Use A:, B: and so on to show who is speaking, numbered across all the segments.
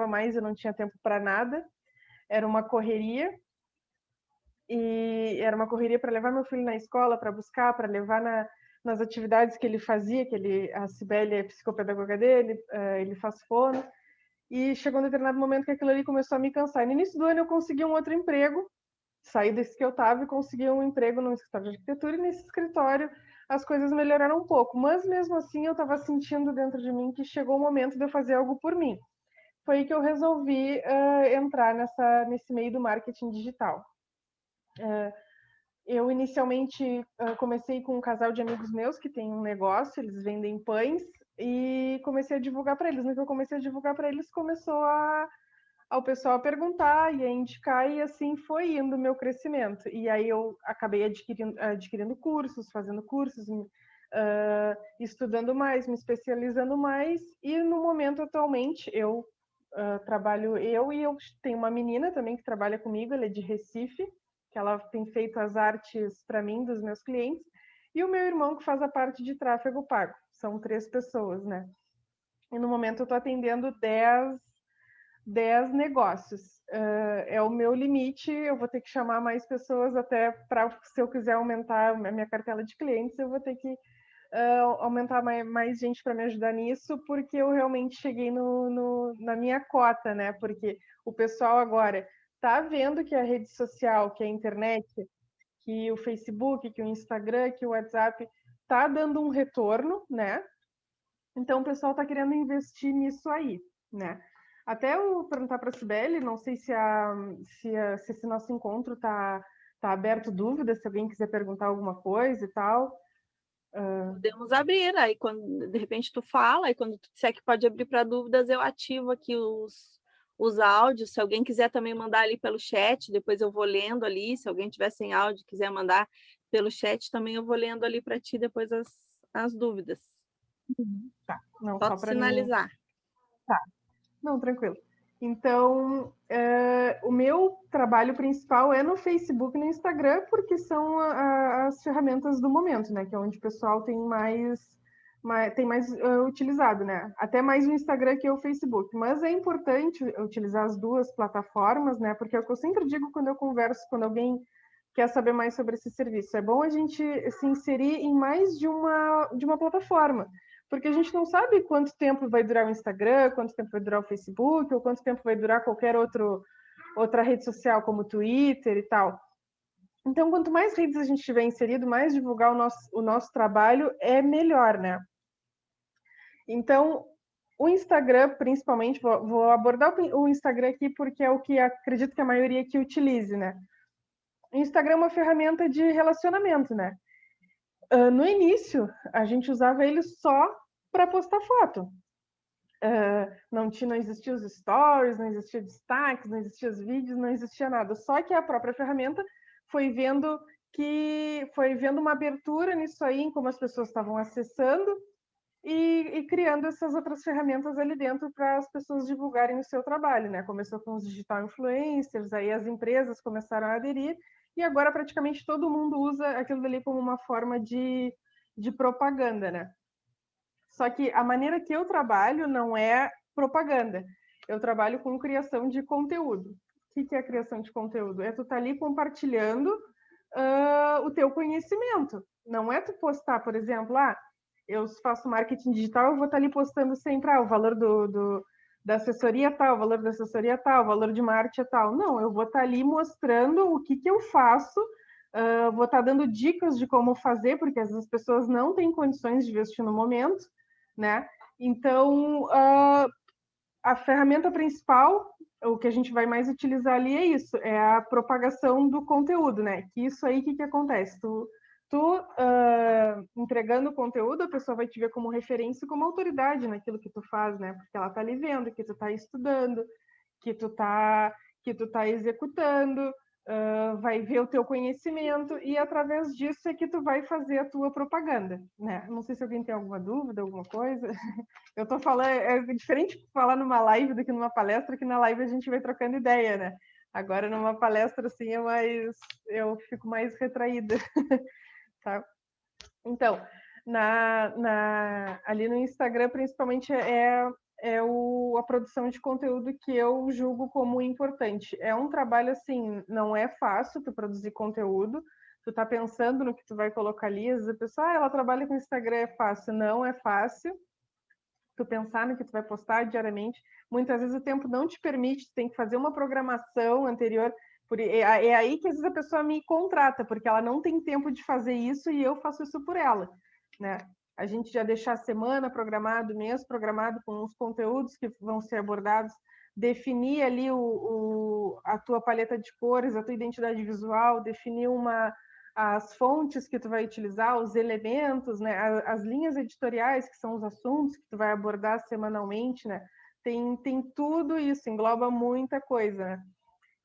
A: mais, eu não tinha tempo para nada, era uma correria, e era uma correria para levar meu filho na escola, para buscar, para levar nas atividades que ele fazia, a Cibele é psicopedagoga dele, ele faz fono, e chegou um determinado momento que aquilo ali começou a me cansar. E no início do ano eu consegui um outro emprego, saí desse que eu estava e consegui um emprego no escritório de arquitetura, e nesse escritório as coisas melhoraram um pouco, mas mesmo assim eu estava sentindo dentro de mim que chegou o momento de eu fazer algo por mim. Foi aí que eu resolvi entrar nesse meio do marketing digital. Eu inicialmente comecei com um casal de amigos meus que tem um negócio, eles vendem pães, e comecei a divulgar para eles. No que eu comecei a divulgar para eles, começou ao pessoal a perguntar e a indicar, e assim foi indo o meu crescimento. E aí eu acabei adquirindo cursos, fazendo cursos, estudando mais, me especializando mais, e no momento atualmente eu trabalho e eu tenho uma menina também que trabalha comigo, ela é de Recife, que ela tem feito as artes para mim, dos meus clientes, e o meu irmão que faz a parte de tráfego pago. São 3 pessoas, né? E no momento eu estou atendendo 10 negócios. É o meu limite, eu vou ter que chamar mais pessoas até para, se eu quiser aumentar a minha cartela de clientes, eu vou ter que aumentar mais gente para me ajudar nisso, porque eu realmente cheguei na minha cota, né? Porque o pessoal agora está vendo que a rede social, que a internet, que o Facebook, que o Instagram, que o WhatsApp está dando um retorno, né? Então o pessoal está querendo investir nisso aí, né? Até eu perguntar para a Cibele, não sei se esse nosso encontro tá aberto dúvidas, se alguém quiser perguntar alguma coisa e tal.
B: Podemos abrir, aí quando de repente tu fala, e quando tu disser que pode abrir para dúvidas, eu ativo aqui os áudios. Se alguém quiser também mandar ali pelo chat, depois eu vou lendo ali. Se alguém tiver sem áudio e quiser mandar pelo chat, também eu vou lendo ali para ti depois as dúvidas.
A: Tá, não,
B: Só
A: só
B: tu
A: para mim.
B: sinalizar.
A: Tá, não, tranquilo. Então, o meu trabalho principal é no Facebook e no Instagram, porque são as ferramentas do momento, né? Que é onde o pessoal tem mais utilizado, né? Até mais o Instagram que o Facebook. Mas é importante utilizar as duas plataformas, né? Porque é o que eu sempre digo quando eu converso, quando alguém quer saber mais sobre esse serviço. É bom a gente se inserir em mais de uma plataforma, porque a gente não sabe quanto tempo vai durar o Instagram, quanto tempo vai durar o Facebook, ou quanto tempo vai durar qualquer outra rede social, como o Twitter e tal. Então, quanto mais redes a gente tiver inserido, mais divulgar o nosso trabalho é melhor, né? Então, o Instagram, principalmente, vou abordar o Instagram aqui porque é o que acredito que a maioria aqui utilize, né? O Instagram é uma ferramenta de relacionamento, né? No início, a gente usava ele só para postar foto. Não existia os stories, não existia destaques, não existia os vídeos, não existia nada. Só que a própria ferramenta foi vendo uma abertura nisso aí, em como as pessoas estavam acessando, e criando essas outras ferramentas ali dentro para as pessoas divulgarem o seu trabalho, né? Começou com os digital influencers, aí as empresas começaram a aderir, e agora praticamente todo mundo usa aquilo ali como uma forma de propaganda, né? Só que a maneira que eu trabalho não é propaganda. Eu trabalho com criação de conteúdo. O que é a criação de conteúdo? É tu estar ali compartilhando o teu conhecimento. Não é tu postar, por exemplo, eu faço marketing digital, eu vou estar ali postando sempre o valor da assessoria tal, o valor da assessoria tal, o valor de uma arte é tal. Não, eu vou estar ali mostrando o que eu faço, vou estar dando dicas de como fazer, porque às vezes as pessoas não têm condições de investir no momento, né? Então, a ferramenta principal, o que a gente vai mais utilizar ali é isso, é a propagação do conteúdo, né? Que isso aí, o que acontece? Tu entregando o conteúdo, a pessoa vai te ver como referência, como autoridade naquilo que tu faz, né? Porque ela tá ali vendo que tu tá estudando, que tu tá executando, vai ver o teu conhecimento, e através disso é que tu vai fazer a tua propaganda, né? Não sei se alguém tem alguma dúvida, alguma coisa. Eu tô falando, é diferente falar numa live do que numa palestra, que na live a gente vai trocando ideia, né? Agora numa palestra assim eu fico mais retraída, tá? Então, ali no Instagram, principalmente, a produção de conteúdo que eu julgo como importante. É um trabalho, assim, não é fácil tu produzir conteúdo, tu tá pensando no que tu vai colocar ali, às vezes a pessoa, ela trabalha com Instagram, é fácil. Não é fácil tu pensar no que tu vai postar diariamente. Muitas vezes o tempo não te permite, tu tem que fazer uma programação anterior. É aí que às vezes a pessoa me contrata, porque ela não tem tempo de fazer isso e eu faço isso por ela, né? A gente já deixar a semana programado, mês programado com os conteúdos que vão ser abordados, definir ali a tua paleta de cores, a tua identidade visual, definir as fontes que tu vai utilizar, os elementos, né? As linhas editoriais, que são os assuntos que tu vai abordar semanalmente, né? Tem tudo isso, engloba muita coisa, né?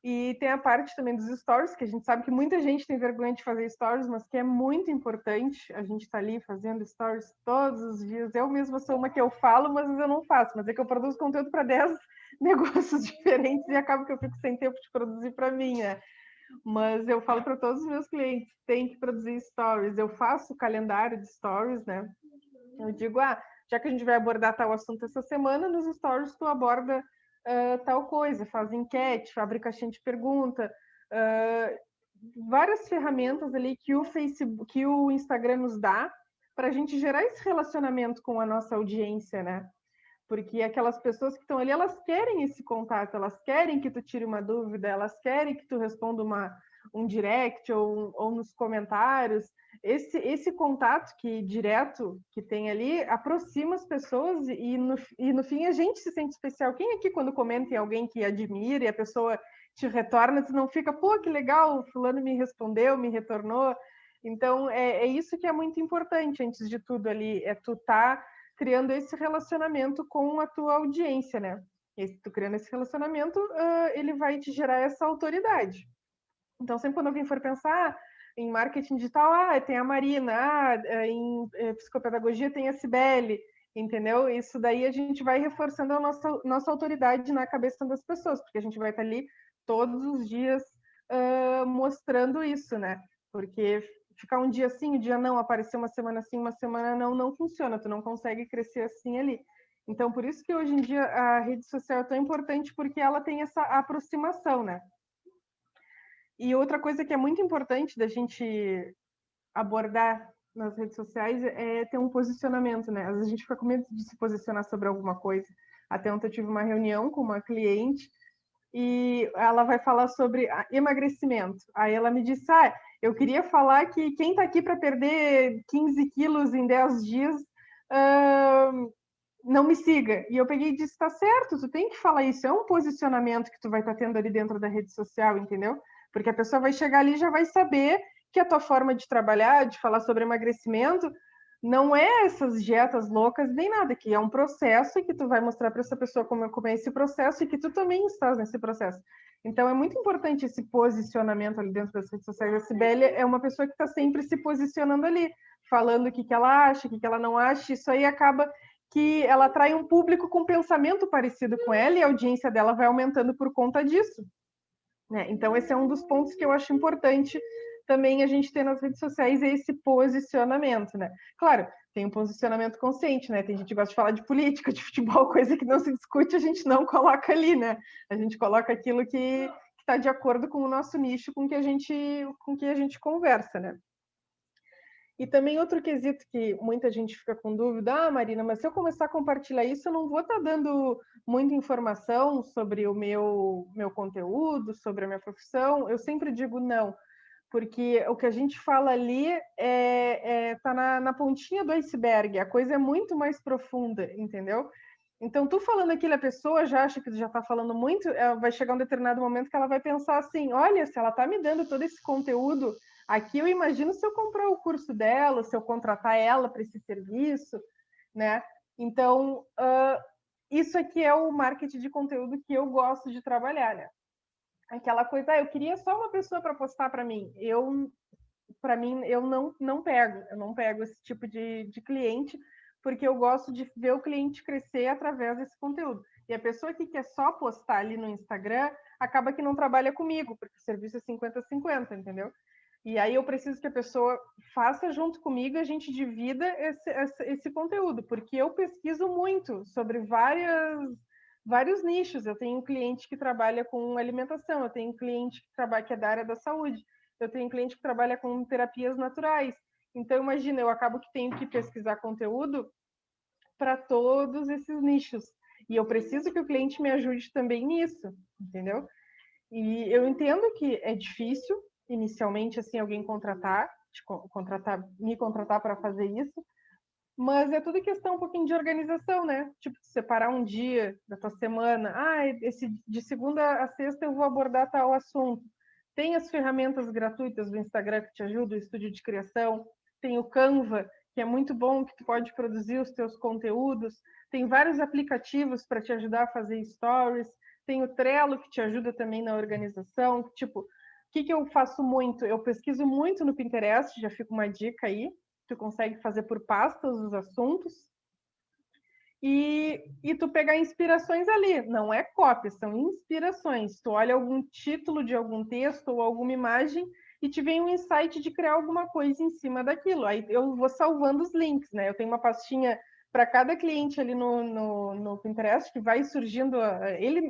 A: E tem a parte também dos stories, que a gente sabe que muita gente tem vergonha de fazer stories, mas que é muito importante. A gente está ali fazendo stories todos os dias. Eu mesma sou uma que eu falo, mas eu não faço. Mas é que eu produzo conteúdo para 10 negócios diferentes e acaba que eu fico sem tempo de produzir para mim, né? Mas eu falo para todos os meus clientes, tem que produzir stories. Eu faço calendário de stories, né? Eu digo, já que a gente vai abordar tal assunto essa semana, nos stories tu aborda tal coisa, faz enquete, abre caixinha de pergunta, várias ferramentas ali que o Facebook, que o Instagram nos dá para a gente gerar esse relacionamento com a nossa audiência, né? Porque aquelas pessoas que estão ali, elas querem esse contato, elas querem que tu tire uma dúvida, elas querem que tu responda um direct ou nos comentários. Esse contato direto que tem ali aproxima as pessoas e no fim a gente se sente especial. Quem aqui, quando comenta em alguém que admira e a pessoa te retorna, tu não fica, pô, que legal, fulano me respondeu, me retornou. Então, é isso que é muito importante, antes de tudo ali, é tu tá criando esse relacionamento com a tua audiência, né? E tu criando esse relacionamento, ele vai te gerar essa autoridade. Então, sempre quando alguém for pensar em marketing digital, tem a Marina, em psicopedagogia tem a Cibele, entendeu? Isso daí a gente vai reforçando a nossa autoridade na cabeça das pessoas, porque a gente vai estar ali todos os dias mostrando isso, né? Porque ficar um dia sim, um dia não, aparecer uma semana sim, uma semana não funciona, tu não consegue crescer assim ali. Então, por isso que hoje em dia a rede social é tão importante, porque ela tem essa aproximação, né? E outra coisa que é muito importante da gente abordar nas redes sociais é ter um posicionamento, né? Às vezes a gente fica com medo de se posicionar sobre alguma coisa. Até ontem eu tive uma reunião com uma cliente e ela vai falar sobre emagrecimento. Aí ela me disse, eu queria falar que quem está aqui para perder 15 quilos em 10 dias, não me siga. E eu peguei e disse, tá certo, tu tem que falar isso, é um posicionamento que tu vai estar tendo ali dentro da rede social, entendeu? Porque a pessoa vai chegar ali e já vai saber que a tua forma de trabalhar, de falar sobre emagrecimento, não é essas dietas loucas nem nada, que é um processo e que tu vai mostrar para essa pessoa como é esse processo e que tu também estás nesse processo. Então é muito importante esse posicionamento ali dentro das redes sociais. A Cibele é uma pessoa que está sempre se posicionando ali, falando o que ela acha, o que ela não acha. Isso aí acaba que ela atrai um público com pensamento parecido com ela e a audiência dela vai aumentando por conta disso, né? Então esse é um dos pontos que eu acho importante também a gente ter nas redes sociais, é esse posicionamento, né? Claro, tem um posicionamento consciente, né? Tem gente que gosta de falar de política, de futebol, coisa que não se discute, a gente não coloca ali, né? A gente coloca aquilo que está de acordo com o nosso nicho, com que a gente conversa, né? E também outro quesito que muita gente fica com dúvida, Marina, mas se eu começar a compartilhar isso, eu não vou estar dando muita informação sobre o meu conteúdo, sobre a minha profissão. Eu sempre digo não, porque o que a gente fala ali tá na pontinha do iceberg, a coisa é muito mais profunda, entendeu? Então, tu falando aquilo, a pessoa já acha que tu já está falando muito, vai chegar um determinado momento que ela vai pensar assim, olha, se ela está me dando todo esse conteúdo, aqui eu imagino se eu comprar o curso dela, se eu contratar ela para esse serviço, né? Então, isso aqui é o marketing de conteúdo que eu gosto de trabalhar, né? Aquela coisa, eu queria só uma pessoa para postar para mim. Para mim, eu não pego esse tipo de cliente, porque eu gosto de ver o cliente crescer através desse conteúdo. E a pessoa que quer só postar ali no Instagram, acaba que não trabalha comigo, porque o serviço é 50-50, entendeu? E aí eu preciso que a pessoa faça junto comigo, a gente divida esse conteúdo, porque eu pesquiso muito sobre vários nichos. Eu tenho um cliente que trabalha com alimentação, eu tenho um cliente que é da área da saúde, eu tenho um cliente que trabalha com terapias naturais. Então, imagina, eu acabo que tenho que pesquisar conteúdo para todos esses nichos. E eu preciso que o cliente me ajude também nisso, entendeu? E eu entendo que é difícil, inicialmente, assim, alguém me contratar para fazer isso, mas é tudo questão um pouquinho de organização, né? Tipo, separar um dia da tua semana. De segunda a sexta eu vou abordar tal assunto. Tem as ferramentas gratuitas do Instagram que te ajudam, o estúdio de criação. Tem o Canva, que é muito bom, que tu pode produzir os teus conteúdos. Tem vários aplicativos para te ajudar a fazer stories. Tem o Trello, que te ajuda também na organização. Tipo, o que eu faço muito? Eu pesquiso muito no Pinterest, já fica uma dica aí. Tu consegue fazer por pastas os assuntos e tu pegar inspirações ali. Não é cópia, são inspirações. Tu olha algum título de algum texto ou alguma imagem e te vem um insight de criar alguma coisa em cima daquilo. Aí eu vou salvando os links, né? Eu tenho uma pastinha para cada cliente ali no Pinterest que vai surgindo.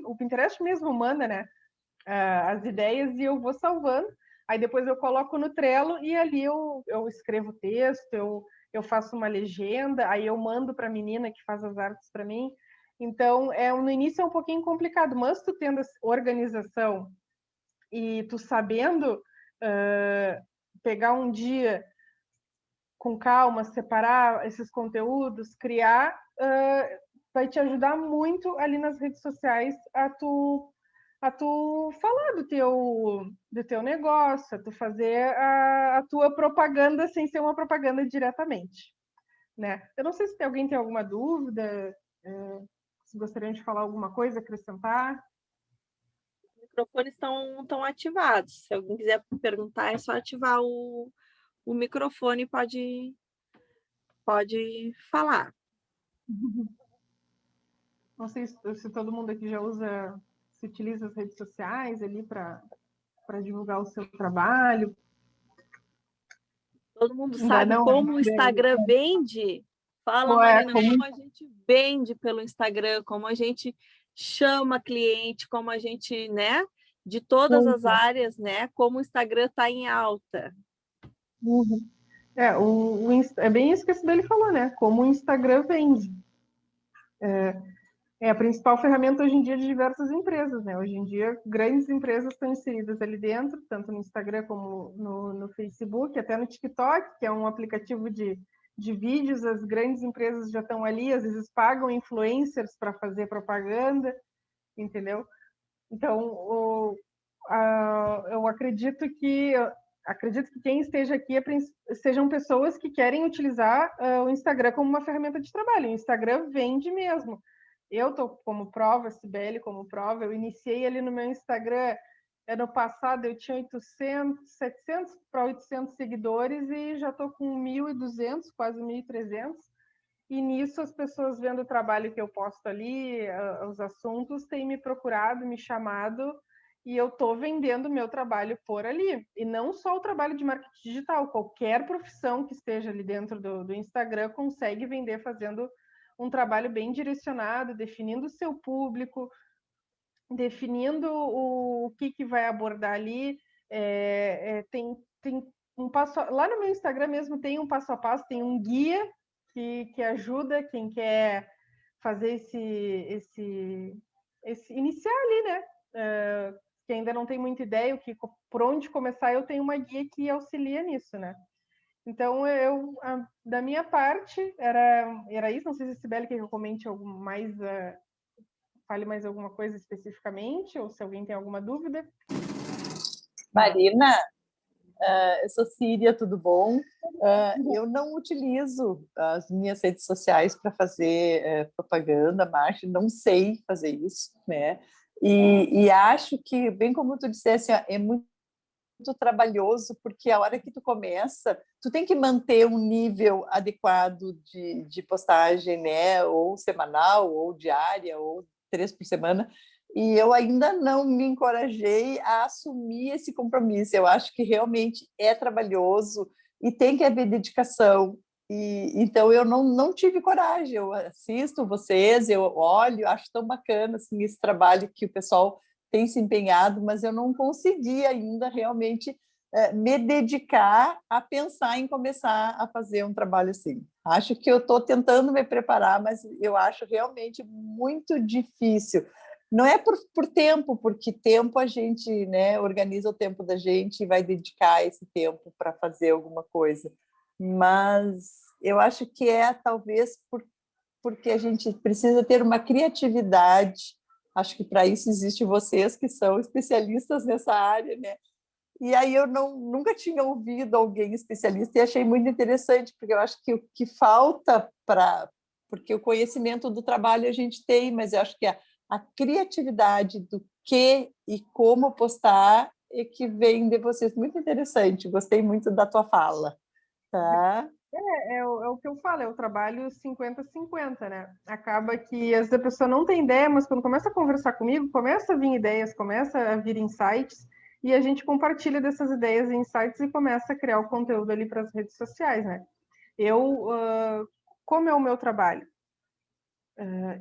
A: O Pinterest mesmo manda, né? As ideias e eu vou salvando. Aí depois eu coloco no Trello e ali eu escrevo texto, eu faço uma legenda, aí eu mando para a menina que faz as artes para mim. Então, no início é um pouquinho complicado, mas tu tendo organização e tu sabendo pegar um dia com calma, separar esses conteúdos, criar, vai te ajudar muito ali nas redes sociais a tu falar do teu negócio, a tu fazer a tua propaganda sem ser uma propaganda diretamente, né? Eu não sei se alguém tem alguma dúvida, se gostariam de falar alguma coisa, acrescentar.
B: Os microfones estão ativados. Se alguém quiser perguntar, é só ativar o microfone, pode falar.
A: Não sei se todo mundo aqui se utiliza as redes sociais ali para divulgar o seu trabalho.
B: Todo mundo sabe como o Instagram vende? Fala, Marina, como a gente vende pelo Instagram, como a gente chama cliente, como a gente, né? De todas as áreas, né? Como o Instagram está em alta.
A: Uhum. É bem isso que a Sibeli falou, né? Como o Instagram vende. É a principal ferramenta hoje em dia de diversas empresas, né? Hoje em dia, grandes empresas estão inseridas ali dentro, tanto no Instagram como no Facebook, até no TikTok, que é um aplicativo de vídeos, as grandes empresas já estão ali, às vezes pagam influencers para fazer propaganda, entendeu? Então, eu acredito que quem esteja aqui sejam pessoas que querem utilizar o Instagram como uma ferramenta de trabalho. O Instagram vende mesmo. Eu estou como prova, Sibeli como prova, eu iniciei ali no meu Instagram, ano passado eu tinha 700 para 800 seguidores e já estou com 1.200, quase 1.300. E nisso as pessoas vendo o trabalho que eu posto ali, os assuntos, têm me procurado, me chamado, e eu estou vendendo o meu trabalho por ali. E não só o trabalho de marketing digital, qualquer profissão que esteja ali dentro do Instagram consegue vender fazendo um trabalho bem direcionado, definindo o seu público, definindo o que vai abordar ali. Tem um passo... Lá no meu Instagram mesmo tem um passo a passo, tem um guia que ajuda quem quer fazer esse iniciar ali, né? Que ainda não tem muita ideia por onde começar, eu tenho uma guia que auxilia nisso, né? Então, da minha parte, era isso. Não sei se a Sibeli quer que eu comente fale mais alguma coisa especificamente, ou se alguém tem alguma dúvida.
C: Marina, eu sou Síria, tudo bom? Eu não utilizo as minhas redes sociais para fazer propaganda, marketing, não sei fazer isso, né? E acho que, bem como tu dissesse, é muito trabalhoso, porque a hora que tu começa, tu tem que manter um nível adequado de postagem, né? Ou semanal, ou diária, ou 3 por semana, e eu ainda não me encorajei a assumir esse compromisso. Eu acho que realmente é trabalhoso e tem que haver dedicação. E então eu não tive coragem. Eu assisto vocês, eu olho, acho tão bacana assim, esse trabalho que o pessoal tem se empenhado, mas eu não consegui ainda realmente me dedicar a pensar em começar a fazer um trabalho assim. Acho que eu estou tentando me preparar, mas eu acho realmente muito difícil. Não é por tempo, porque tempo a gente, né, organiza o tempo da gente e vai dedicar esse tempo para fazer alguma coisa. Mas eu acho que talvez porque a gente precisa ter uma criatividade. Acho que para isso existem vocês que são especialistas nessa área, né? E aí eu nunca tinha ouvido alguém especialista e achei muito interessante, porque eu acho que o que falta porque o conhecimento do trabalho a gente tem, mas eu acho que a criatividade do que e como postar é que vem de vocês. Muito interessante, gostei muito da tua fala. Tá?
A: É o que eu falo, é o trabalho 50-50, né? Acaba que às vezes a pessoa não tem ideia, mas quando começa a conversar comigo, começa a vir ideias, começa a vir insights, e a gente compartilha dessas ideias e insights e começa a criar o conteúdo ali para as redes sociais, né? Como é o meu trabalho?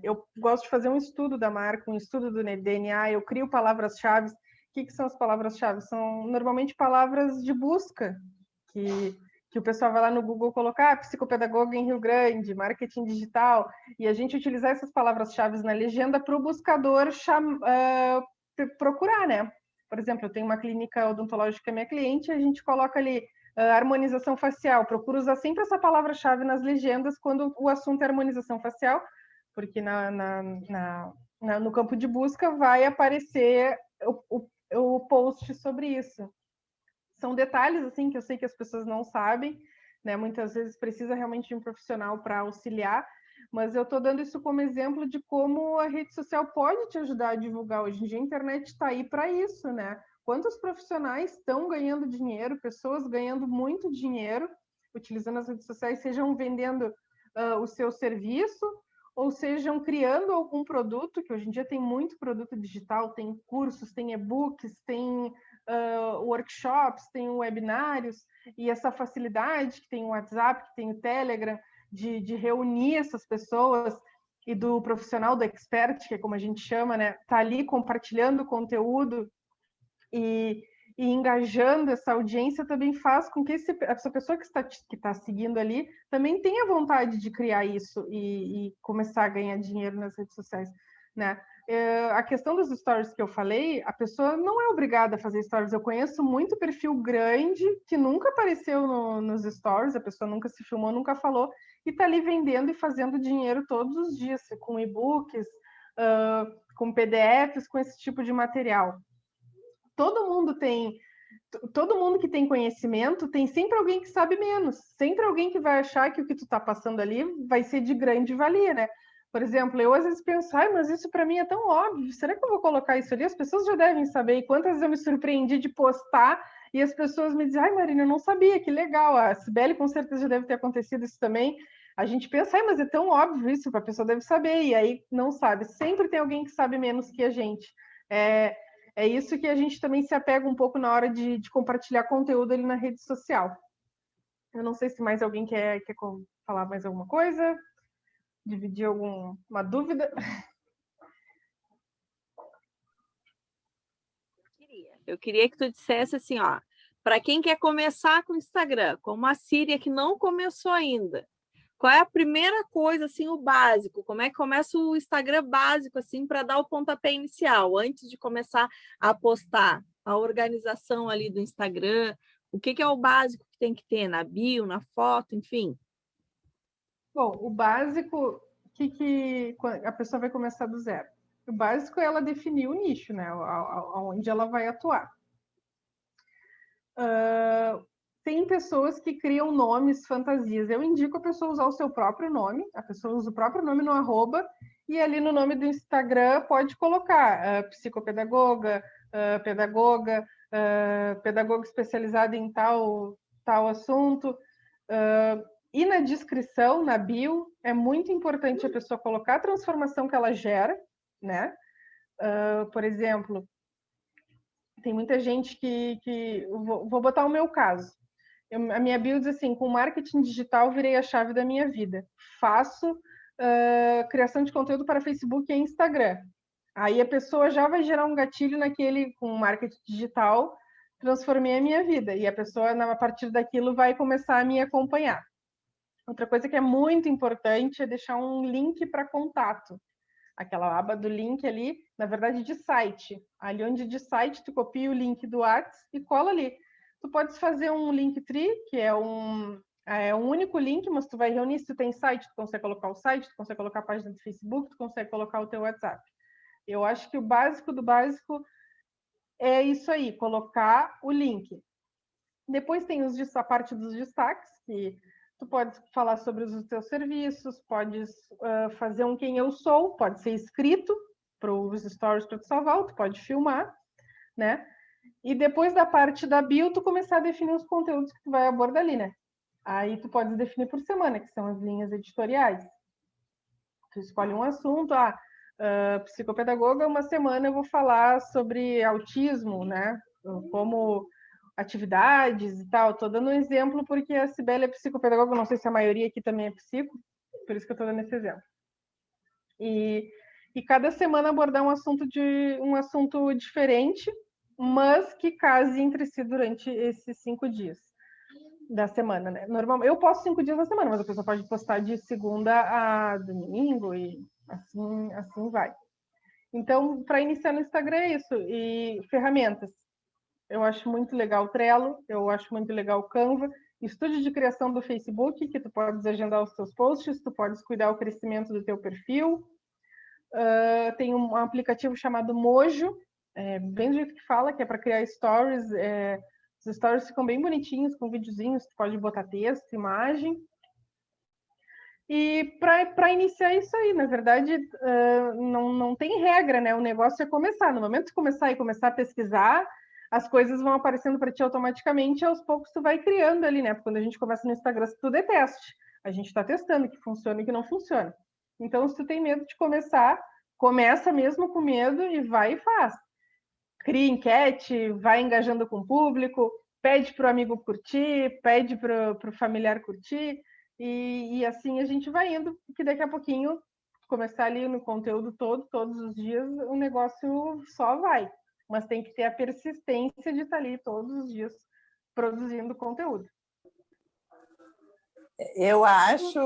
A: Eu gosto de fazer um estudo da marca, um estudo do DNA, eu crio palavras-chave. O que são as palavras-chave? São normalmente palavras de busca, que o pessoal vai lá no Google colocar psicopedagoga em Rio Grande, marketing digital, e a gente utilizar essas palavras-chave na legenda para o buscador procurar, né? Por exemplo, eu tenho uma clínica odontológica que é minha cliente, a gente coloca ali harmonização facial, procuro usar sempre essa palavra-chave nas legendas quando o assunto é harmonização facial, porque no campo de busca vai aparecer o post sobre isso. São detalhes assim que eu sei que as pessoas não sabem, né? Muitas vezes precisa realmente de um profissional para auxiliar, mas eu estou dando isso como exemplo de como a rede social pode te ajudar a divulgar. Hoje em dia a internet está aí para isso, né? Quantos profissionais estão ganhando dinheiro, pessoas ganhando muito dinheiro utilizando as redes sociais, sejam vendendo o seu serviço, ou sejam criando algum produto, que hoje em dia tem muito produto digital, tem cursos, tem e-books, tem workshops, tem webinários, e essa facilidade que tem o WhatsApp, que tem o Telegram, de reunir essas pessoas, e do profissional, do expert, que é como a gente chama, né, tá ali compartilhando conteúdo e engajando essa audiência também faz com que essa pessoa que está seguindo ali também tenha vontade de criar isso e começar a ganhar dinheiro nas redes sociais, né? A questão dos stories que eu falei, a pessoa não é obrigada a fazer stories. Eu conheço muito perfil grande que nunca apareceu nos stories, a pessoa nunca se filmou, nunca falou, e está ali vendendo e fazendo dinheiro todos os dias, com e-books, com PDFs, com esse tipo de material. Todo mundo que tem conhecimento, tem sempre alguém que sabe menos, sempre alguém que vai achar que o que tu está passando ali vai ser de grande valia, né? Por exemplo, eu às vezes penso, mas isso para mim é tão óbvio, será que eu vou colocar isso ali? As pessoas já devem saber, e quantas vezes eu me surpreendi de postar e as pessoas me dizem, Marina, eu não sabia, que legal, a Cibele com certeza já deve ter acontecido isso também. A gente pensa, mas é tão óbvio isso, a pessoa deve saber, e aí não sabe. Sempre tem alguém que sabe menos que a gente. É isso que a gente também se apega um pouco na hora de compartilhar conteúdo ali na rede social. Eu não sei se mais alguém quer falar mais alguma coisa, dividir alguma dúvida.
B: Eu queria que tu dissesse assim, ó, para quem quer começar com o Instagram, como a Síria que não começou ainda, qual é a primeira coisa, assim, o básico? Como é que começa o Instagram básico, assim, para dar o pontapé inicial, antes de começar a postar a organização ali do Instagram? O que é o básico que tem que ter na bio, na foto, enfim?
A: Bom, o básico, que a pessoa vai começar do zero? O básico é ela definir o nicho, né? Onde ela vai atuar. Tem pessoas que criam nomes, fantasias. Eu indico a pessoa usar o seu próprio nome, a pessoa usa o próprio nome no @ e ali no nome do Instagram pode colocar psicopedagoga, pedagoga, pedagoga especializada em tal assunto. E na descrição, na bio, é muito importante a pessoa colocar a transformação que ela gera, né? Por exemplo, tem muita gente que vou botar o meu caso. A minha bio diz assim: com marketing digital virei a chave da minha vida. Faço criação de conteúdo para Facebook e Instagram. Aí a pessoa já vai gerar um gatilho naquele com marketing digital, transformei a minha vida. E a pessoa, a partir daquilo, vai começar a me acompanhar. Outra coisa que é muito importante é deixar um link para contato. Aquela aba do link ali, na verdade, de site. Ali onde de site, tu copia o link do WhatsApp e cola ali. Tu podes fazer um Linktree, que é um único link, mas tu vai reunir. Se tu tem site, tu consegue colocar o site, tu consegue colocar a página do Facebook, tu consegue colocar o teu WhatsApp. Eu acho que o básico do básico é isso aí, colocar o link. Depois tem a parte dos destaques, que tu pode falar sobre os teus serviços, podes fazer um quem eu sou, pode ser escrito para os stories para tu salvar, tu pode filmar, né? E depois da parte da bio, tu começar a definir os conteúdos que tu vai abordar ali, né? Aí tu pode definir por semana, que são as linhas editoriais. Tu escolhe um assunto, psicopedagoga, uma semana eu vou falar sobre autismo, né? Como atividades e tal. Estou dando um exemplo porque a Cibele é psicopedagoga, não sei se a maioria aqui também é psico, por isso que eu estou dando esse exemplo. E cada semana abordar um assunto diferente, mas que case entre si durante esses 5 dias da semana, né? Normalmente, eu posto 5 dias na semana, mas a pessoa pode postar de segunda a domingo e assim vai. Então, para iniciar no Instagram é isso. E ferramentas. Eu acho muito legal o Trello, eu acho muito legal o Canva. Estúdio de criação do Facebook, que tu podes agendar os teus posts, tu podes cuidar do crescimento do teu perfil. Tem um aplicativo chamado Mojo, bem do jeito que fala, que é para criar stories. Os stories ficam bem bonitinhos, com videozinhos, tu pode botar texto, imagem. E para iniciar isso aí, na verdade, não tem regra, né? O negócio é começar. No momento de começar a pesquisar, as coisas vão aparecendo para ti automaticamente, e aos poucos tu vai criando ali, né? Porque quando a gente começa no Instagram, tudo é teste. A gente está testando o que funciona e o que não funciona. Então, se tu tem medo de começar, começa mesmo com medo e vai e faz. Cria enquete, vai engajando com o público, pede para o amigo curtir, pede para o familiar curtir, e assim a gente vai indo, porque daqui a pouquinho, começar ali no conteúdo todos os dias, o negócio só vai. Mas tem que ter a persistência de estar ali todos os dias produzindo conteúdo.
C: Eu acho,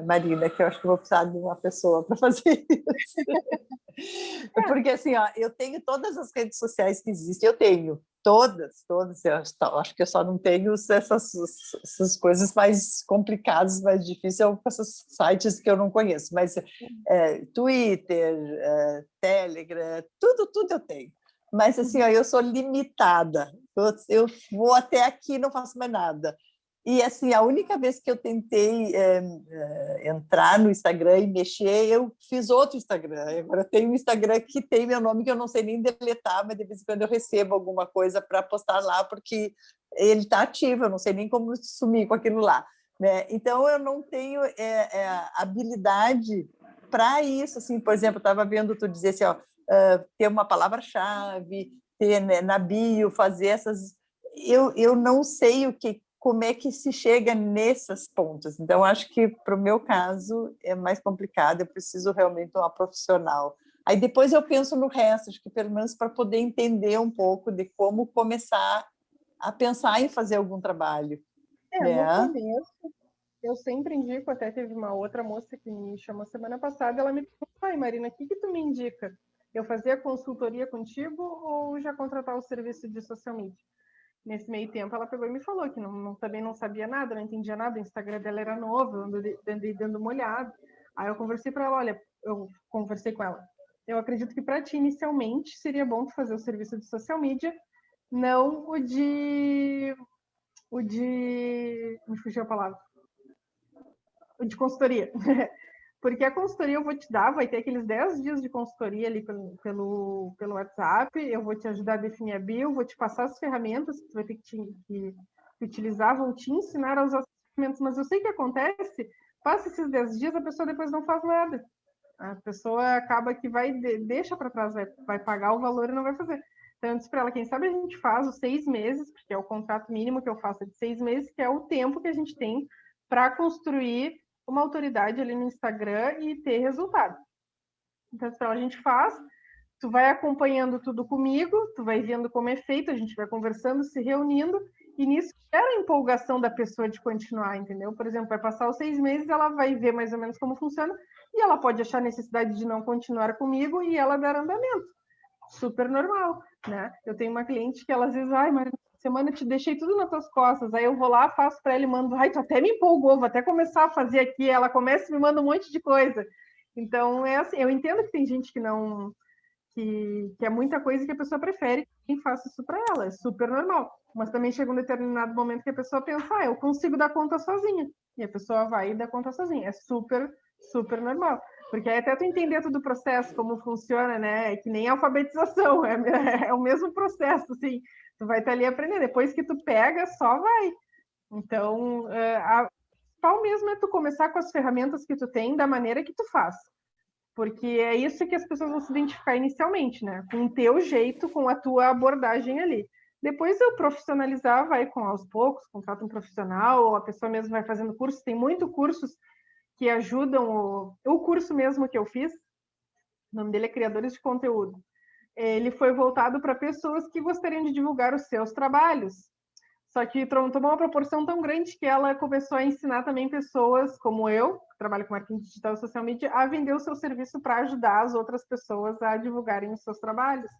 C: Marina, que eu acho que vou precisar de uma pessoa para fazer isso. Porque, assim, ó, eu tenho todas as redes sociais que existem, eu tenho todas. Eu acho que eu só não tenho essas coisas mais complicadas, mais difíceis, com esses sites que eu não conheço. Mas Twitter, Telegram, tudo eu tenho. Mas, assim, ó, eu sou limitada. Eu vou até aqui, não faço mais nada. E, assim, a única vez que eu tentei entrar no Instagram e mexer, eu fiz outro Instagram. Agora eu tenho um Instagram que tem meu nome, que eu não sei nem deletar, mas de vez em quando eu recebo alguma coisa para postar lá, porque ele está ativo, eu não sei nem como sumir com aquilo lá, né? Então, eu não tenho habilidade para isso. Assim, por exemplo, eu estava vendo tu dizer assim, ó, ter uma palavra-chave, ter, né, na bio, fazer essas... Eu não sei como é que se chega nessas pontas. Então, acho que, para o meu caso, é mais complicado, eu preciso realmente de uma profissional. Aí, depois eu penso no resto, acho que pelo menos para poder entender um pouco de como começar a pensar em fazer algum trabalho.
A: No começo, eu sempre indico, até teve uma outra moça que me chamou semana passada, ela me perguntou: Marina, o que tu me indica? Eu fazer consultoria contigo ou já contratar o serviço de social media? Nesse meio tempo, ela pegou e me falou que também não sabia nada, não entendia nada, o Instagram dela era novo, eu andei dando uma olhada. Aí eu conversei com ela. Eu acredito que para ti, inicialmente, seria bom tu fazer o serviço de social media, não o de... Me fugiu a palavra. O de consultoria. Porque a consultoria eu vou te dar, vai ter aqueles 10 dias de consultoria ali pelo WhatsApp, eu vou te ajudar a definir a bio, vou te passar as ferramentas que tu vai ter que utilizar, vou te ensinar a usar as ferramentas, mas eu sei que acontece, passa esses 10 dias, a pessoa depois não faz nada. A pessoa acaba que deixa para trás, vai pagar o valor e não vai fazer. Então, eu disse para ela, quem sabe a gente faz os 6 meses, porque é o contrato mínimo que eu faço é de 6 meses, que é o tempo que a gente tem para construir uma autoridade ali no Instagram e ter resultado. Então, a gente faz, tu vai acompanhando tudo comigo, tu vai vendo como é feito, a gente vai conversando, se reunindo, e nisso gera a empolgação da pessoa de continuar, entendeu? Por exemplo, vai passar os 6 meses, ela vai ver mais ou menos como funciona, e ela pode achar necessidade de não continuar comigo e ela dar andamento. Super normal, né? Eu tenho uma cliente que ela às vezes, ai, Marina, semana eu te deixei tudo nas tuas costas, aí eu vou lá, faço para ela e mando, ai, tu até me empolgou, vou até começar a fazer aqui, ela começa e me manda um monte de coisa. Então, é assim, eu entendo que tem gente que não, que é muita coisa que a pessoa prefere quem faça isso para ela, é super normal. Mas também chega um determinado momento que a pessoa pensa, ah, eu consigo dar conta sozinha. E a pessoa vai e dá conta sozinha. É super, super normal. Porque aí até tu entender todo o processo, como funciona, né? É que nem alfabetização, é o mesmo processo, assim. Tu vai estar ali aprendendo. Depois que tu pega, só vai. Então, a principal mesmo é tu começar com as ferramentas que tu tem, da maneira que tu faz. Porque é isso que as pessoas vão se identificar inicialmente, né? Com o teu jeito, com a tua abordagem ali. Depois eu profissionalizar, vai com aos poucos, contrata um profissional, ou a pessoa mesmo vai fazendo curso. Tem muitos cursos que ajudam. O curso mesmo que eu fiz, o nome dele é Criadores de Conteúdo. Ele foi voltado para pessoas que gostariam de divulgar os seus trabalhos. Só que tomou uma proporção tão grande que ela começou a ensinar também pessoas como eu, que trabalho com marketing digital e social media, a vender o seu serviço para ajudar as outras pessoas a divulgarem os seus trabalhos.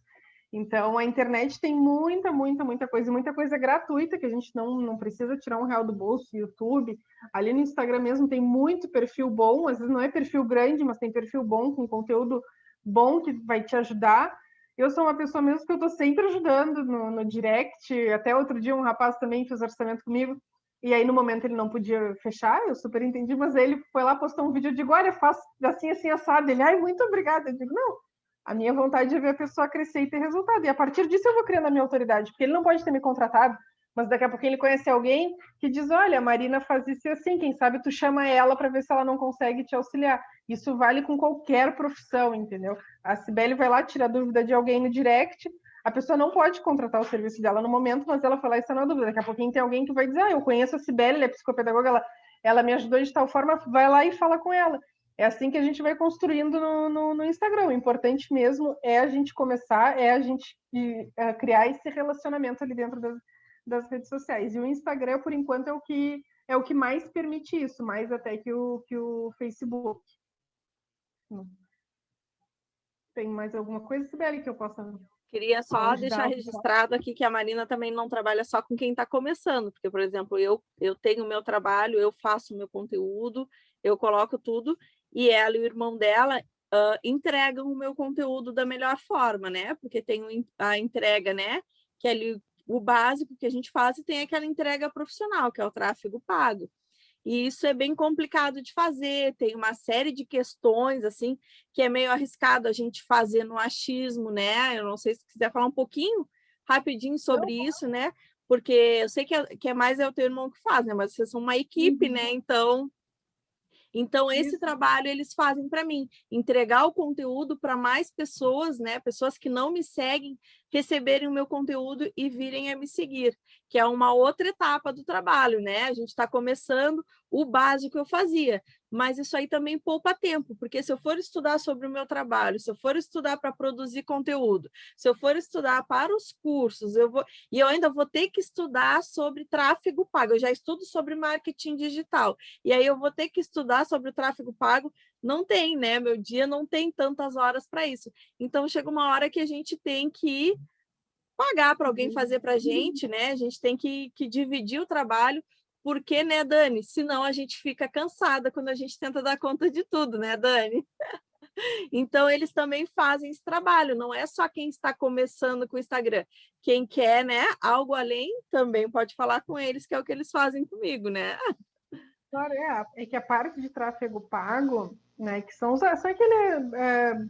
A: Então, a internet tem muita, muita coisa gratuita que a gente não precisa tirar R$1 do bolso, YouTube. Ali no Instagram mesmo tem muito perfil bom, às vezes não é perfil grande, mas tem perfil bom, com conteúdo bom que vai te ajudar. Eu sou uma pessoa mesmo que eu estou sempre ajudando no direct. Até outro dia um rapaz também fez orçamento comigo. E aí, no momento, ele não podia fechar, eu super entendi, mas ele foi lá, postou um vídeo, eu digo, olha, faço assim, assim, assado. Ele, ai, muito obrigada. Eu digo, não, a minha vontade é ver a pessoa crescer e ter resultado. E a partir disso eu vou criando a minha autoridade, porque ele não pode ter me contratado, mas daqui a pouquinho ele conhece alguém que diz, olha, a Marina faz isso assim, quem sabe tu chama ela para ver se ela não consegue te auxiliar. Isso vale com qualquer profissão, entendeu? A Cibele vai lá, tira a dúvida de alguém no direct, a pessoa não pode contratar o serviço dela no momento, mas ela foi lá e está na dúvida. Daqui a pouquinho tem alguém que vai dizer, eu conheço a Cibele, ela é psicopedagoga, ela me ajudou de tal forma, vai lá e fala com ela. É assim que a gente vai construindo no Instagram. O importante mesmo é a gente começar, é a gente criar esse relacionamento ali dentro das redes sociais. E o Instagram, por enquanto, é o que mais permite isso, mais até que o Facebook. Tem mais alguma coisa, Sibeli, que eu possa...
B: Queria só deixar registrado aqui que a Marina também não trabalha só com quem está começando, porque, por exemplo, eu tenho o meu trabalho, eu faço o meu conteúdo, eu coloco tudo, e ela e o irmão dela entregam o meu conteúdo da melhor forma, né? Porque tem a entrega, né? Que é ali o básico que a gente faz, e tem aquela entrega profissional, que é o tráfego pago. E isso é bem complicado de fazer, tem uma série de questões, assim, que é meio arriscado a gente fazer no achismo, né? Eu não sei se quiser falar um pouquinho, rapidinho sobre isso, né? Porque eu sei que é mais o teu irmão que faz, né? Mas vocês são uma equipe, né? Então, esse trabalho eles fazem para mim, entregar o conteúdo para mais pessoas, né? Pessoas que não me seguem, receberem o meu conteúdo e virem a me seguir, que é uma outra etapa do trabalho, né? A gente está começando, o básico eu fazia, mas isso aí também poupa tempo, porque se eu for estudar sobre o meu trabalho, se eu for estudar para produzir conteúdo, se eu for estudar para os cursos, e eu ainda vou ter que estudar sobre tráfego pago, eu já estudo sobre marketing digital, e aí eu vou ter que estudar sobre o tráfego pago, não tem, né? Meu dia não tem tantas horas para isso. Então, chega uma hora que a gente tem que pagar para alguém fazer para a gente, né? A gente tem que dividir o trabalho, porque, né, Dani? Senão a gente fica cansada quando a gente tenta dar conta de tudo, né, Dani? Então, eles também fazem esse trabalho, não é só quem está começando com o Instagram. Quem quer, né, algo além, também pode falar com eles, que é o que eles fazem comigo, né?
A: Claro, é que a parte de tráfego pago, né, que são aquele,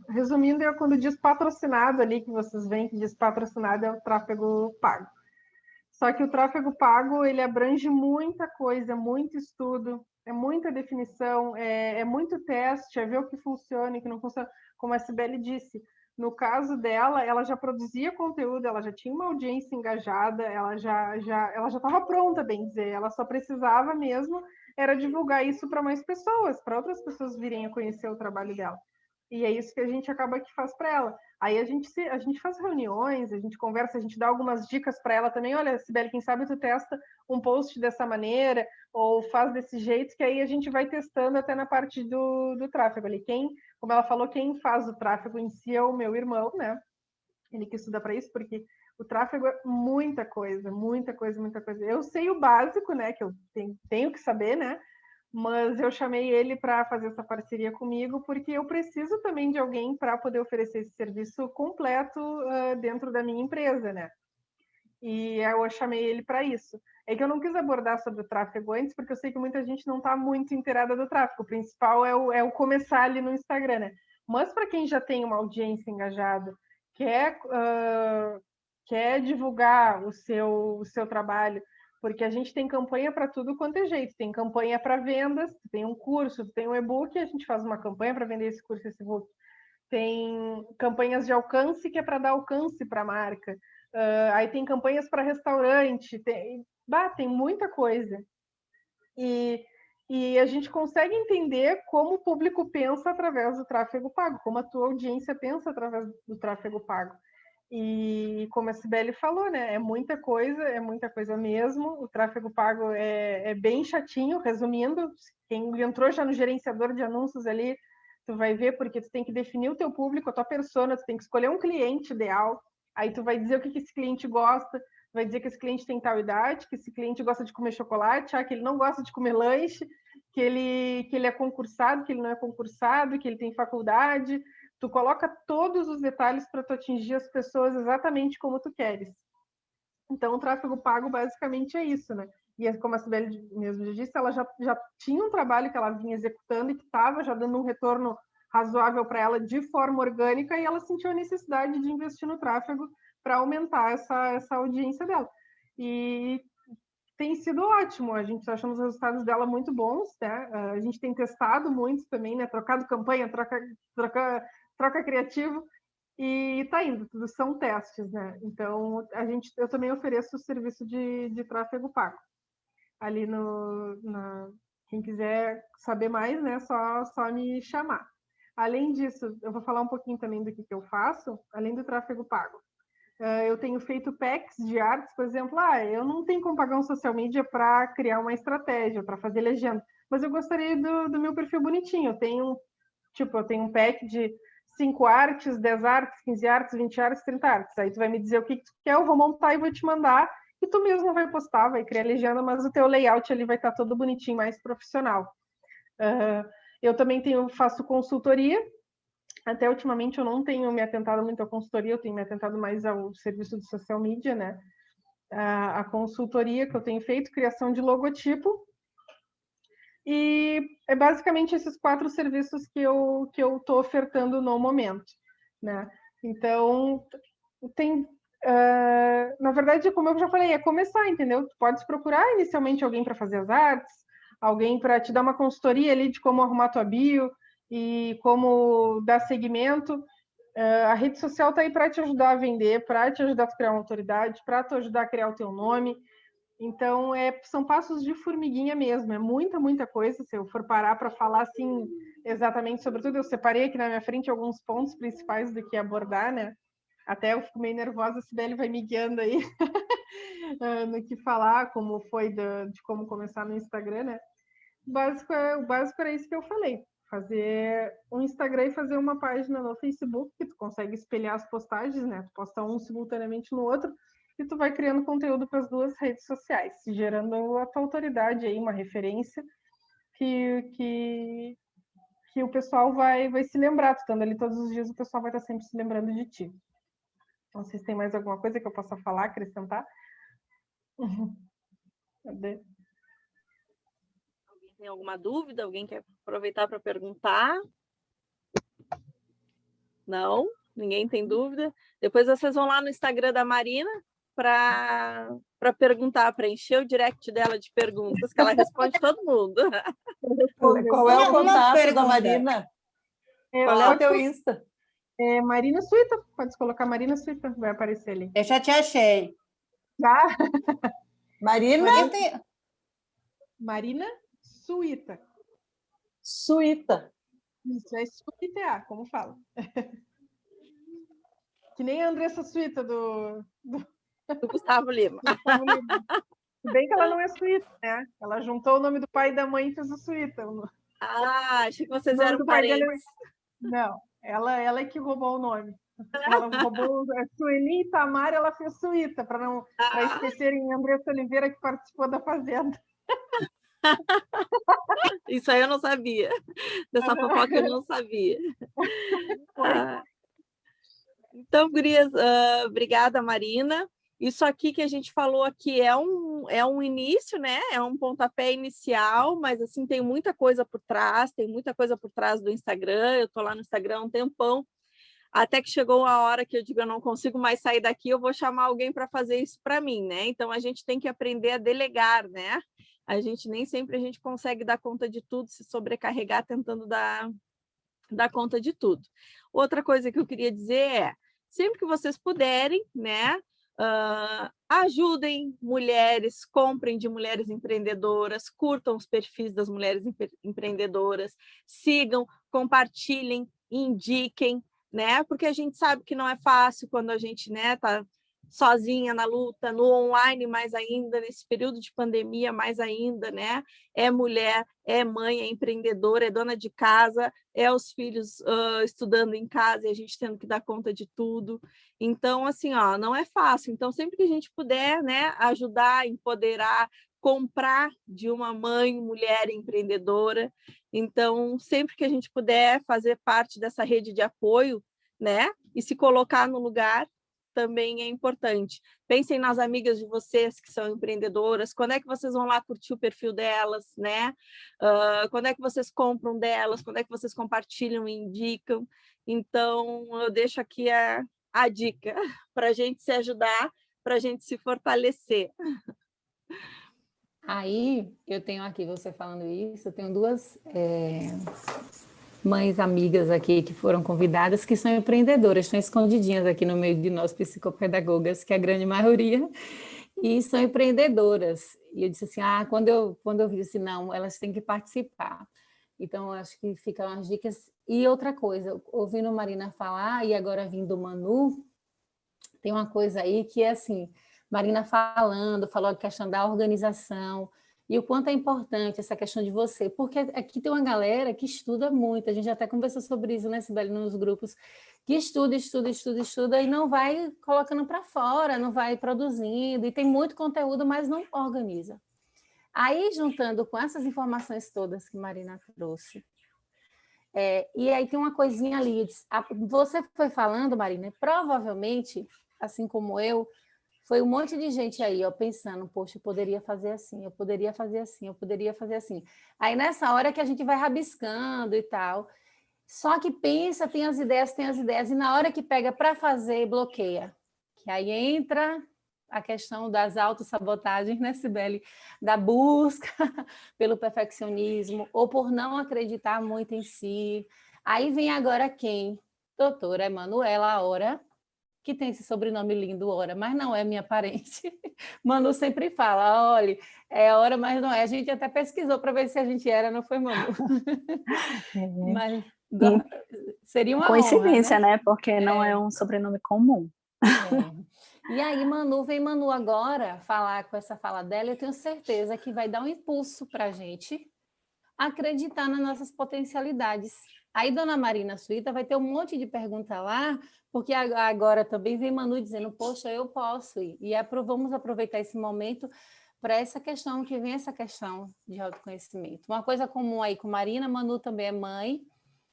A: resumindo, é quando diz patrocinado ali, que vocês veem que diz patrocinado, é o tráfego pago. Só que o tráfego pago, ele abrange muita coisa, muito estudo, é muita definição, é muito teste, é ver o que funciona e o que não funciona. Como a Cibele disse, no caso dela, ela já produzia conteúdo, ela já tinha uma audiência engajada, ela já estava pronta, bem dizer, ela só precisava mesmo era divulgar isso para mais pessoas, para outras pessoas virem a conhecer o trabalho dela. E é isso que a gente acaba que faz para ela. Aí a gente faz reuniões, a gente conversa, a gente dá algumas dicas para ela também. Olha, Cibele, quem sabe tu testa um post dessa maneira, ou faz desse jeito, que aí a gente vai testando até na parte do tráfego ali. Como ela falou, quem faz o tráfego em si é o meu irmão, né? Ele que estuda para isso, porque o tráfego é muita coisa, muita coisa, muita coisa. Eu sei o básico, né? Que eu tenho que saber, né? Mas eu chamei ele para fazer essa parceria comigo, porque eu preciso também de alguém para poder oferecer esse serviço completo dentro da minha empresa, né? E eu chamei ele para isso. É que eu não quis abordar sobre o tráfego antes, porque eu sei que muita gente não está muito inteirada do tráfego. O principal é o começar ali no Instagram, né? Mas para quem já tem uma audiência engajada, quer divulgar o seu trabalho, porque a gente tem campanha para tudo quanto é jeito. Tem campanha para vendas, tem um curso, tem um e-book, a gente faz uma campanha para vender esse curso, esse e-book. Tem campanhas de alcance, que é para dar alcance para a marca. Aí tem campanhas para restaurante, tem muita coisa. E a gente consegue entender como o público pensa através do tráfego pago, como a tua audiência pensa através do tráfego pago. E como a Cibele falou, né? É muita coisa mesmo. O tráfego pago é bem chatinho, resumindo. Quem entrou já no gerenciador de anúncios ali, tu vai ver, porque tu tem que definir o teu público, a tua persona, tu tem que escolher um cliente ideal. Aí tu vai dizer o que esse cliente gosta, vai dizer que esse cliente tem tal idade, que esse cliente gosta de comer chocolate, que ele não gosta de comer lanche, que ele é concursado, que ele não é concursado, que ele tem faculdade. Tu coloca todos os detalhes para tu atingir as pessoas exatamente como tu queres. Então, o tráfego pago basicamente é isso, né? E como a Cibele mesmo já disse, ela já tinha um trabalho que ela vinha executando e que estava já dando um retorno razoável para ela de forma orgânica, e ela sentiu a necessidade de investir no tráfego para aumentar essa audiência dela. E tem sido ótimo, a gente está achando os resultados dela muito bons, né? A gente tem testado muito também, né? Trocado campanha, troca criativo, e tá indo, tudo são testes, né? Então, eu também ofereço o serviço de tráfego pago. Ali quem quiser saber mais, né? Só me chamar. Além disso, eu vou falar um pouquinho também do que eu faço, além do tráfego pago. Eu tenho feito packs de artes, por exemplo, eu não tenho como pagar um social media para criar uma estratégia, para fazer legenda, mas eu gostaria do meu perfil bonitinho. Eu tenho um pack de 5 artes, 10 artes, 15 artes, 20 artes, 30 artes. Aí tu vai me dizer o que tu quer, eu vou montar e vou te mandar, e tu mesmo vai postar, vai criar legenda, mas o teu layout ali vai estar todo bonitinho, mais profissional. Eu também faço consultoria. Até ultimamente eu não tenho me atentado muito à consultoria, eu tenho me atentado mais ao serviço de social media, né? A consultoria que eu tenho feito, criação de logotipo, e é basicamente esses 4 serviços que eu estou ofertando no momento, né? Então, na verdade, como eu já falei, é começar, entendeu? Tu podes procurar inicialmente alguém para fazer as artes, alguém para te dar uma consultoria ali de como arrumar tua bio e como dar seguimento. A rede social está aí para te ajudar a vender, para te ajudar a criar uma autoridade, para te ajudar a criar o teu nome. Então, são passos de formiguinha mesmo, é muita, muita coisa. Se eu for parar para falar assim, exatamente sobre tudo, eu separei aqui na minha frente alguns pontos principais do que abordar, né? Até eu fico meio nervosa, a Cibele vai me guiando aí no que falar, como foi de como começar no Instagram, né? O básico era isso que eu falei. Fazer um Instagram e fazer uma página no Facebook, que tu consegue espelhar as postagens, né? Tu posta um simultaneamente no outro, e tu vai criando conteúdo para as 2 redes sociais, gerando a tua autoridade aí, uma referência que o pessoal vai se lembrar. Tu estando ali todos os dias, o pessoal vai estar sempre se lembrando de ti. Não sei se tem mais alguma coisa que eu possa falar, acrescentar.
B: Alguém tem alguma dúvida? Alguém quer aproveitar para perguntar? Não? Ninguém tem dúvida? Depois vocês vão lá no Instagram da Marina, para perguntar, para encher o direct dela de perguntas, que ela responde todo mundo.
C: Qual é o
D: Uma
C: contato da
D: pergunta.
C: Marina? Qual é o teu Insta?
A: Marina Suíta, pode colocar Marina Suíta, vai aparecer ali.
D: Eu já te achei.
A: Tá?
C: Marina
D: Eu tenho...
A: Marina Suíta.
C: Suíta.
A: Isso, é Suíta, como fala. Que nem a Andressa Suíta do
B: Gustavo Lima.
A: Gustavo Lima. Se bem que ela não é suíta, né? Ela juntou o nome do pai e da mãe e fez a Suíta.
B: Ah, achei que vocês
A: O nome
B: eram
A: do pai dela
B: parentes.
A: Não, ela é que roubou o nome. Ela roubou a Sueli e Tamar, ela fez Suíta, para esquecerem Andressa Oliveira, que participou da Fazenda.
B: Isso aí eu não sabia. Dessa fofoca eu não sabia. Então, gurias, obrigada, Marina. Isso aqui que a gente falou aqui é um início, né? É um pontapé inicial, mas assim tem muita coisa por trás, tem muita coisa por trás do Instagram. Eu estou lá no Instagram há um tempão, até que chegou a hora que eu digo, eu não consigo mais sair daqui, eu vou chamar alguém para fazer isso para mim, né? Então a gente tem que aprender a delegar, né? Nem sempre a gente consegue dar conta de tudo, se sobrecarregar tentando dar conta de tudo. Outra coisa que eu queria dizer é, sempre que vocês puderem, né, ajudem mulheres, comprem de mulheres empreendedoras, curtam os perfis das mulheres empreendedoras, sigam, compartilhem, indiquem, né, porque a gente sabe que não é fácil quando a gente, né, tá sozinha na luta, no online mais ainda, nesse período de pandemia mais ainda, né, é mulher, é mãe, é empreendedora, é dona de casa, é os filhos estudando em casa e a gente tendo que dar conta de tudo. Então, assim, ó, não é fácil. Então, sempre que a gente puder, né, ajudar, empoderar, comprar de uma mãe, mulher empreendedora. Então, sempre que a gente puder fazer parte dessa rede de apoio, né, e se colocar no lugar, também é importante. Pensem nas amigas de vocês que são empreendedoras, quando é que vocês vão lá curtir o perfil delas, né? Quando é que vocês compram delas, quando é que vocês compartilham e indicam. Então, eu deixo aqui a dica para a gente se ajudar, para a gente se fortalecer.
E: Aí, eu tenho aqui, você falando isso, eu tenho duas mães amigas aqui que foram convidadas, que são empreendedoras, estão escondidinhas aqui no meio de nós psicopedagogas, que é a grande maioria, e são empreendedoras. E eu disse assim, quando eu vi assim, não, elas têm que participar. Então, acho que ficam as dicas. E outra coisa, ouvindo Marina falar, e agora vindo do Manu, tem uma coisa aí que é assim, Marina falou a questão da organização, e o quanto é importante essa questão de você, porque aqui tem uma galera que estuda muito, a gente até conversou sobre isso, né, Sibeli, nos grupos, que estuda e não vai colocando para fora, não vai produzindo, e tem muito conteúdo, mas não organiza. Aí, juntando com essas informações todas que Marina trouxe, e aí tem uma coisinha ali, você foi falando, Marina, provavelmente, assim como eu, foi um monte de gente aí, ó, pensando, poxa, eu poderia fazer assim, eu poderia fazer assim, eu poderia fazer assim. Aí nessa hora que a gente vai rabiscando e tal, só que pensa, tem as ideias, e na hora que pega para fazer, bloqueia. Que aí entra a questão das autossabotagens, né, Sibeli? Da busca pelo perfeccionismo, ou por não acreditar muito em si. Aí vem agora quem? Doutora Emanuela Ora, que tem esse sobrenome lindo, Ora, mas não é minha parente. Manu sempre fala, olha, é Ora, mas não é. A gente até pesquisou para ver se a gente era, não foi, Manu? Mas seria uma
F: coincidência,
E: honra, né?
F: Porque não é um sobrenome comum.
E: E aí, vem Manu agora falar com essa fala dela, eu tenho certeza que vai dar um impulso para a gente acreditar nas nossas potencialidades. Aí, dona Marina Suíta vai ter um monte de pergunta lá, porque agora também vem Manu dizendo, poxa, eu posso ir. E vamos aproveitar esse momento para essa questão, que vem essa questão de autoconhecimento. Uma coisa comum aí com Marina, Manu também é mãe,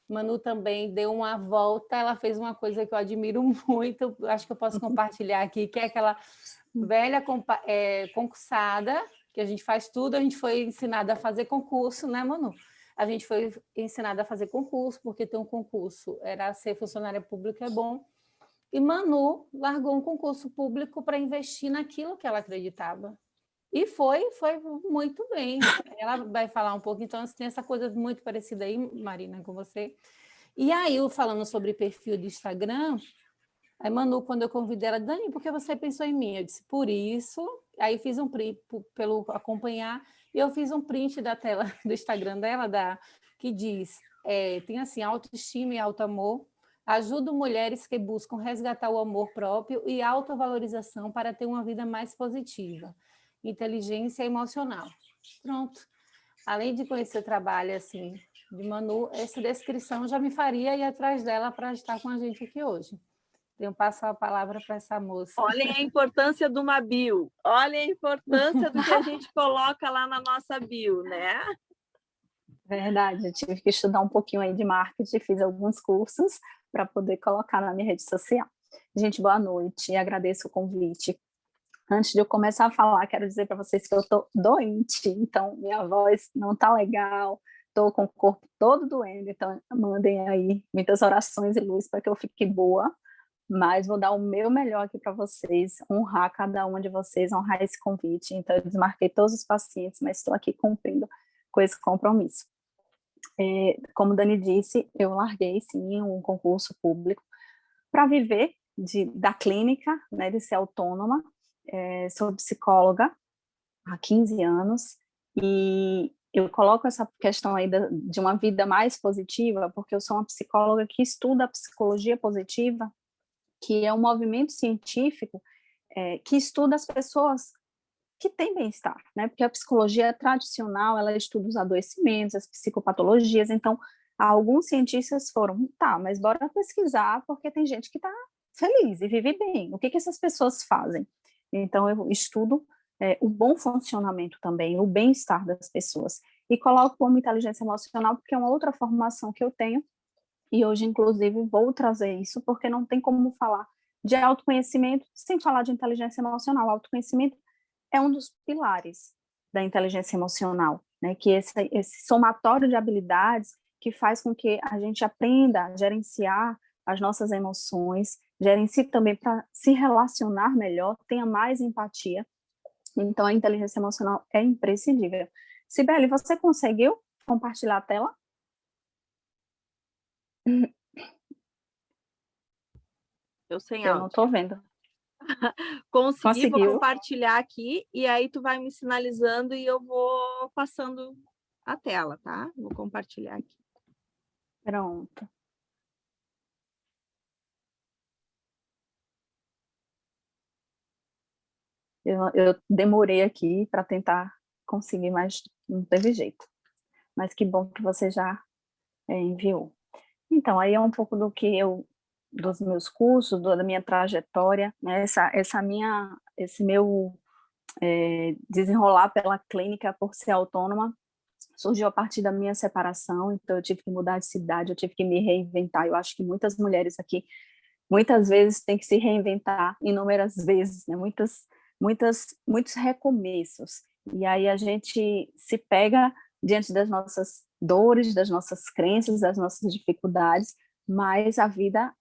E: Manu também deu uma volta, ela fez uma coisa que eu admiro muito, acho que eu posso compartilhar aqui, que é aquela velha concursada, que a gente faz tudo, a gente foi ensinada a fazer concurso, né, Manu? A gente foi ensinada a fazer concurso, porque ter um concurso era ser funcionária pública é bom, E Manu largou um concurso público para investir naquilo que ela acreditava. E foi muito bem. Ela vai falar um pouco, então tem essa coisa muito parecida aí, Marina, com você. E aí, eu falando sobre perfil de Instagram, aí Manu, quando eu convidei ela, Dani, por que você pensou em mim? Eu disse, por isso. Aí fiz um print, pelo acompanhar, e eu fiz um print da tela do Instagram dela, que diz, tem assim, autoestima e autoamor, ajudo mulheres que buscam resgatar o amor próprio e autovalorização para ter uma vida mais positiva, inteligência emocional. Pronto. Além de conhecer o trabalho assim, de Manu, essa descrição já me faria ir atrás dela para estar com a gente aqui hoje. Tenho passo a palavra para essa moça.
B: Olhem a importância de uma bio. Olhem a importância do que a gente coloca lá na nossa bio, né?
F: Verdade, eu tive que estudar um pouquinho aí de marketing, fiz alguns cursos para poder colocar na minha rede social. Gente, boa noite, agradeço o convite. Antes de eu começar a falar, quero dizer para vocês que eu estou doente, então minha voz não está legal, estou com o corpo todo doendo, então mandem aí muitas orações e luz para que eu fique boa, mas vou dar o meu melhor aqui para vocês, honrar cada uma de vocês, honrar esse convite. Então eu desmarquei todos os pacientes, mas estou aqui cumprindo com esse compromisso. Como Dani disse, eu larguei sim um concurso público para viver da clínica, né, de ser autônoma. Sou psicóloga há 15 anos e eu coloco essa questão aí de uma vida mais positiva porque eu sou uma psicóloga que estuda a psicologia positiva, que é um movimento científico que estuda as pessoas que têm bem-estar, né? Porque a psicologia tradicional, ela estuda os adoecimentos, as psicopatologias, então alguns cientistas foram, mas bora pesquisar, porque tem gente que está feliz e vive bem, o que essas pessoas fazem? Então eu estudo o bom funcionamento também, o bem-estar das pessoas, e coloco como inteligência emocional, porque é uma outra formação que eu tenho, e hoje, inclusive, vou trazer isso, porque não tem como falar de autoconhecimento sem falar de inteligência emocional. O autoconhecimento é um dos pilares da inteligência emocional, né? Que esse somatório de habilidades que faz com que a gente aprenda a gerenciar as nossas emoções, gerencie também para se relacionar melhor, tenha mais empatia. Então, a inteligência emocional é imprescindível. Cibele, você conseguiu compartilhar a tela?
B: Eu sem
F: Eu
B: áudio.
F: não estou vendo.
B: Consegui, vou
F: Conseguiu?
B: compartilhar aqui e aí tu vai me sinalizando e eu vou passando a tela, tá? Vou compartilhar aqui.
F: Pronto. Eu demorei aqui para tentar conseguir, mas não teve jeito. Mas que bom que você já enviou. Então, aí é um pouco dos meus cursos, da minha trajetória, né? Esse meu desenrolar pela clínica por ser autônoma surgiu a partir da minha separação, então eu tive que mudar de cidade, eu tive que me reinventar. Eu acho que muitas mulheres aqui, muitas vezes, têm que se reinventar inúmeras vezes, né? Muitos recomeços. E aí a gente se pega diante das nossas dores, das nossas crenças, das nossas dificuldades, mas a vida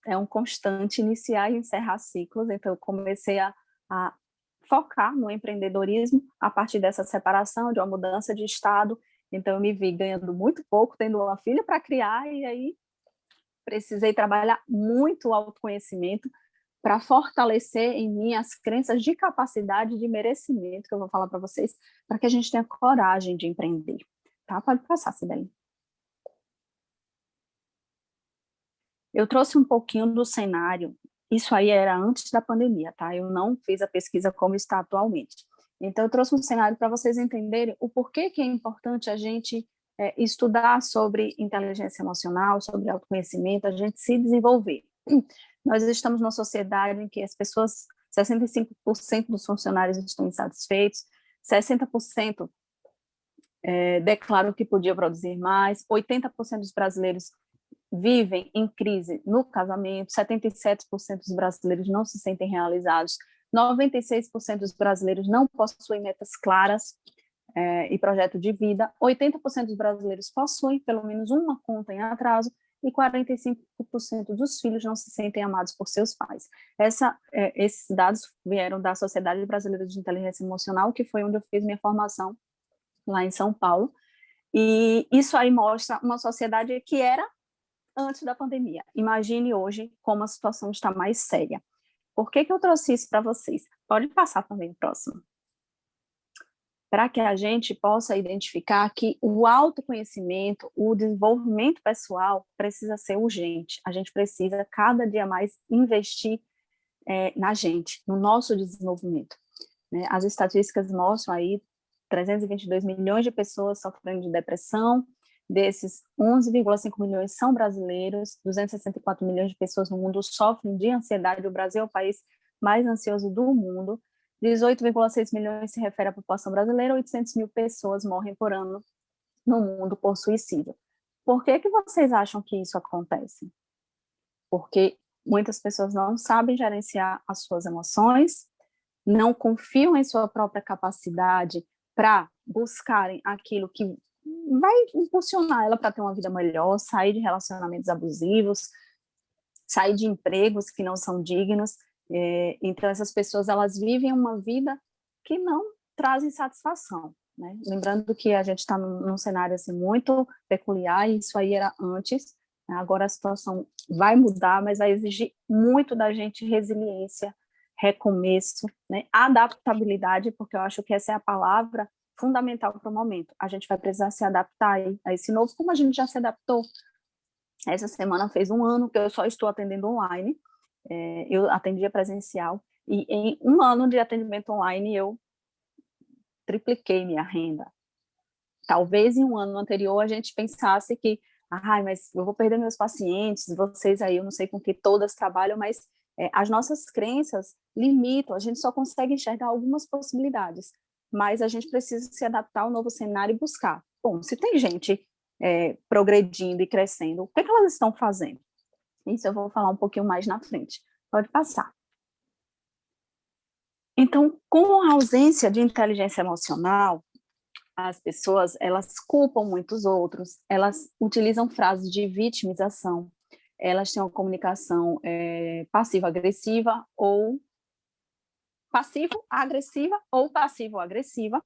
F: é um constante iniciar e encerrar ciclos, então eu comecei a focar no empreendedorismo a partir dessa separação, de uma mudança de estado, então eu me vi ganhando muito pouco, tendo uma filha para criar, e aí precisei trabalhar muito o autoconhecimento para fortalecer em mim as crenças de capacidade, de merecimento, que eu vou falar para vocês, para que a gente tenha coragem de empreender. Tá? Pode passar, Cibele. Eu trouxe um pouquinho do cenário, isso aí era antes da pandemia, tá? Eu não fiz a pesquisa como está atualmente. Então, eu trouxe um cenário para vocês entenderem o porquê que é importante a gente estudar sobre inteligência emocional, sobre autoconhecimento, a gente se desenvolver. Nós estamos numa sociedade em que as pessoas, 65% dos funcionários estão insatisfeitos, 60% declaram que podiam produzir mais, 80% dos brasileiros vivem em crise no casamento, 77% dos brasileiros não se sentem realizados, 96% dos brasileiros não possuem metas claras e projeto de vida, 80% dos brasileiros possuem pelo menos uma conta em atraso, e 45% dos filhos não se sentem amados por seus pais. Esses dados vieram da Sociedade Brasileira de Inteligência Emocional, que foi onde eu fiz minha formação lá em São Paulo, e isso aí mostra uma sociedade que era antes da pandemia. Imagine hoje como a situação está mais séria. Por que eu trouxe isso para vocês? Pode passar também o próximo. Para que a gente possa identificar que o autoconhecimento, o desenvolvimento pessoal precisa ser urgente. A gente precisa cada dia mais investir na gente, no nosso desenvolvimento, né? As estatísticas mostram aí 322 milhões de pessoas sofrendo de depressão, desses 11,5 milhões são brasileiros, 264 milhões de pessoas no mundo sofrem de ansiedade. O Brasil é o país mais ansioso do mundo. 18,6 milhões se refere à população brasileira, 800 mil pessoas morrem por ano no mundo por suicídio. Por que vocês acham que isso acontece? Porque muitas pessoas não sabem gerenciar as suas emoções, não confiam em sua própria capacidade para buscarem aquilo que vai impulsionar ela para ter uma vida melhor, sair de relacionamentos abusivos, sair de empregos que não são dignos. Então, essas pessoas, elas vivem uma vida que não trazem satisfação, né? Lembrando que a gente está num cenário assim, muito peculiar, e isso aí era antes, né? Agora a situação vai mudar, mas vai exigir muito da gente resiliência, recomeço, né? Adaptabilidade, porque eu acho que essa é a palavra fundamental para o momento. A gente vai precisar se adaptar a esse novo, como a gente já se adaptou. Essa semana fez 1 ano que eu só estou atendendo online. Eu atendia presencial, e em 1 ano de atendimento online eu tripliquei minha renda. Talvez em 1 ano anterior a gente pensasse que, mas eu vou perder meus pacientes, vocês aí, eu não sei com que todas trabalham, mas as nossas crenças limitam, a gente só consegue enxergar algumas possibilidades, mas a gente precisa se adaptar ao novo cenário e buscar. Bom, se tem gente progredindo e crescendo, o que elas estão fazendo? Isso eu vou falar um pouquinho mais na frente. Pode passar. Então, com a ausência de inteligência emocional, as pessoas, elas culpam muitos outros, elas utilizam frases de vitimização, elas têm uma comunicação passivo-agressiva ou passivo-agressiva ou passivo-agressiva.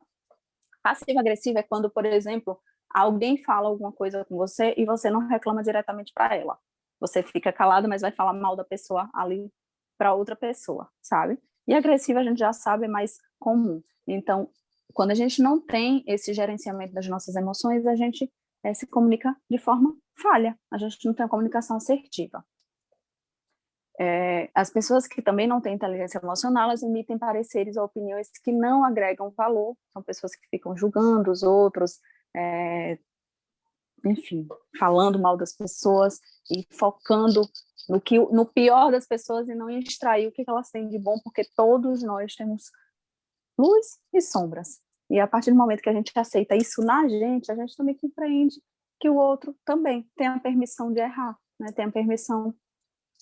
F: Passivo-agressiva é quando, por exemplo, alguém fala alguma coisa com você e você não reclama diretamente para ela. Você fica calado, mas vai falar mal da pessoa ali para outra pessoa, sabe? E agressiva a gente já sabe, é mais comum. Então, quando a gente não tem esse gerenciamento das nossas emoções, a gente se comunica de forma falha. A gente não tem uma comunicação assertiva. As pessoas que também não têm inteligência emocional, elas emitem pareceres ou opiniões que não agregam valor. São pessoas que ficam julgando os outros, enfim, falando mal das pessoas e focando no pior das pessoas e não em extrair o que elas têm de bom, porque todos nós temos luz e sombras. E a partir do momento que a gente aceita isso na gente, a gente também compreende que o outro também tem a permissão de errar, né? Tem a permissão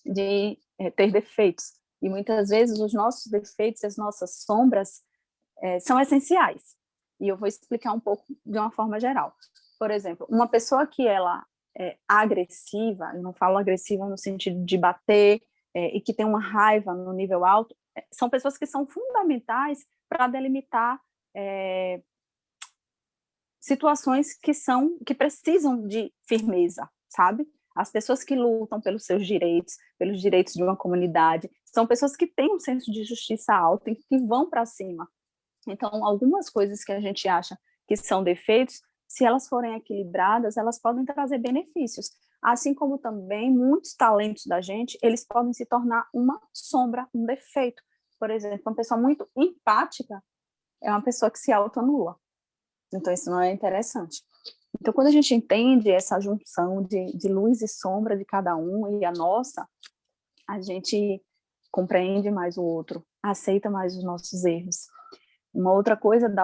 F: de ter defeitos. E muitas vezes os nossos defeitos, as nossas sombras são essenciais. E eu vou explicar um pouco de uma forma geral. Por exemplo, uma pessoa que ela é agressiva, eu não falo agressiva no sentido de bater, e que tem uma raiva no nível alto, são pessoas que são fundamentais para delimitar situações que precisam de firmeza, sabe? As pessoas que lutam pelos seus direitos, pelos direitos de uma comunidade, são pessoas que têm um senso de justiça alto e que vão para cima. Então, algumas coisas que a gente acha que são defeitos, se elas forem equilibradas, elas podem trazer benefícios. Assim como também muitos talentos da gente, eles podem se tornar uma sombra, um defeito. Por exemplo, uma pessoa muito empática é uma pessoa que se autoanula. Então, isso não é interessante. Então, quando a gente entende essa junção de luz e sombra de cada um e a nossa, a gente compreende mais o outro, aceita mais os nossos erros. Uma outra coisa da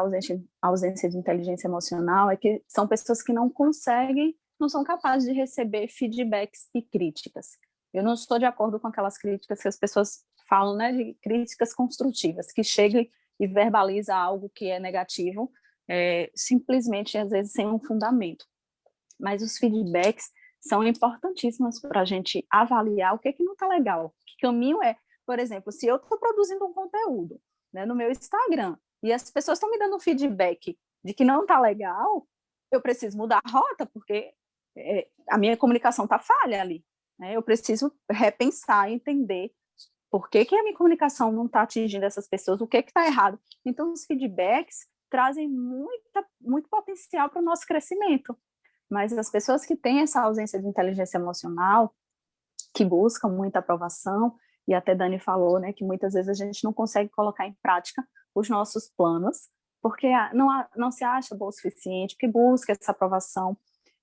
F: ausência de inteligência emocional é que são pessoas que não são capazes de receber feedbacks e críticas. Eu não estou de acordo com aquelas críticas que as pessoas falam, né, de críticas construtivas, que chegam e verbaliza algo que é negativo, simplesmente, às vezes, sem um fundamento. Mas os feedbacks são importantíssimas para a gente avaliar o que não está legal. Que caminho é, por exemplo, se eu estou produzindo um conteúdo, né, no meu Instagram e as pessoas estão me dando feedback de que não está legal, eu preciso mudar a rota, porque a minha comunicação está falha ali. Né? Eu preciso repensar, entender por que a minha comunicação não está atingindo essas pessoas, o que está errado. Então, os feedbacks trazem muito potencial para o nosso crescimento. Mas as pessoas que têm essa ausência de inteligência emocional, que buscam muita aprovação, e até Dani falou, né, que muitas vezes a gente não consegue colocar em prática os nossos planos, porque não se acha boa o suficiente, porque busca essa aprovação.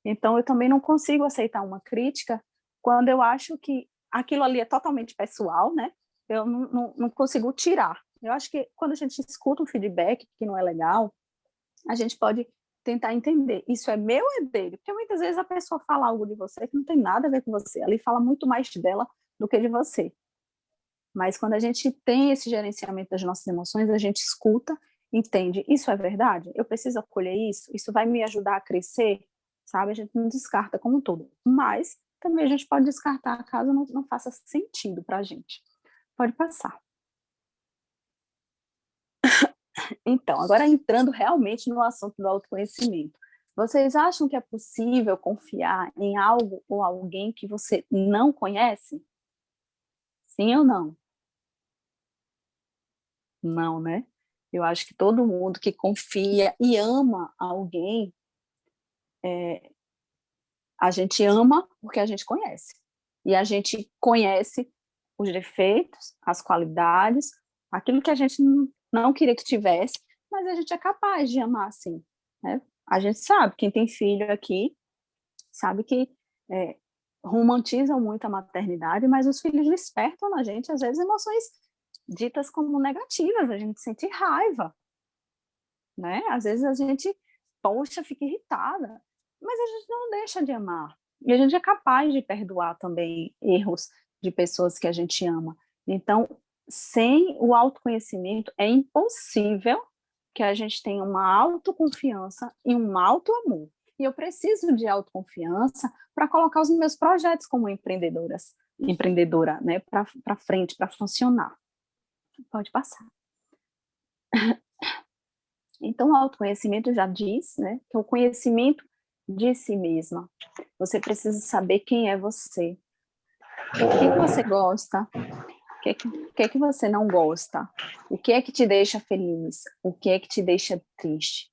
F: Então, eu também não consigo aceitar uma crítica quando eu acho que aquilo ali é totalmente pessoal, né? Eu não consigo tirar. Eu acho que quando a gente escuta um feedback que não é legal, a gente pode tentar entender, isso é meu ou é dele? Porque muitas vezes a pessoa fala algo de você que não tem nada a ver com você, ali fala muito mais dela do que de você. Mas quando a gente tem esse gerenciamento das nossas emoções, a gente escuta, entende, isso é verdade? Eu preciso acolher isso? Isso vai me ajudar a crescer? Sabe? A gente não descarta como um todo, mas também a gente pode descartar caso não faça sentido para a gente. Pode passar. Então, agora entrando realmente no assunto do autoconhecimento. Vocês acham que é possível confiar em algo ou alguém que você não conhece? Sim ou não? Não, né? Eu acho que todo mundo que confia e ama alguém, a gente ama porque a gente conhece. E a gente conhece os defeitos, as qualidades, aquilo que a gente não queria que tivesse, mas a gente é capaz de amar assim, né? A gente sabe, quem tem filho aqui, sabe que romantizam muito a maternidade, mas os filhos despertam na gente, às vezes, emoções ditas como negativas, a gente sente raiva, né? Às vezes a gente, poxa, fica irritada, mas a gente não deixa de amar. E a gente é capaz de perdoar também erros de pessoas que a gente ama. Então, sem o autoconhecimento, é impossível que a gente tenha uma autoconfiança e um autoamor. E eu preciso de autoconfiança para colocar os meus projetos como empreendedora, né, para frente, para funcionar. Pode passar. Então, o autoconhecimento já diz, né, que é o conhecimento de si mesma. Você precisa saber quem é você, o que você gosta, o que você não gosta, o que é que te deixa feliz, o que é que te deixa triste.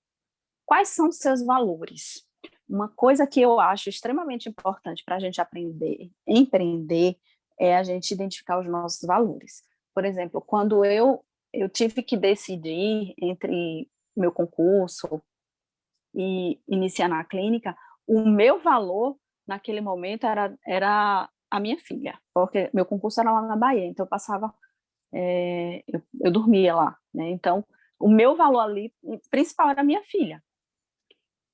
F: Quais são os seus valores? Uma coisa que eu acho extremamente importante para a gente aprender, empreender, é a gente identificar os nossos valores. Por exemplo, quando eu tive que decidir entre meu concurso e iniciar na clínica, o meu valor naquele momento era a minha filha, porque meu concurso era lá na Bahia, então eu passava, eu dormia lá, né? Então, o meu valor ali principal era a minha filha.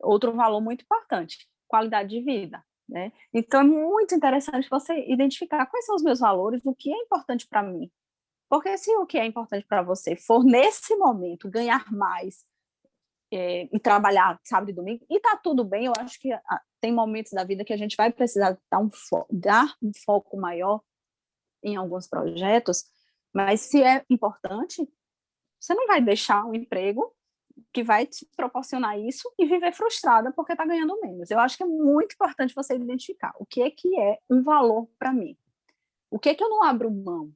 F: Outro valor muito importante, qualidade de vida, né? Então, é muito interessante você identificar quais são os meus valores, o que é importante para mim. Porque se o que é importante para você for, nesse momento, ganhar mais e trabalhar sábado e domingo, e tá tudo bem, eu acho que tem momentos da vida que a gente vai precisar dar um foco maior em alguns projetos, mas se é importante, você não vai deixar um emprego que vai te proporcionar isso e viver frustrada porque está ganhando menos. Eu acho que é muito importante você identificar o que é um valor para mim. O que eu não abro mão?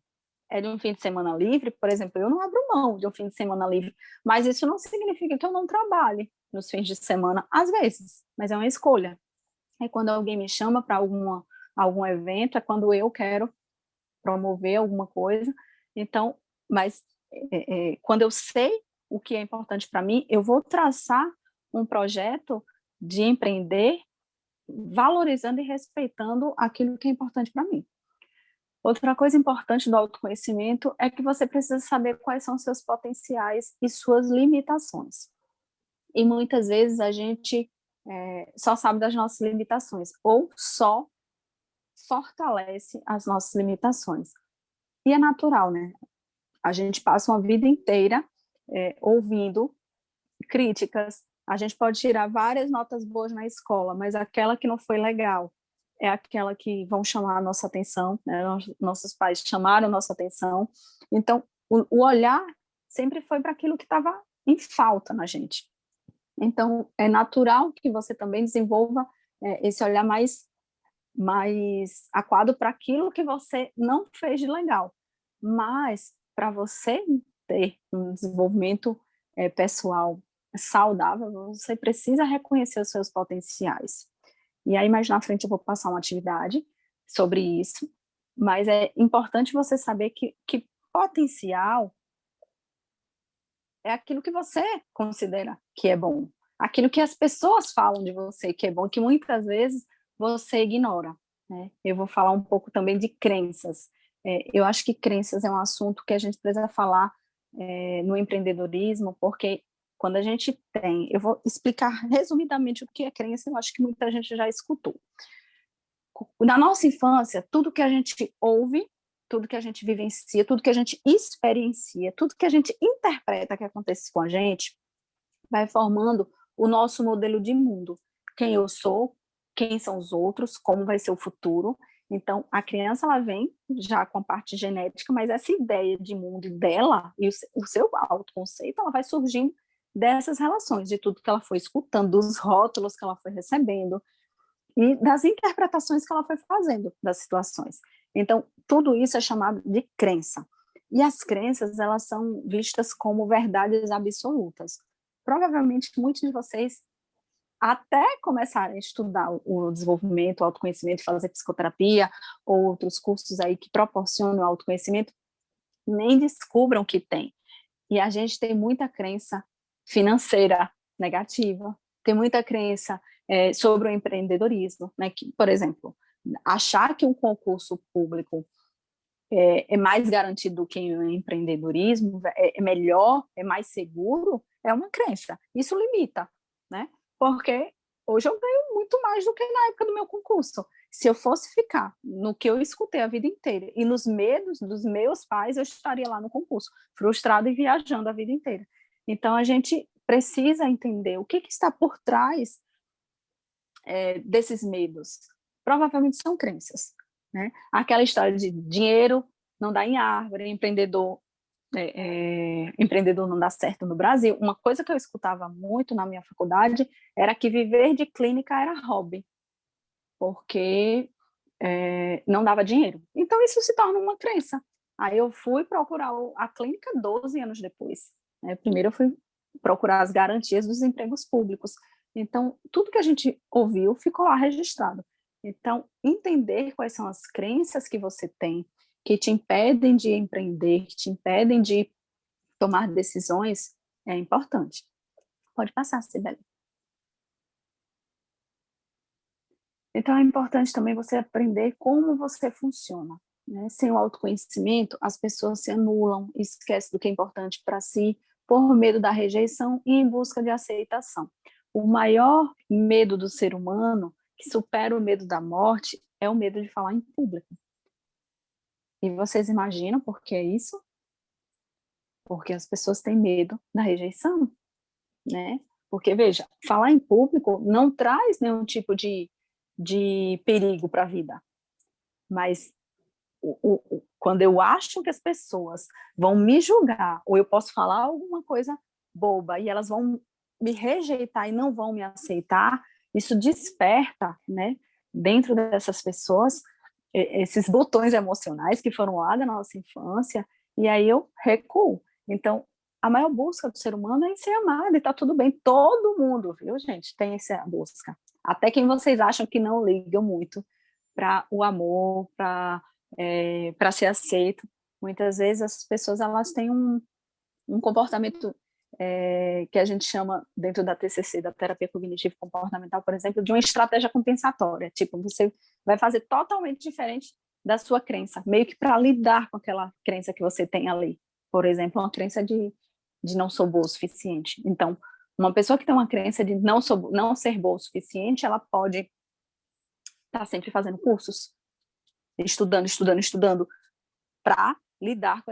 F: É de um fim de semana livre, por exemplo, eu não abro mão de um fim de semana livre, mas isso não significa que eu não trabalhe nos fins de semana, às vezes, mas é uma escolha. É quando alguém me chama para algum evento, é quando eu quero promover alguma coisa, então, mas quando eu sei o que é importante para mim, eu vou traçar um projeto de empreender valorizando e respeitando aquilo que é importante para mim. Outra coisa importante do autoconhecimento é que você precisa saber quais são seus potenciais e suas limitações. E muitas vezes a gente só sabe das nossas limitações ou só fortalece as nossas limitações. E é natural, né? A gente passa uma vida inteira ouvindo críticas, a gente pode tirar várias notas boas na escola, mas aquela que não foi legal, é aquela que vão chamar a nossa atenção, né? Nossos pais chamaram a nossa atenção. Então, o olhar sempre foi para aquilo que estava em falta na gente. Então, é natural que você também desenvolva esse olhar mais aquado para aquilo que você não fez de legal. Mas, para você ter um desenvolvimento pessoal saudável, você precisa reconhecer os seus potenciais. E aí, mais na frente, eu vou passar uma atividade sobre isso, mas é importante você saber que potencial é aquilo que você considera que é bom, aquilo que as pessoas falam de você que é bom, que muitas vezes você ignora, né? Eu vou falar um pouco também de crenças. Eu acho que crenças é um assunto que a gente precisa falar no empreendedorismo, porque quando a gente tem... Eu vou explicar resumidamente o que é crença, eu acho que muita gente já escutou. Na nossa infância, tudo que a gente ouve, tudo que a gente vivencia, tudo que a gente experiencia, tudo que a gente interpreta que acontece com a gente, vai formando o nosso modelo de mundo. Quem eu sou, quem são os outros, como vai ser o futuro. Então, a criança ela vem já com a parte genética, mas essa ideia de mundo dela e o seu autoconceito, ela vai surgindo dessas relações, de tudo que ela foi escutando, dos rótulos que ela foi recebendo e das interpretações que ela foi fazendo das situações. Então, tudo isso é chamado de crença. E as crenças, elas são vistas como verdades absolutas. Provavelmente, muitos de vocês, até começarem a estudar o desenvolvimento, o autoconhecimento, fazer psicoterapia, ou outros cursos aí que proporcionam o autoconhecimento, nem descubram que tem. E a gente tem muita crença financeira negativa, tem muita crença sobre o empreendedorismo, né? Que, por exemplo, achar que um concurso público é mais garantido do que o empreendedorismo, é melhor, é mais seguro, é uma crença. Isso limita, né? Porque hoje eu ganho muito mais do que na época do meu concurso. Se eu fosse ficar no que eu escutei a vida inteira e nos medos dos meus pais, eu estaria lá no concurso, frustrada e viajando a vida inteira. Então, a gente precisa entender o que está por trás desses medos. Provavelmente são crenças, né? Aquela história de dinheiro não dá em árvore, empreendedor não dá certo no Brasil. Uma coisa que eu escutava muito na minha faculdade era que viver de clínica era hobby, porque não dava dinheiro. Então, isso se torna uma crença. Aí eu fui procurar a clínica 12 anos depois. Né? Primeiro eu fui procurar as garantias dos empregos públicos. Então, tudo que a gente ouviu ficou lá registrado. Então, entender quais são as crenças que você tem, que te impedem de empreender, que te impedem de tomar decisões, é importante. Pode passar, Cibele. Então, é importante também você aprender como você funciona. Né? Sem o autoconhecimento, as pessoas se anulam, esquecem do que é importante para si, por medo da rejeição e em busca de aceitação. O maior medo do ser humano, que supera o medo da morte, é o medo de falar em público. E vocês imaginam por que é isso? Porque as pessoas têm medo da rejeição, né? Porque, veja, falar em público não traz nenhum tipo de perigo para a vida. Mas quando eu acho que as pessoas vão me julgar, ou eu posso falar alguma coisa boba, e elas vão me rejeitar e não vão me aceitar, isso desperta, né, dentro dessas pessoas, esses botões emocionais que foram lá da nossa infância, e aí eu recuo. Então, a maior busca do ser humano é em ser amado, e tá tudo bem. Todo mundo, viu, gente, tem essa busca. Até quem vocês acham que não ligam muito para o amor, para ser aceito. Muitas vezes as pessoas elas têm um comportamento que a gente chama, dentro da TCC, da terapia cognitivo comportamental, por exemplo, de uma estratégia compensatória. Tipo, você vai fazer totalmente diferente da sua crença, meio que para lidar com aquela crença que você tem ali. Por exemplo, uma crença de não sou boa o suficiente. Então, uma pessoa que tem uma crença de não ser boa o suficiente, ela pode estar sempre fazendo cursos, estudando, para lidar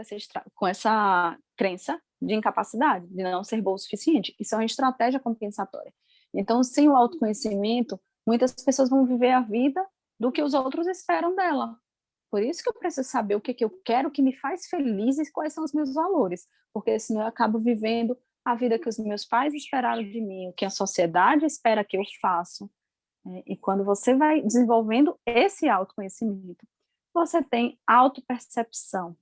F: com essa crença de incapacidade, de não ser boa o suficiente. Isso é uma estratégia compensatória. Então, sem o autoconhecimento, muitas pessoas vão viver a vida do que os outros esperam dela. Por isso que eu preciso saber o que, que eu quero, o que me faz feliz e quais são os meus valores, porque senão eu acabo vivendo a vida que os meus pais esperaram de mim, o que a sociedade espera que eu faça. E quando você vai desenvolvendo esse autoconhecimento, você tem autopercepção,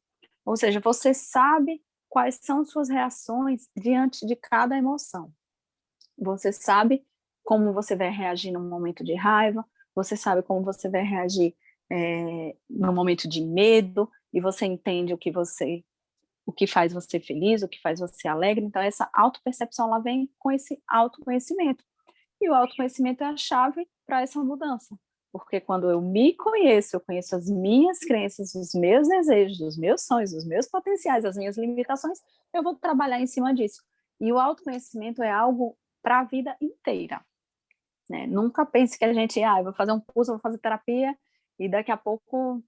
F: ou seja, você sabe quais são suas reações diante de cada emoção. Você sabe como você vai reagir no momento de raiva, você sabe como você vai reagir no momento de medo, e você entende o que faz você feliz, o que faz você alegre. Então, essa autopercepção, ela vem com esse autoconhecimento. E o autoconhecimento é a chave para essa mudança. Porque quando eu me conheço, eu conheço as minhas crenças, os meus desejos, os meus sonhos, os meus potenciais, as minhas limitações, eu vou trabalhar em cima disso. E o autoconhecimento é algo para a vida inteira. Né? Nunca pense que a gente, eu vou fazer um curso, eu vou fazer terapia, e daqui a pouco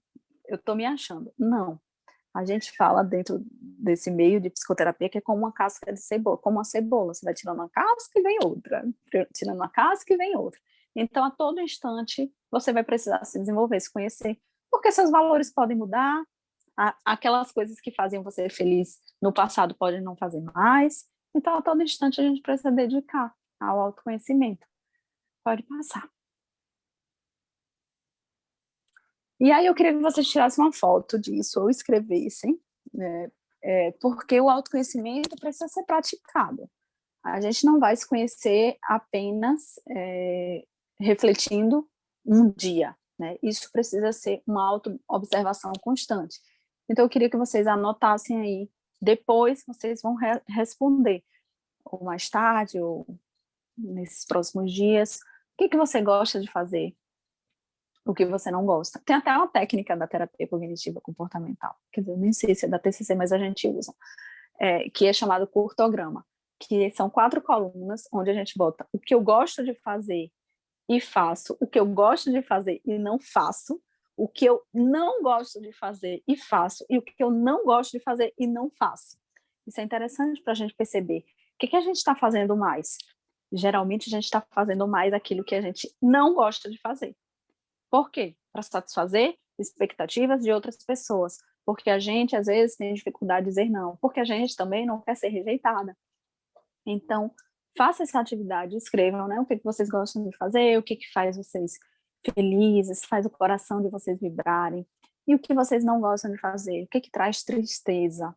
F: eu estou me achando. Não. A gente fala dentro desse meio de psicoterapia que é como uma casca de cebola, como uma cebola. Você vai tirando uma casca e vem outra, tirando uma casca e vem outra. Então, a todo instante, você vai precisar se desenvolver, se conhecer, porque seus valores podem mudar, aquelas coisas que faziam você feliz no passado podem não fazer mais. Então, a todo instante, a gente precisa dedicar ao autoconhecimento. Pode passar. E aí eu queria que vocês tirassem uma foto disso ou escrevessem, né? Porque o autoconhecimento precisa ser praticado. A gente não vai se conhecer apenas refletindo um dia, né? Isso precisa ser uma auto-observação constante. Então eu queria que vocês anotassem aí, depois vocês vão responder, ou mais tarde, ou nesses próximos dias, o que você gosta de fazer? O que você não gosta. Tem até uma técnica da terapia cognitiva comportamental, quer dizer, eu nem sei se é da TCC, mas a gente usa, que é chamado curtograma, que são 4 colunas, onde a gente bota o que eu gosto de fazer e faço, o que eu gosto de fazer e não faço, o que eu não gosto de fazer e faço, e o que eu não gosto de fazer e não faço. Isso é interessante para a gente perceber. O que a gente está fazendo mais? Geralmente a gente está fazendo mais aquilo que a gente não gosta de fazer. Por quê? Para satisfazer expectativas de outras pessoas. Porque a gente, às vezes, tem dificuldade de dizer não. Porque a gente também não quer ser rejeitada. Então, faça essa atividade, escrevam, né? O que vocês gostam de fazer, o que faz vocês felizes, faz o coração de vocês vibrarem. E o que vocês não gostam de fazer, o que traz tristeza.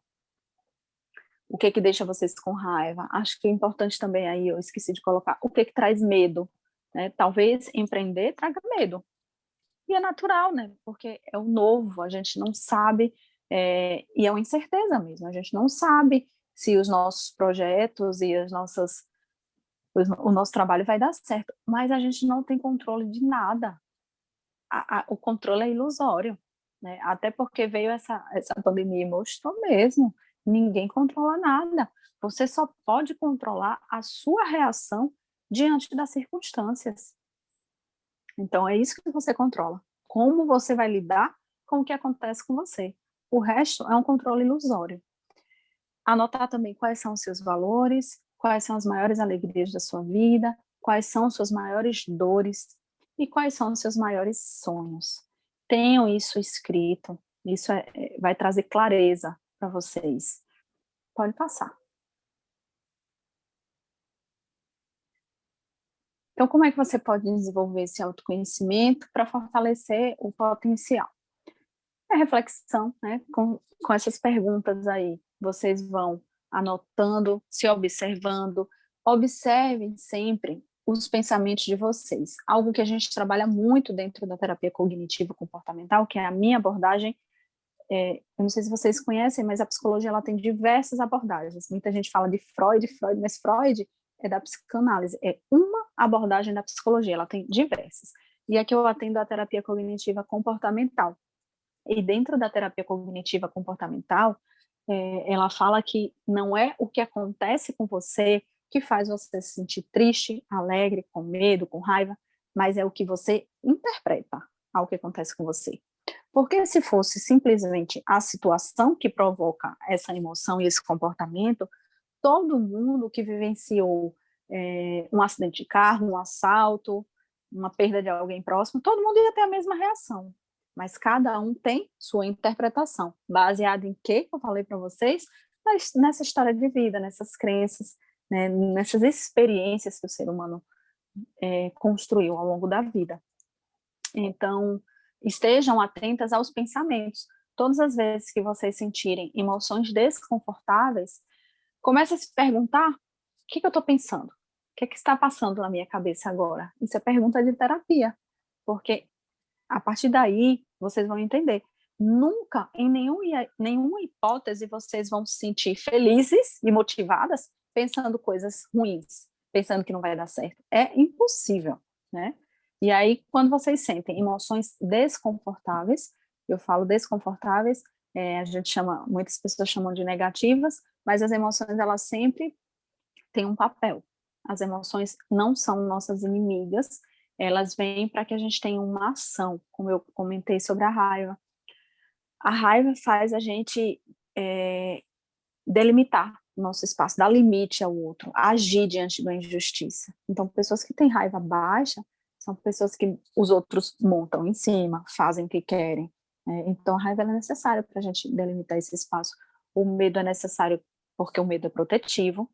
F: O que deixa vocês com raiva. Acho que é importante também aí, eu esqueci de colocar, o que traz medo. Né? Talvez empreender traga medo. E é natural, né? Porque é o novo, a gente não sabe, e é uma incerteza mesmo, a gente não sabe se os nossos projetos e o nosso trabalho vai dar certo, mas a gente não tem controle de nada. O controle é ilusório, né? Até porque veio essa pandemia e mostrou mesmo, ninguém controla nada. Você só pode controlar a sua reação diante das circunstâncias. Então, é isso que você controla. Como você vai lidar com o que acontece com você. O resto é um controle ilusório. Anotar também quais são os seus valores, quais são as maiores alegrias da sua vida, quais são suas maiores dores e quais são os seus maiores sonhos. Tenham isso escrito. Isso vai trazer clareza para vocês. Pode passar. Então, como é que você pode desenvolver esse autoconhecimento para fortalecer o potencial? É reflexão, né? Com essas perguntas aí, vocês vão anotando, se observando. Observem sempre os pensamentos de vocês. Algo que a gente trabalha muito dentro da terapia cognitiva comportamental, que é a minha abordagem. Eu não sei se vocês conhecem, mas a psicologia ela tem diversas abordagens. Muita gente fala de Freud, mas Freud é da psicanálise, é uma abordagem da psicologia, ela tem diversas. E aqui eu atendo a terapia cognitiva comportamental. E dentro da terapia cognitiva comportamental, ela fala que não é o que acontece com você que faz você se sentir triste, alegre, com medo, com raiva, mas é o que você interpreta ao que acontece com você. Porque se fosse simplesmente a situação que provoca essa emoção e esse comportamento, todo mundo que vivenciou um acidente de carro, um assalto, uma perda de alguém próximo, todo mundo ia ter a mesma reação, mas cada um tem sua interpretação, baseada em quê? Eu falei para vocês, nessa história de vida, nessas crenças, né, nessas experiências que o ser humano construiu ao longo da vida. Então, estejam atentas aos pensamentos. Todas as vezes que vocês sentirem emoções desconfortáveis, comece a se perguntar: o que eu estou pensando? O que está passando na minha cabeça agora? Isso é pergunta de terapia, porque a partir daí vocês vão entender. Nunca, em nenhuma hipótese, vocês vão se sentir felizes e motivadas pensando coisas ruins, pensando que não vai dar certo. É impossível, né? E aí, quando vocês sentem emoções desconfortáveis, eu falo desconfortáveis, a gente chama, muitas pessoas chamam de negativas, mas as emoções, elas sempre têm um papel. As emoções não são nossas inimigas, elas vêm para que a gente tenha uma ação, como eu comentei sobre a raiva. A raiva faz a gente delimitar o nosso espaço, dar limite ao outro, agir diante da injustiça. Então, pessoas que têm raiva baixa são pessoas que os outros montam em cima, fazem o que querem. Então, a raiva é necessária para a gente delimitar esse espaço. O medo é necessário porque o medo é protetivo.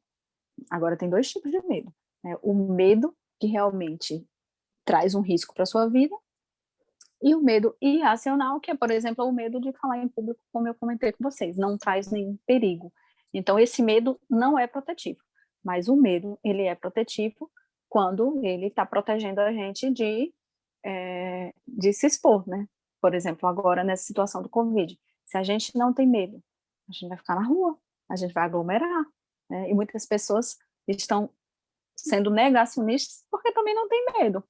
F: Agora, tem 2 tipos de medo. O medo que realmente traz um risco para a sua vida, e o medo irracional, que é, por exemplo, o medo de falar em público, como eu comentei com vocês, não traz nenhum perigo. Então, esse medo não é protetivo, mas o medo, ele é protetivo quando ele está protegendo a gente de se expor, né? Por exemplo, agora, nessa situação do Covid, se a gente não tem medo, a gente vai ficar na rua, a gente vai aglomerar, né? E muitas pessoas estão sendo negacionistas porque também não tem medo.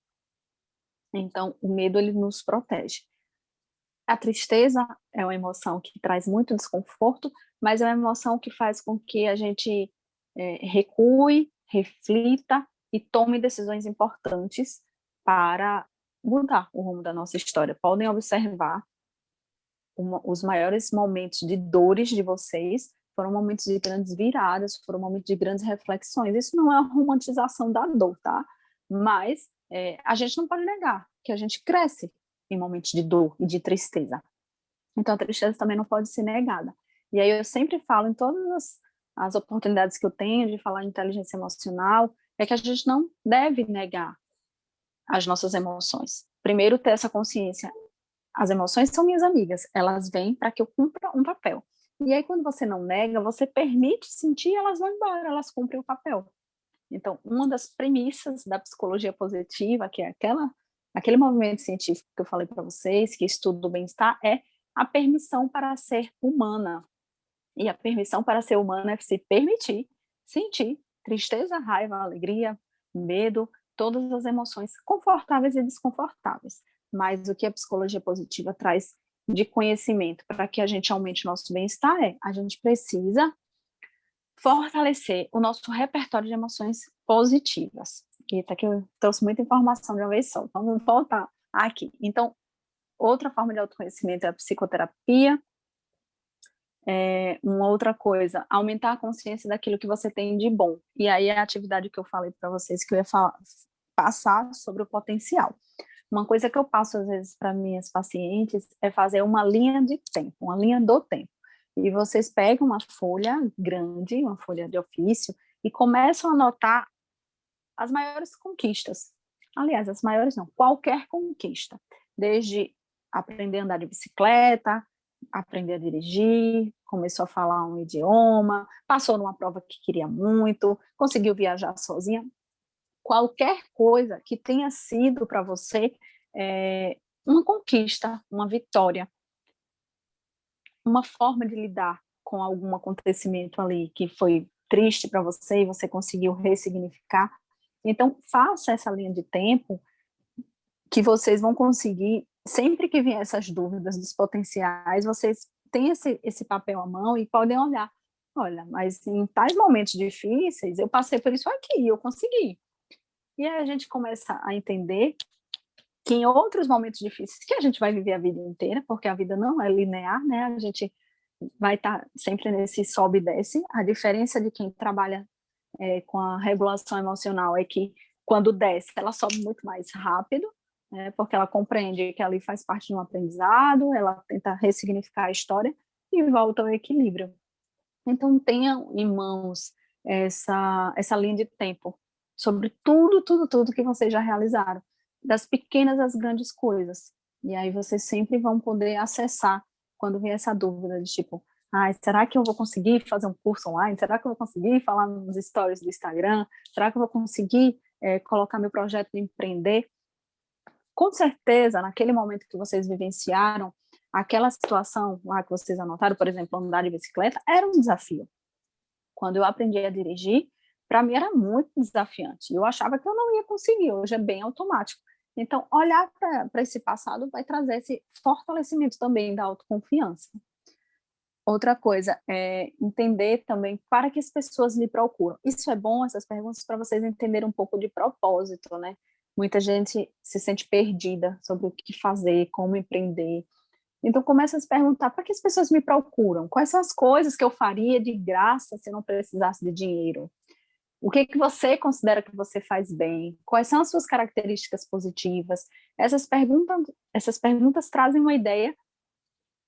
F: Então, o medo, ele nos protege. A tristeza é uma emoção que traz muito desconforto, mas é uma emoção que faz com que a gente recue, reflita e tome decisões importantes para mudar o rumo da nossa história. Podem observar os maiores momentos de dores de vocês foram momentos de grandes viradas, foram momentos de grandes reflexões. Isso não é uma romantização da dor, tá? Mas a gente não pode negar que a gente cresce em momentos de dor e de tristeza. Então, a tristeza também não pode ser negada. E aí eu sempre falo em todas as oportunidades que eu tenho de falar em inteligência emocional, é que a gente não deve negar as nossas emoções. Primeiro, ter essa consciência. As emoções são minhas amigas, elas vêm para que eu cumpra um papel. E aí, quando você não nega, você permite sentir, elas vão embora, elas cumprem o papel. Então, uma das premissas da psicologia positiva, que é aquele movimento científico que eu falei para vocês, que estuda o bem-estar, é a permissão para ser humana. E a permissão para ser humana é se permitir sentir tristeza, raiva, alegria, medo, todas as emoções confortáveis e desconfortáveis. Mas o que a psicologia positiva traz de conhecimento para que a gente aumente o nosso bem-estar a gente precisa fortalecer o nosso repertório de emoções positivas. Eita, que eu trouxe muita informação de uma vez só, vamos voltar aqui. Então, outra forma de autoconhecimento é a psicoterapia. Uma outra coisa, aumentar a consciência daquilo que você tem de bom. E aí é a atividade que eu falei para vocês, que eu ia passar sobre o potencial. Uma coisa que eu passo, às vezes, para minhas pacientes é fazer uma linha de tempo, uma linha do tempo. E vocês pegam uma folha grande, uma folha de ofício, e começam a anotar as maiores conquistas. Aliás, as maiores não, qualquer conquista. Desde aprender a andar de bicicleta, aprender a dirigir, começou a falar um idioma, passou numa prova que queria muito, conseguiu viajar sozinha. Qualquer coisa que tenha sido para você uma conquista, uma vitória, uma forma de lidar com algum acontecimento ali que foi triste para você e você conseguiu ressignificar. Então, faça essa linha de tempo que vocês vão conseguir, sempre que vier essas dúvidas dos potenciais, vocês têm esse papel à mão e podem olhar. Olha, mas em tais momentos difíceis, eu passei por isso aqui e eu consegui. E aí a gente começa a entender que em outros momentos difíceis, que a gente vai viver a vida inteira, porque a vida não é linear, né? A gente vai estar sempre nesse sobe e desce. A diferença de quem trabalha com a regulação emocional é que quando desce, ela sobe muito mais rápido, né, porque ela compreende que ali faz parte de um aprendizado, ela tenta ressignificar a história e volta ao equilíbrio. Então, tenha em mãos essa linha de tempo sobre tudo que vocês já realizaram, das pequenas às grandes coisas. E aí vocês sempre vão poder acessar quando vier essa dúvida de tipo, será que eu vou conseguir fazer um curso online? Será que eu vou conseguir falar nos stories do Instagram? Será que eu vou conseguir colocar meu projeto de empreender? Com certeza, naquele momento que vocês vivenciaram, aquela situação lá que vocês anotaram, por exemplo, andar de bicicleta, era um desafio. Quando eu aprendi a dirigir, para mim era muito desafiante. Eu achava que eu não ia conseguir, hoje é bem automático. Então, olhar para esse passado vai trazer esse fortalecimento também da autoconfiança. Outra coisa é entender também para que as pessoas lhe procuram. Isso é bom, essas perguntas, para vocês entenderem um pouco de propósito, né? Muita gente se sente perdida sobre o que fazer, como empreender. Então, começa a se perguntar, para que as pessoas me procuram? Quais são as coisas que eu faria de graça se eu não precisasse de dinheiro? O que você considera que você faz bem? Quais são as suas características positivas? Essas perguntas trazem uma ideia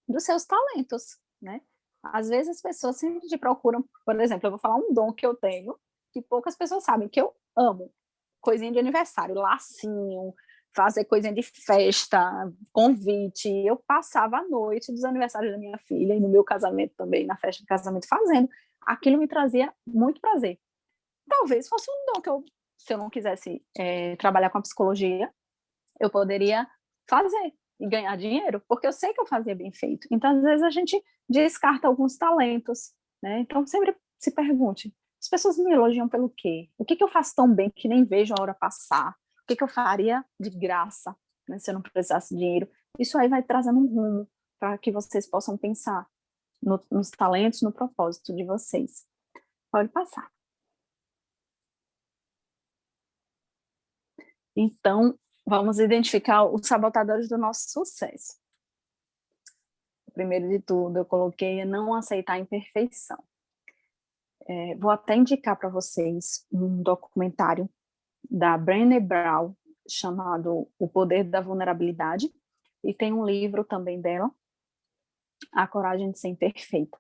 F: dos seus talentos, né? Às vezes as pessoas sempre te procuram, por exemplo, eu vou falar um dom que eu tenho, que poucas pessoas sabem, que eu amo. Coisinha de aniversário, lacinho, fazer coisinha de festa, convite. Eu passava a noite dos aniversários da minha filha e no meu casamento também, na festa de casamento, fazendo. Aquilo me trazia muito prazer. Talvez fosse um dom que se eu não quisesse trabalhar com a psicologia, eu poderia fazer e ganhar dinheiro, porque eu sei que eu fazia bem feito. Então, às vezes, a gente descarta alguns talentos, né? Então, sempre se pergunte, as pessoas me elogiam pelo quê? O que eu faço tão bem que nem vejo a hora passar? O que eu faria de graça, né, se eu não precisasse de dinheiro? Isso aí vai trazendo um rumo para que vocês possam pensar nos talentos, no propósito de vocês. Pode passar. Então, vamos identificar os sabotadores do nosso sucesso. Primeiro de tudo, eu coloquei não aceitar a imperfeição. Vou até indicar para vocês um documentário da Brené Brown, chamado O Poder da Vulnerabilidade, e tem um livro também dela, A Coragem de Ser Imperfeita.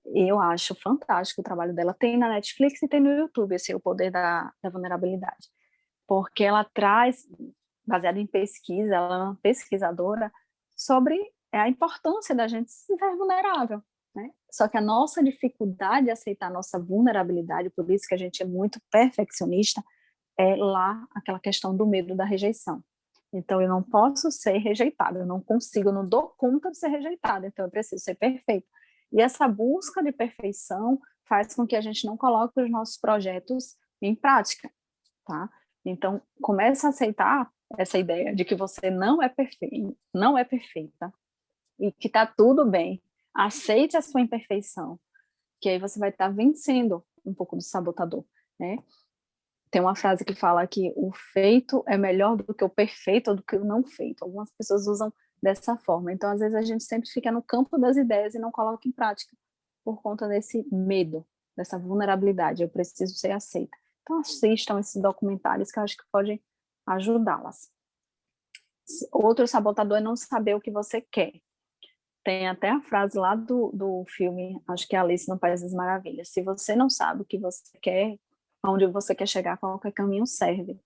F: Eu acho fantástico o trabalho dela. Tem na Netflix e tem no YouTube, esse é O Poder da Vulnerabilidade. Porque ela traz, baseada em pesquisa, ela é uma pesquisadora, sobre a importância da gente se ver vulnerável, né? Só que a nossa dificuldade de aceitar a nossa vulnerabilidade, por isso que a gente é muito perfeccionista, é lá aquela questão do medo da rejeição. Então, eu não posso ser rejeitada, eu não consigo, eu não dou conta de ser rejeitada, então eu preciso ser perfeita. E essa busca de perfeição faz com que a gente não coloque os nossos projetos em prática, tá? Então, comece a aceitar essa ideia de que você não é perfeita, e que está tudo bem. Aceite a sua imperfeição, que aí você vai estar vencendo um pouco do sabotador, né? Tem uma frase que fala que o feito é melhor do que o perfeito ou do que o não feito. Algumas pessoas usam dessa forma. Então, às vezes, a gente sempre fica no campo das ideias e não coloca em prática por conta desse medo, dessa vulnerabilidade. Eu preciso ser aceita. Então, assistam esses documentários que eu acho que podem ajudá-las. Outro sabotador é não saber o que você quer. Tem até a frase lá do filme, acho que é Alice no País das Maravilhas. Se você não sabe o que você quer, aonde você quer chegar, qualquer caminho serve.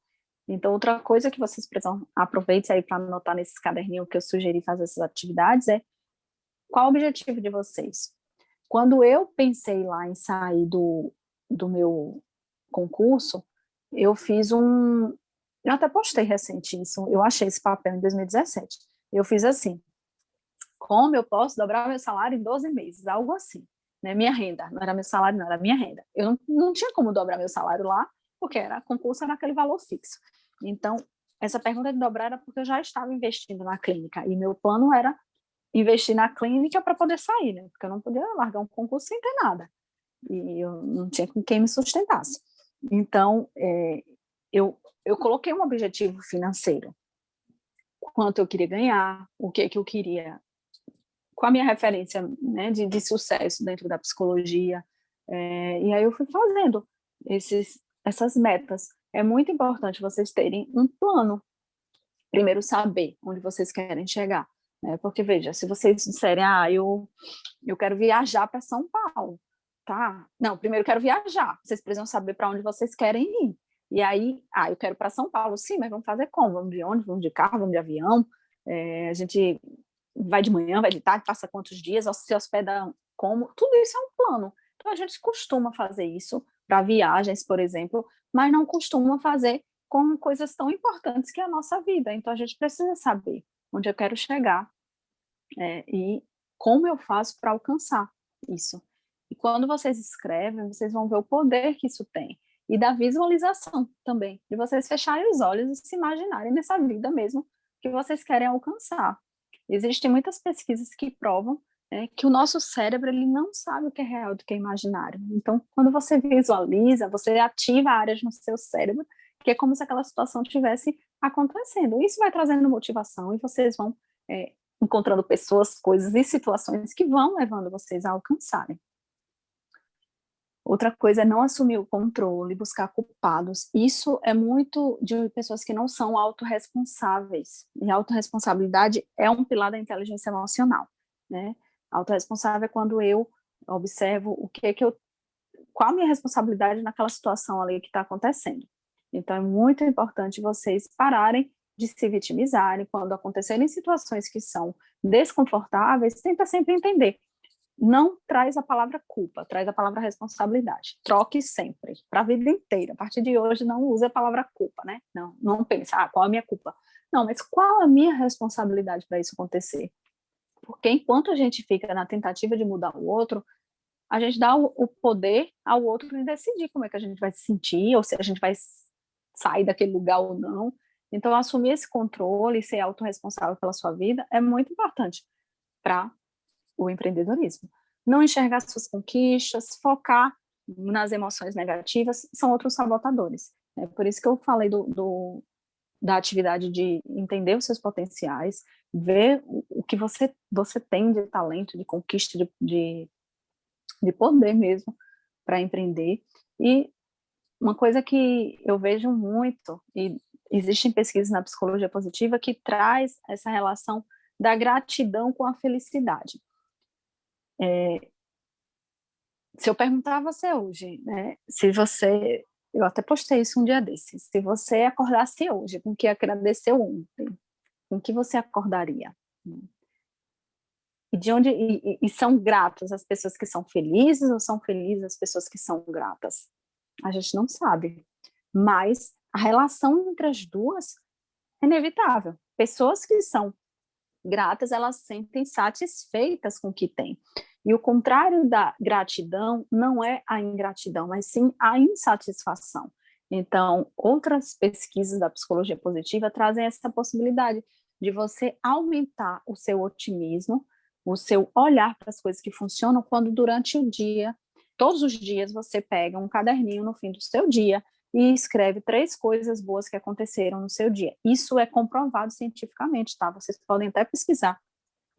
F: Então, outra coisa que vocês precisam, aproveite aí para anotar nesses caderninhos que eu sugeri fazer essas atividades, é qual o objetivo de vocês? Quando eu pensei lá em sair do meu concurso, eu fiz eu até postei recente isso, eu achei esse papel em 2017. Eu fiz assim, como eu posso dobrar meu salário em 12 meses, algo assim, né? Minha renda, não era meu salário, não, era minha renda. Eu não tinha como dobrar meu salário lá, porque concurso era aquele valor fixo. Então, essa pergunta de dobrar era porque eu já estava investindo na clínica, e meu plano era investir na clínica para poder sair, né? Porque eu não podia largar um concurso sem ter nada, e eu não tinha com quem me sustentasse. Então, eu coloquei um objetivo financeiro, quanto eu queria ganhar, o que eu queria, com a minha referência, né, de sucesso dentro da psicologia, e aí eu fui fazendo essas metas. é muito importante vocês terem um plano. Primeiro, saber onde vocês querem chegar, né? Porque, veja, se vocês disserem, eu quero viajar para São Paulo, tá? Não, primeiro eu quero viajar. Vocês precisam saber para onde vocês querem ir. E aí, eu quero para São Paulo. Sim, mas vamos fazer como? Vamos de ônibus, vamos de carro, vamos de avião? A gente vai de manhã, vai de tarde, passa quantos dias, se hospeda como? Tudo isso é um plano. Então, a gente costuma fazer isso para viagens, por exemplo, mas não costuma fazer com coisas tão importantes que é a nossa vida. Então, a gente precisa saber onde eu quero chegar e como eu faço para alcançar isso. E quando vocês escrevem, vocês vão ver o poder que isso tem. E da visualização também, de vocês fecharem os olhos e se imaginarem nessa vida mesmo que vocês querem alcançar. Existem muitas pesquisas que provam que o nosso cérebro ele não sabe o que é real do que é imaginário. Então, quando você visualiza, você ativa áreas no seu cérebro, que é como se aquela situação estivesse acontecendo. Isso vai trazendo motivação e vocês vão encontrando pessoas, coisas e situações que vão levando vocês a alcançarem. Outra coisa é não assumir o controle, buscar culpados. Isso é muito de pessoas que não são autorresponsáveis. E a autorresponsabilidade é um pilar da inteligência emocional, né? A autorresponsável é quando eu observo qual a minha responsabilidade naquela situação ali que está acontecendo. Então, é muito importante vocês pararem de se vitimizarem quando acontecerem situações que são desconfortáveis. Tenta sempre entender. Não traz a palavra culpa, traz a palavra responsabilidade. Troque sempre, para a vida inteira. A partir de hoje, não use a palavra culpa, né? Não pense, qual é a minha culpa? Não, mas qual a minha responsabilidade para isso acontecer? Porque enquanto a gente fica na tentativa de mudar o outro, a gente dá o poder ao outro de decidir como é que a gente vai se sentir, ou se a gente vai sair daquele lugar ou não. Então, assumir esse controle e ser autorresponsável pela sua vida é muito importante para o empreendedorismo. Não enxergar suas conquistas, focar nas emoções negativas, são outros sabotadores. É por isso que eu falei da atividade de entender os seus potenciais, ver o que você tem de talento, de conquista, de poder mesmo para empreender. E uma coisa que eu vejo muito, e existem pesquisas na psicologia positiva que traz essa relação da gratidão com a felicidade. Se eu perguntar a você hoje, né, eu até postei isso um dia desses, se você acordasse hoje com o que agradeceu ontem, com o que você acordaria? E de onde e são gratas as pessoas que são felizes ou são felizes as pessoas que são gratas? A gente não sabe, mas a relação entre as duas é inevitável. Pessoas que são gratas, elas se sentem satisfeitas com o que têm. E o contrário da gratidão não é a ingratidão, mas sim a insatisfação. Então, outras pesquisas da psicologia positiva trazem essa possibilidade de você aumentar o seu otimismo, o seu olhar para as coisas que funcionam, quando durante o dia, todos os dias, você pega um caderninho no fim do seu dia e escreve 3 coisas boas que aconteceram no seu dia. Isso é comprovado cientificamente, tá? Vocês podem até pesquisar.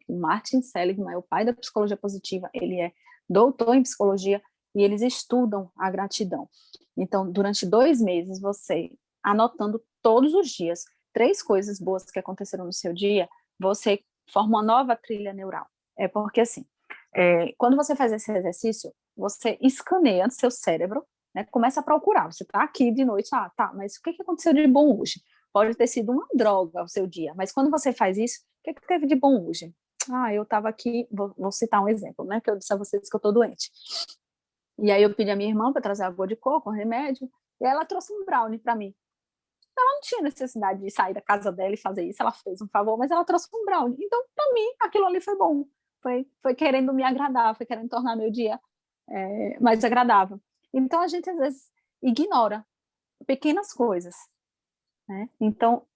F: O Martin Seligman é o pai da psicologia positiva, ele é doutor em psicologia e eles estudam a gratidão. Então, durante 2 meses, você anotando todos os dias 3 coisas boas que aconteceram no seu dia, você forma uma nova trilha neural. É porque, assim, quando você faz esse exercício, você escaneia o seu cérebro, né, começa a procurar. Você está aqui de noite, mas o que aconteceu de bom hoje? Pode ter sido uma droga o seu dia, mas quando você faz isso, o que teve de bom hoje? Eu estava aqui, vou citar um exemplo, né, que eu disse a vocês que eu estou doente. E aí eu pedi a minha irmã para trazer água de coco, um remédio, e ela trouxe um brownie para mim. Ela não tinha necessidade de sair da casa dela e fazer isso, ela fez um favor, mas ela trouxe um brownie. Então, para mim, aquilo ali foi bom. Foi querendo me agradar, foi querendo tornar meu dia mais agradável. Então, a gente, às vezes, ignora pequenas coisas, né? Então,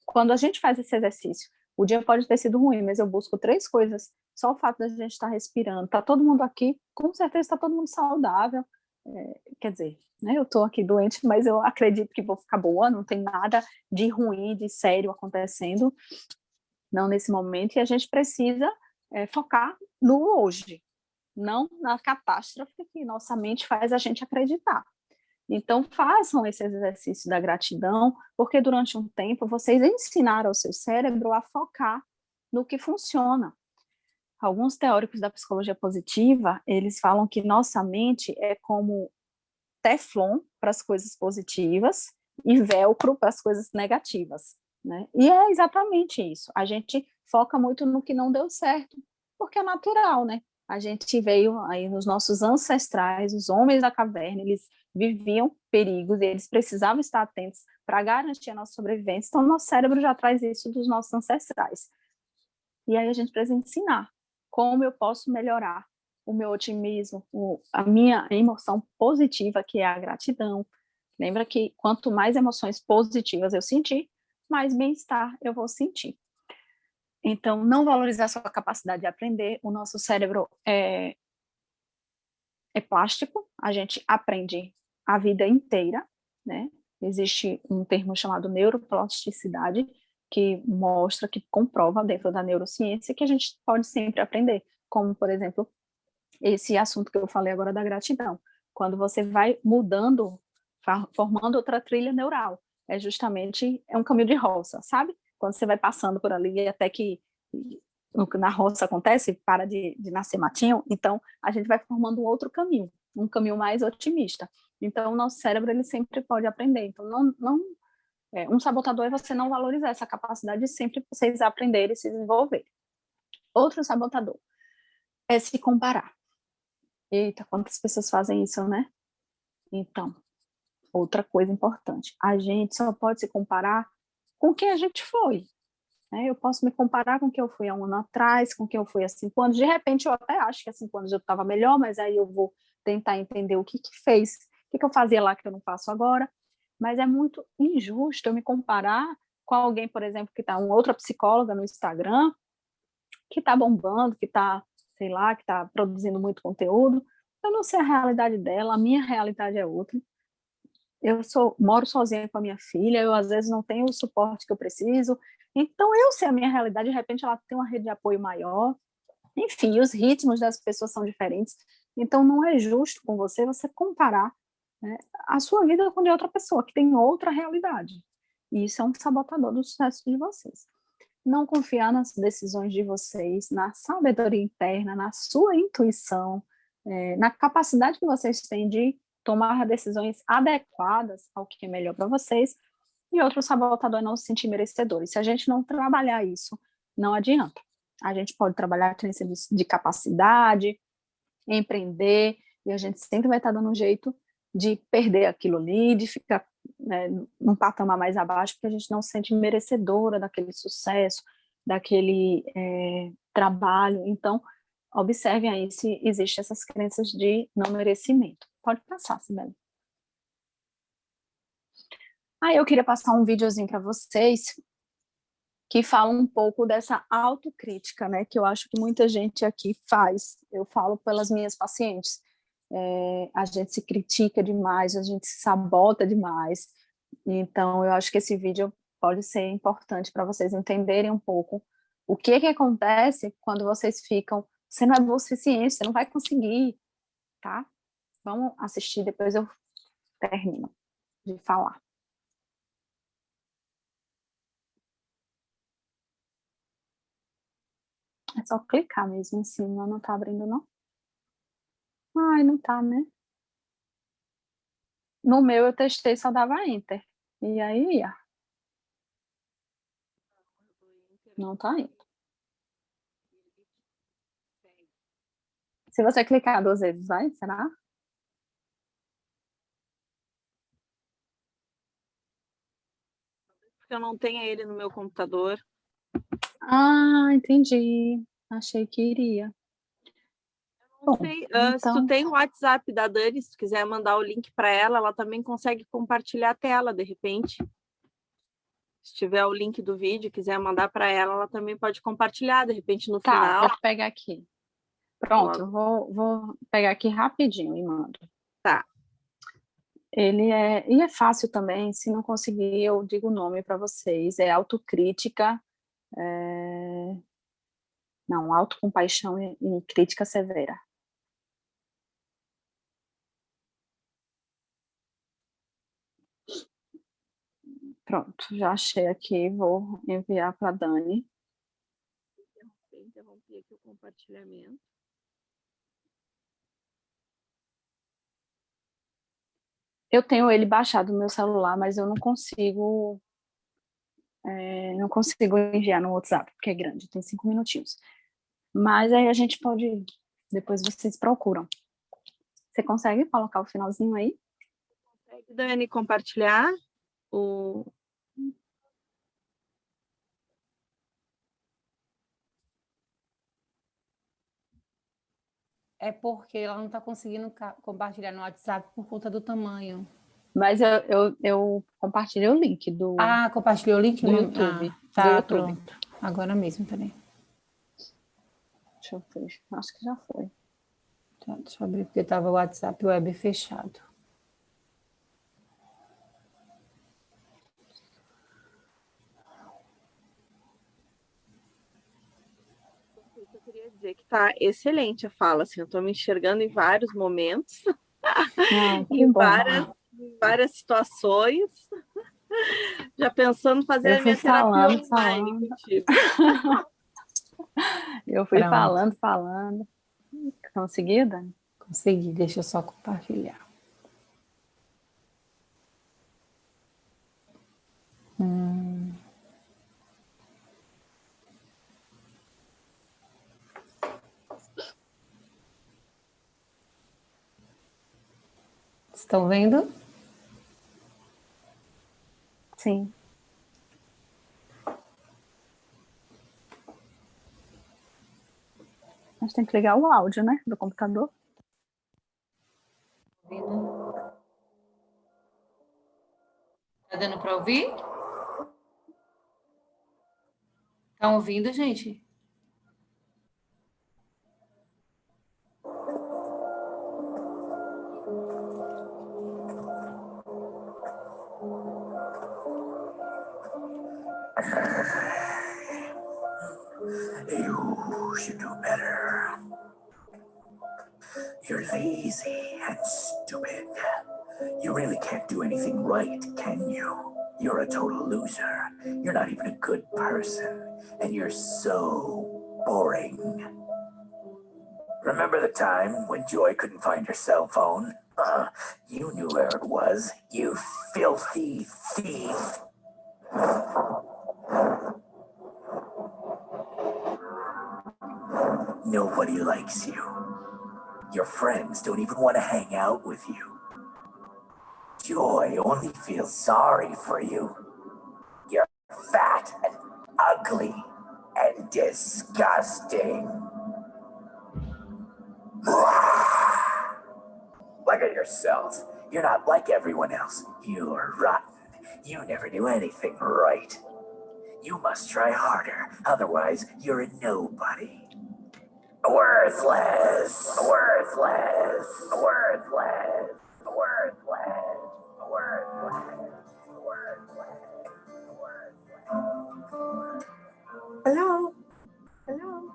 F: quando a gente faz esse exercício, o dia pode ter sido ruim, mas eu busco 3 coisas, só o fato da gente estar respirando, está todo mundo aqui, com certeza está todo mundo saudável, quer dizer, né, eu estou aqui doente, mas eu acredito que vou ficar boa, não tem nada de ruim, de sério acontecendo, não nesse momento, e a gente precisa focar no hoje, não na catástrofe que nossa mente faz a gente acreditar. Então, façam esse exercício da gratidão, porque durante um tempo vocês ensinaram ao seu cérebro a focar no que funciona. Alguns teóricos da psicologia positiva, eles falam que nossa mente é como teflon para as coisas positivas e velcro para as coisas negativas, né? E é exatamente isso. A gente foca muito no que não deu certo, porque é natural, né? A gente veio aí nos nossos ancestrais, os homens da caverna, eles viviam perigos e eles precisavam estar atentos para garantir a nossa sobrevivência. Então, nosso cérebro já traz isso dos nossos ancestrais. E aí a gente precisa ensinar como eu posso melhorar o meu otimismo, a minha emoção positiva, que é a gratidão. Lembra que quanto mais emoções positivas eu sentir, mais bem-estar eu vou sentir. Então, não valorizar a sua capacidade de aprender. O nosso cérebro é plástico, a gente aprende a vida inteira, né? Existe um termo chamado neuroplasticidade, que mostra, que comprova dentro da neurociência que a gente pode sempre aprender, como, por exemplo, esse assunto que eu falei agora da gratidão. Quando você vai mudando, formando outra trilha neural, é um caminho de roça, sabe? Quando você vai passando por ali até que na roça acontece, para de nascer matinho, então a gente vai formando um caminho mais otimista. Então o nosso cérebro, ele sempre pode aprender. Então um sabotador é você não valorizar essa capacidade de sempre vocês aprenderem e se desenvolver. Outro sabotador é se comparar. Eita, quantas pessoas fazem isso, né? Então, outra coisa importante, a gente só pode se comparar com quem a gente foi. Né? Eu posso me comparar com quem eu fui há um ano atrás, com quem eu fui há 5 anos. De repente, eu até acho que há 5 anos eu estava melhor, mas aí eu vou tentar entender o que fez, o que eu fazia lá que eu não faço agora. Mas é muito injusto eu me comparar com alguém, por exemplo, que está uma outra psicóloga no Instagram, que está bombando, que está, sei lá, que está produzindo muito conteúdo. Eu não sei a realidade dela, a minha realidade é outra. Moro sozinha com a minha filha, eu às vezes não tenho o suporte que eu preciso, então eu sei a minha realidade, de repente ela tem uma rede de apoio maior, enfim, os ritmos das pessoas são diferentes, então não é justo com você comparar, né, a sua vida com a de outra pessoa, que tem outra realidade, e isso é um sabotador do sucesso de vocês. Não confiar nas decisões de vocês, na sabedoria interna, na sua intuição, na capacidade que vocês têm de tomar decisões adequadas ao que é melhor para vocês. E outro sabotador é não se sentir merecedores. Se a gente não trabalhar isso, não adianta. A gente pode trabalhar crença de capacidade, empreender, e a gente sempre vai estar dando um jeito de perder aquilo ali, de ficar, né, num patamar mais abaixo, porque a gente não se sente merecedora daquele sucesso, daquele trabalho. Então, observem aí se existem essas crenças de não merecimento. Pode passar, Sibeli. Eu queria passar um videozinho para vocês que fala um pouco dessa autocrítica, né, que eu acho que muita gente aqui faz. Eu falo pelas minhas pacientes. A gente se critica demais, a gente se sabota demais. Então, eu acho que esse vídeo pode ser importante para vocês entenderem um pouco o que acontece quando vocês ficam, você não é boa o suficiente, você não vai conseguir, tá? Vamos assistir, depois eu termino de falar. É só clicar mesmo em cima, não tá abrindo, não? Ai, não tá, né? No meu eu testei, só dava Enter. E aí, ó, não tá indo. Se você clicar 2 vezes, vai? Será?
B: Eu não tenho ele no meu computador.
F: Entendi. Achei que iria.
B: Não sei. Se tu tem o WhatsApp da Dani, se tu quiser mandar o link para ela, ela também consegue compartilhar a tela, de repente. Se tiver o link do vídeo, quiser mandar para ela, ela também pode compartilhar, de repente, no final.
F: Vou pegar aqui. Pronto, vou pegar aqui rapidinho e mando.
B: Tá.
F: E é fácil também, se não conseguir, eu digo o nome para vocês. É autocrítica, não, autocompaixão e crítica severa. Pronto, já achei aqui, vou enviar para a Dani.
B: Interrompi aqui o compartilhamento.
F: Eu tenho ele baixado no meu celular, mas eu não consigo enviar no WhatsApp, porque é grande, tem 5 minutinhos. Mas aí a gente pode, depois vocês procuram. Você consegue colocar o finalzinho aí?
B: Consegue, Dani, compartilhar o...
E: É porque ela não está conseguindo compartilhar no WhatsApp por conta do tamanho.
F: Mas eu compartilhei o link do
E: compartilhou o link
F: do YouTube.
E: Tá,
F: do YouTube.
E: pronto. Agora mesmo também.
F: Deixa eu ver, acho que já foi.
E: Tá, deixa eu abrir, porque estava o WhatsApp web fechado.
B: Eu queria dizer que tá excelente a fala, assim, eu estou me enxergando em vários momentos, em várias situações, já pensando em fazer a minha terapia online contigo.
F: Eu fui falando. Conseguiu, Dani?
E: Consegui, deixa eu só compartilhar. Estão vendo?
F: Sim. A gente tem que ligar o áudio, né, do computador.
E: Tá dando para ouvir? Estão ouvindo, gente?
D: You should do better. You're lazy and stupid. You really can't do anything right, can you? You're a total loser. You're not even a good person. And you're so boring. Remember the time when Joy couldn't find her cell phone? You knew where it was, you filthy thief. Nobody likes you. Your friends don't even want to hang out with you. Joy only feels sorry for you. You're fat and ugly and disgusting. Look at yourself. You're not like everyone else. You're rotten. You never do anything right. You must try harder, otherwise you're a nobody. Worthless! Worthless! Worthless! Worthless! Worthless! Worthless! Hello? Hello?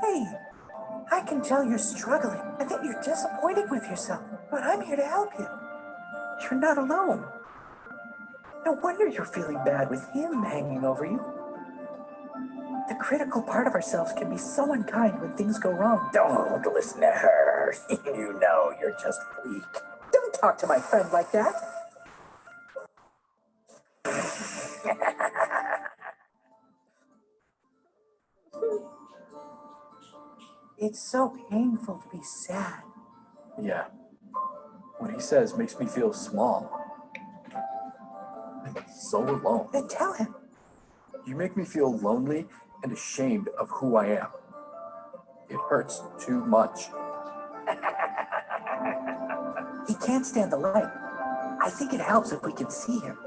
D: Hey, I can tell you're struggling and that you're disappointed with yourself, but I'm here to help you. You're not alone. No wonder you're feeling bad with him hanging over you. The critical part of ourselves can be so unkind when things go wrong. Don't listen to her. You know you're just weak. Don't talk to my friend like that. It's so painful to be sad.
G: Yeah. What he says makes me feel small. I'm so alone.
D: Then tell him.
G: You make me feel lonely and ashamed of who I am. It hurts too much.
D: He can't stand the light. I think it helps if we can see him.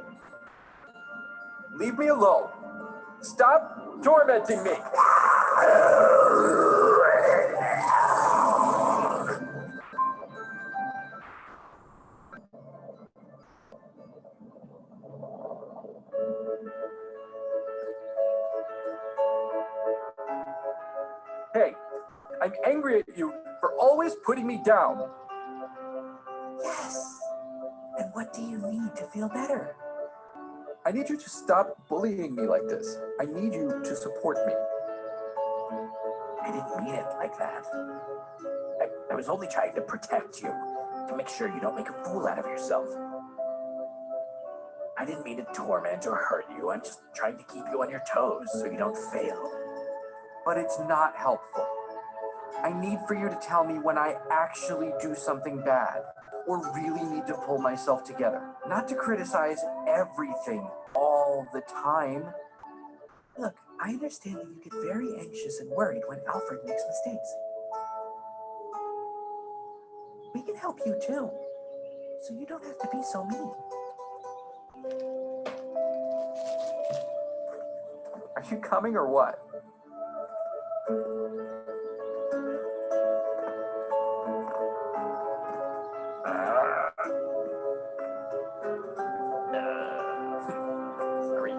G: Leave me alone. Stop tormenting me. I'm angry at you for always putting me down.
D: Yes. And what do you need to feel better?
G: I need you to stop bullying me like this. I need you to support me.
D: I didn't mean it like that. I was only trying to protect you, to make sure you don't make a fool out of yourself. I didn't mean to torment or hurt you. I'm just trying to keep you on your toes so you don't fail.
G: But it's not helpful. I need for you to tell me when I actually do something bad or really need to pull myself together, not to criticize everything all the time.
D: Look, I understand that you get very anxious and worried when Alfred makes mistakes. We can help you too, so you don't have to be so mean.
G: Are you coming or what?
D: Great.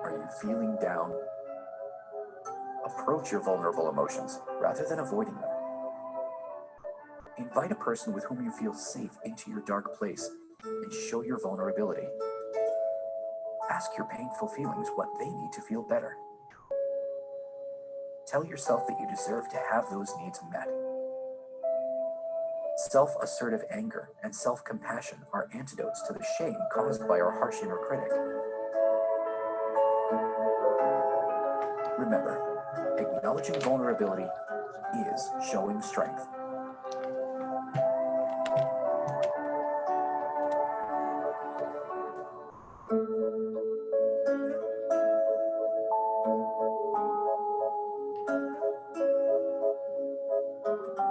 G: Are you feeling down? Approach your vulnerable emotions rather than avoiding them. Invite a person with whom you feel safe into your dark place and show your vulnerability. Ask your painful feelings what they need to feel better. Tell yourself that you deserve to have those needs met. Self-assertive anger and self-compassion are antidotes to the shame caused by our harsh inner critic. Remember, acknowledging vulnerability is showing strength.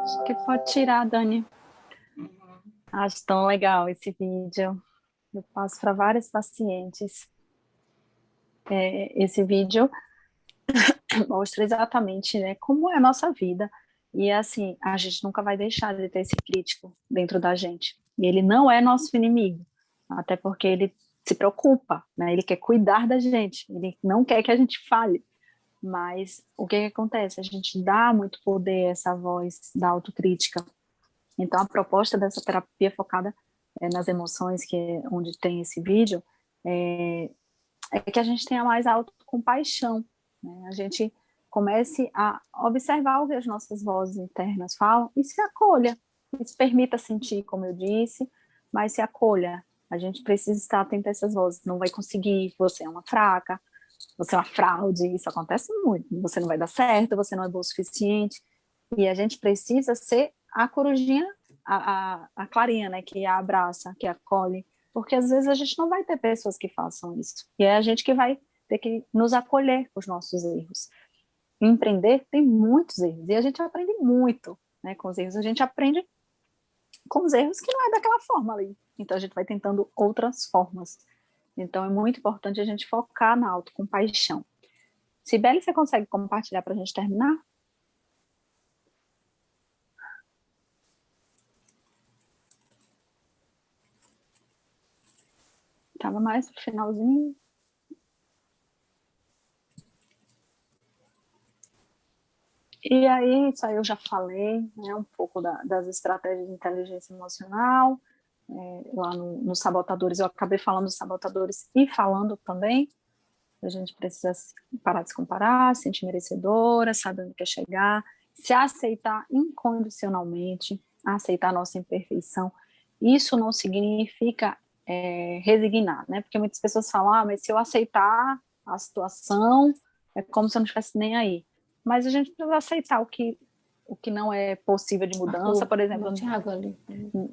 F: Acho que pode tirar, Dani. Acho tão legal esse vídeo. Eu passo para vários pacientes. Esse vídeo mostra exatamente, né, como é a nossa vida. E assim, a gente nunca vai deixar de ter esse crítico dentro da gente. E ele não é nosso inimigo, até porque ele se preocupa, né? Ele quer cuidar da gente, ele não quer que a gente fale. Mas o que acontece? A gente dá muito poder a essa voz da autocrítica. Então, a proposta dessa terapia focada nas emoções, que é onde tem esse vídeo, é que a gente tenha mais autocompaixão, né? A gente comece a observar o que as nossas vozes internas falam e se acolha, e se permita sentir, como eu disse, mas se acolha. A gente precisa estar atento a essas vozes. Não vai conseguir, você é uma fraca, você é uma fraude, isso acontece muito. Você não vai dar certo, você não é bom o suficiente. E a gente precisa ser a corujinha, a clarinha, né, que abraça, que acolhe, porque às vezes a gente não vai ter pessoas que façam isso. E é a gente que vai ter que nos acolher com os nossos erros. Empreender tem muitos erros, e a gente aprende muito, né, com os erros. A gente aprende com os erros que não é daquela forma ali. Então a gente vai tentando outras formas. Então é muito importante a gente focar na autocompaixão. Sibeli, você consegue compartilhar para a gente terminar? Estava mais no finalzinho. E aí, isso aí eu já falei, né, um pouco das estratégias de inteligência emocional. Lá nos sabotadores, eu acabei falando dos sabotadores e falando também. A gente precisa parar de se comparar, se sentir merecedora, saber onde quer chegar, se aceitar incondicionalmente, aceitar a nossa imperfeição. Isso não significa resignar, né? Porque muitas pessoas falam, mas se eu aceitar a situação, é como se eu não estivesse nem aí. Mas a gente precisa aceitar o que não é possível de mudança, por exemplo.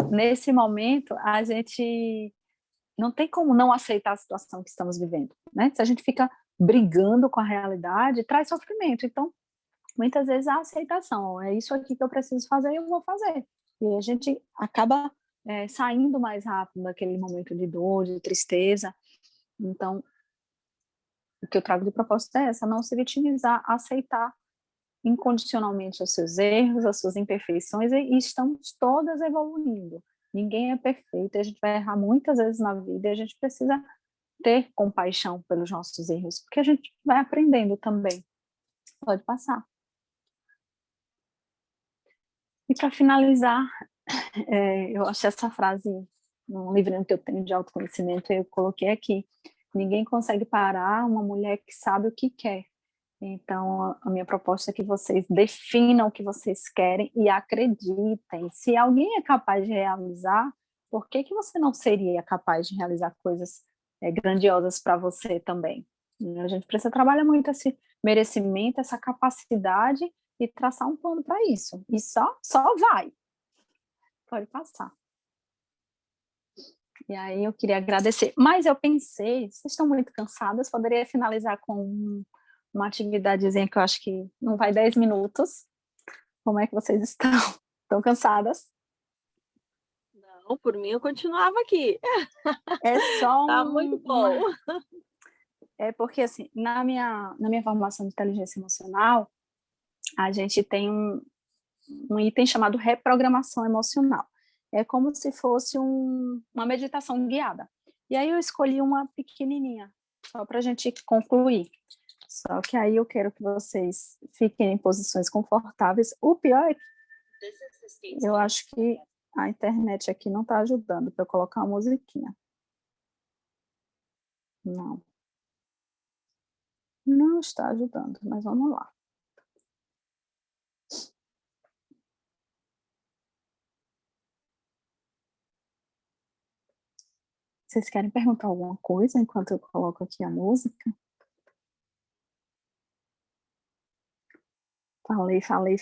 F: Nesse momento, a gente não tem como não aceitar a situação que estamos vivendo, né? Se a gente fica brigando com a realidade, traz sofrimento. Então, muitas vezes a aceitação, é isso aqui que eu preciso fazer, eu vou fazer. E a gente acaba saindo mais rápido daquele momento de dor, de tristeza. Então, o que eu trago de proposta é essa, não se vitimizar, aceitar incondicionalmente os seus erros, as suas imperfeições, e estamos todas evoluindo. Ninguém é perfeito, a gente vai errar muitas vezes na vida e a gente precisa ter compaixão pelos nossos erros, porque a gente vai aprendendo também. Pode passar. E para finalizar, eu achei essa frase num livrinho que eu tenho de autoconhecimento, eu coloquei aqui: ninguém consegue parar uma mulher que sabe o que quer. Então, a minha proposta é que vocês definam o que vocês querem e acreditem. Se alguém é capaz de realizar, por que que você não seria capaz de realizar coisas grandiosas para você também? A gente precisa trabalhar muito esse merecimento, essa capacidade e traçar um plano para isso. E só vai. Pode passar. E aí eu queria agradecer. Mas eu pensei, vocês estão muito cansadas, poderia finalizar com uma atividadezinha que eu acho que não vai 10 minutos. Como é que vocês estão? Estão cansadas?
B: Não, por mim eu continuava aqui.
F: É só
B: Tá muito bom.
F: É porque, assim, na minha formação de inteligência emocional, a gente tem um item chamado reprogramação emocional. É como se fosse uma meditação guiada. E aí eu escolhi uma pequenininha, só para a gente concluir. Só que aí eu quero que vocês fiquem em posições confortáveis. O pior é que eu acho que a internet aqui não está ajudando para eu colocar uma musiquinha. Não está ajudando, mas vamos lá. Vocês querem perguntar alguma coisa enquanto eu coloco aqui a música?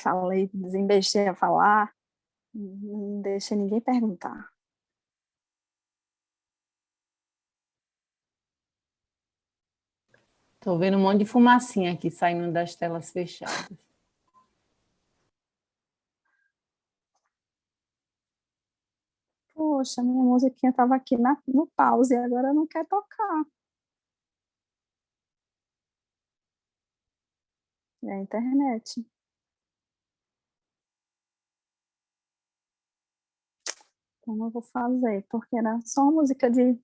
F: Falei, desembestei a falar, não deixa ninguém perguntar.
E: Estou vendo um monte de fumacinha aqui saindo das telas fechadas.
F: Poxa, minha musiquinha estava aqui no pause e agora não quer tocar. É a internet. Então eu vou fazer, porque era só uma música de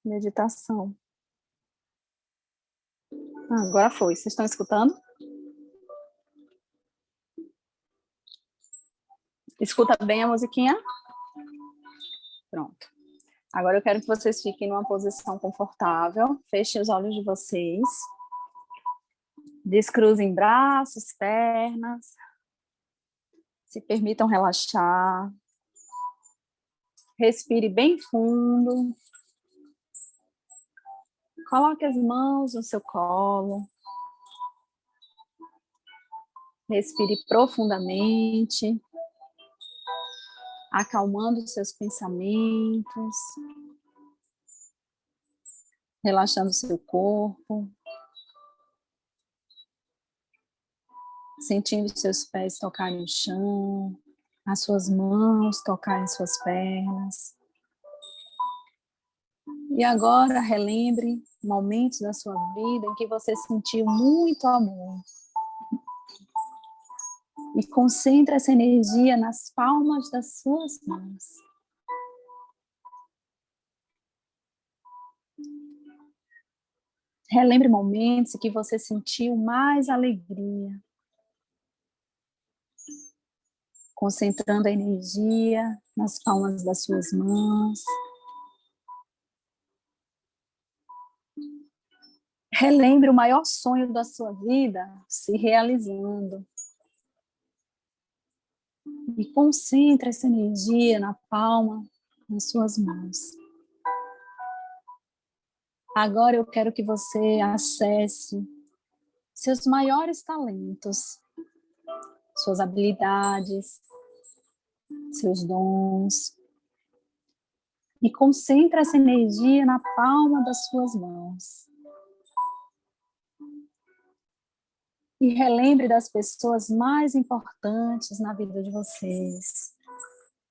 F: meditação. Agora foi. Vocês estão escutando? Escuta bem a musiquinha? Pronto. Agora eu quero que vocês fiquem numa posição confortável. Fechem os olhos de vocês. Descruzem braços, pernas. Se permitam relaxar. Respire bem fundo. Coloque as mãos no seu colo. Respire profundamente, acalmando os seus pensamentos, relaxando o seu corpo, sentindo seus pés tocarem no chão, as suas mãos tocarem suas pernas. E agora relembre momentos da sua vida em que você sentiu muito amor. E concentre essa energia nas palmas das suas mãos. Relembre momentos em que você sentiu mais alegria. Concentrando a energia nas palmas das suas mãos. Relembre o maior sonho da sua vida se realizando. E concentre essa energia na palma das suas mãos. Agora eu quero que você acesse seus maiores talentos, suas habilidades, seus dons. E concentre essa energia na palma das suas mãos. E relembre das pessoas mais importantes na vida de vocês.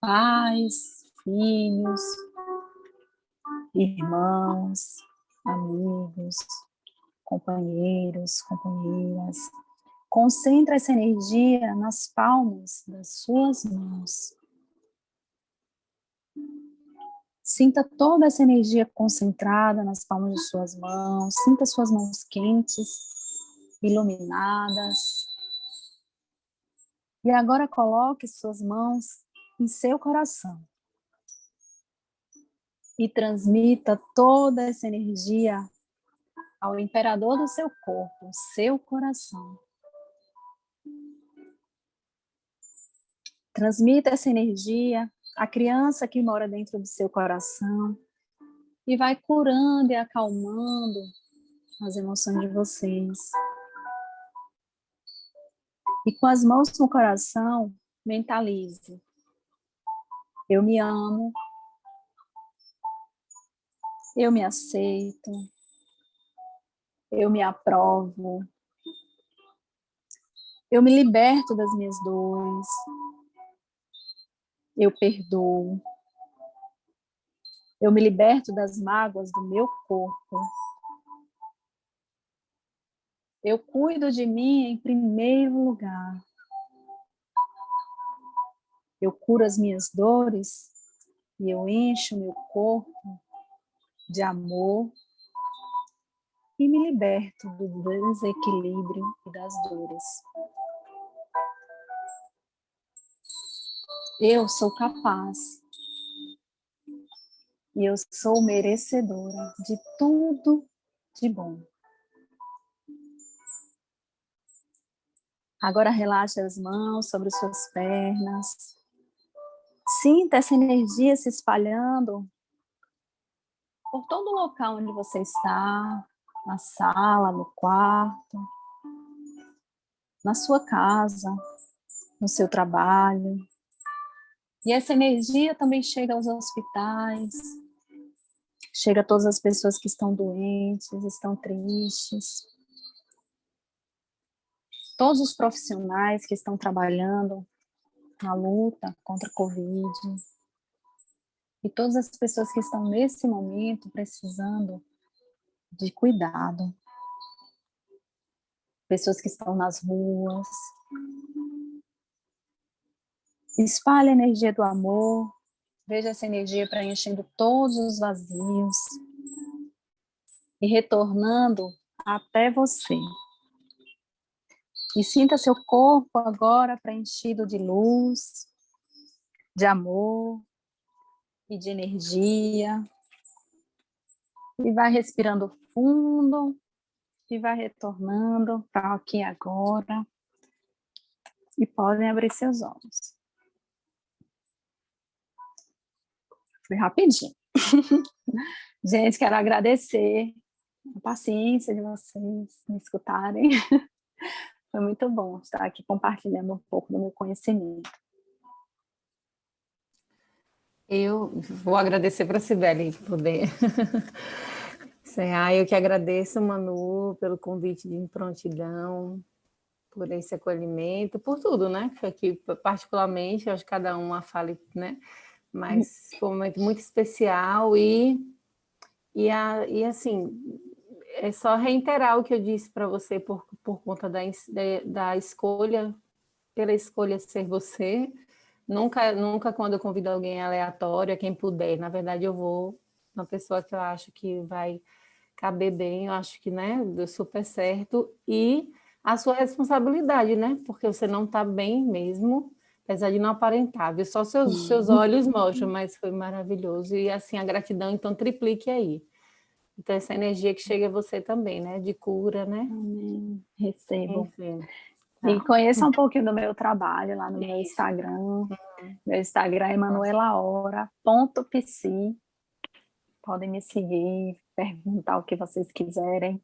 F: Pais, filhos, irmãos, amigos, companheiros, companheiras. Concentra essa energia nas palmas das suas mãos. Sinta toda essa energia concentrada nas palmas de suas mãos. Sinta suas mãos quentes, iluminadas. E agora coloque suas mãos em seu coração. E transmita toda essa energia ao imperador do seu corpo, seu coração. Transmita essa energia à criança que mora dentro do seu coração e vai curando e acalmando as emoções de vocês. E com as mãos no coração, mentalize: eu me amo, eu me aceito, eu me aprovo, eu me liberto das minhas dores, eu perdoo, eu me liberto das mágoas do meu corpo, eu cuido de mim em primeiro lugar, eu curo as minhas dores e eu encho meu corpo de amor e me liberto do desequilíbrio e das dores. Eu sou capaz e eu sou merecedora de tudo de bom. Agora relaxe as mãos sobre suas pernas. Sinta essa energia se espalhando por todo o local onde você está, na sala, no quarto, na sua casa, no seu trabalho. E essa energia também chega aos hospitais, chega a todas as pessoas que estão doentes, estão tristes. Todos os profissionais que estão trabalhando na luta contra a Covid. E todas as pessoas que estão nesse momento precisando de cuidado. Pessoas que estão nas ruas. Espalhe a energia do amor. Veja essa energia preenchendo todos os vazios e retornando até você. E sinta seu corpo agora preenchido de luz, de amor e de energia. E vai respirando fundo e vai retornando para aqui agora. E podem abrir seus olhos. Foi rapidinho. Gente, quero agradecer a paciência de vocês me escutarem. Foi muito bom estar aqui compartilhando um pouco do meu conhecimento.
E: Eu vou agradecer para a Cibele poder encerrar. Eu que agradeço, Manu, pelo convite de prontidão, por esse acolhimento, por tudo, né? Foi aqui, particularmente, eu acho que cada uma fala, né? Mas foi um momento muito especial e assim, é só reiterar o que eu disse para você por conta da escolha, pela escolha ser você. Nunca quando eu convido alguém aleatório, quem puder, na verdade eu vou uma pessoa que eu acho que vai caber bem, eu acho que, né, deu super certo, e a sua responsabilidade, né, porque você não está bem mesmo, apesar de não aparentar, viu? Só seus olhos mostram, mas foi maravilhoso, e assim, a gratidão, então, triplique aí. Então, essa energia que chega a você também, né, de cura, né?
F: Amém. Recebo.
E: Enfim.
F: E conheça um pouquinho do meu trabalho lá no meu Instagram. Meu Instagram é manuelaora.psi. Podem me seguir, perguntar o que vocês quiserem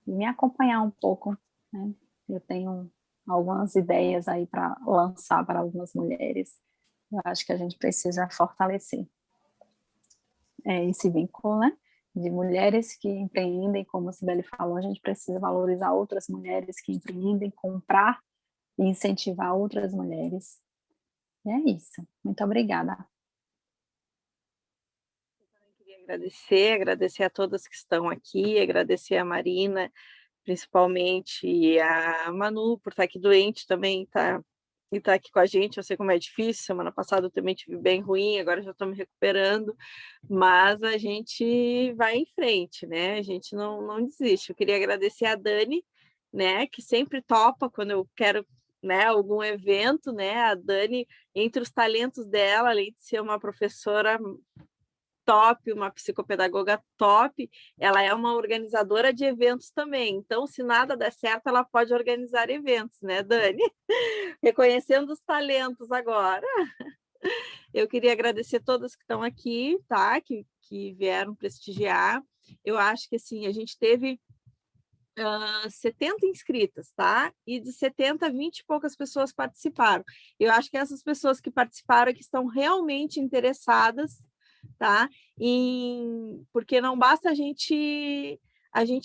F: e me acompanhar um pouco, né? Eu tenho algumas ideias aí para lançar para algumas mulheres. Eu acho que a gente precisa fortalecer esse vínculo, né? De mulheres que empreendem, como a Cibele falou, a gente precisa valorizar outras mulheres que empreendem, comprar e incentivar outras mulheres. E é isso. Muito obrigada.
B: Queria agradecer a todas que estão aqui, agradecer a Marina principalmente a Manu, por estar aqui doente também, e tá aqui com a gente. Eu sei como é difícil, semana passada eu também tive bem ruim, agora já estou me recuperando, mas a gente vai em frente, né? A gente não desiste. Eu queria agradecer a Dani, né, que sempre topa quando eu quero, né, algum evento, né? A Dani, entre os talentos dela, além de ser uma professora top, uma psicopedagoga top, ela é uma organizadora de eventos também. Então, se nada der certo, ela pode organizar eventos, né, Dani? Reconhecendo os talentos agora. Eu queria agradecer todas que estão aqui, tá? Que vieram prestigiar. Eu acho que assim, a gente teve 70 inscritas, tá? E de 70, 20 e poucas pessoas participaram. Eu acho que essas pessoas que participaram que estão realmente interessadas, tá? Porque não basta a gente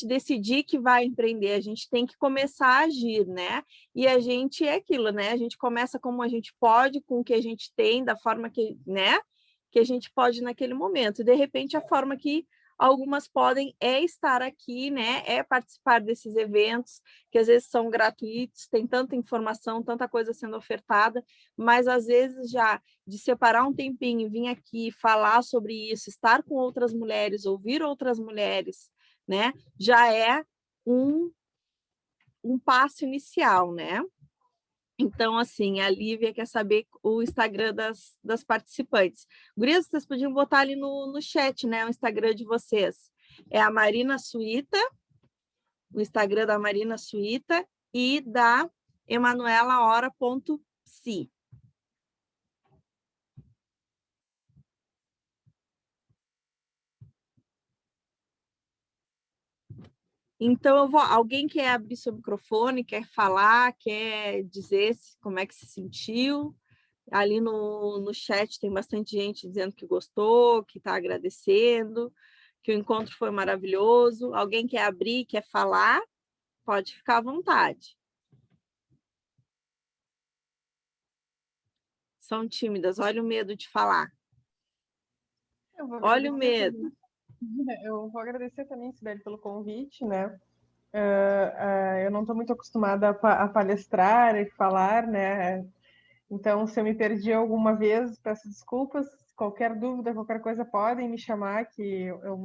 B: decidir que vai empreender, a gente tem que começar a agir, né? E a gente é aquilo, né? A gente começa como a gente pode, com o que a gente tem, da forma que, né? Que a gente pode naquele momento. E, de repente, a forma que algumas podem estar aqui, né? É participar desses eventos, que às vezes são gratuitos, tem tanta informação, tanta coisa sendo ofertada, mas às vezes já de separar um tempinho, vir aqui falar sobre isso, estar com outras mulheres, ouvir outras mulheres, né? Já é um passo inicial, né? Então, assim, a Lívia quer saber o Instagram das participantes. Gurias, vocês podiam botar ali no chat, né? O Instagram de vocês. É a Marina Suíta, o Instagram da Marina Suíta e da emanuelahora.si. Então, alguém quer abrir seu microfone, quer falar, quer dizer como é que se sentiu? Ali no chat tem bastante gente dizendo que gostou, que está agradecendo, que o encontro foi maravilhoso. Alguém quer abrir, quer falar? Pode ficar à vontade. São tímidas, olha o medo de falar. Olha o medo.
A: Eu vou agradecer também, Sibeli, pelo convite, né? Eu não estou muito acostumada a palestrar e falar, né? Então, se eu me perdi alguma vez, peço desculpas. Qualquer dúvida, qualquer coisa, podem me chamar, que eu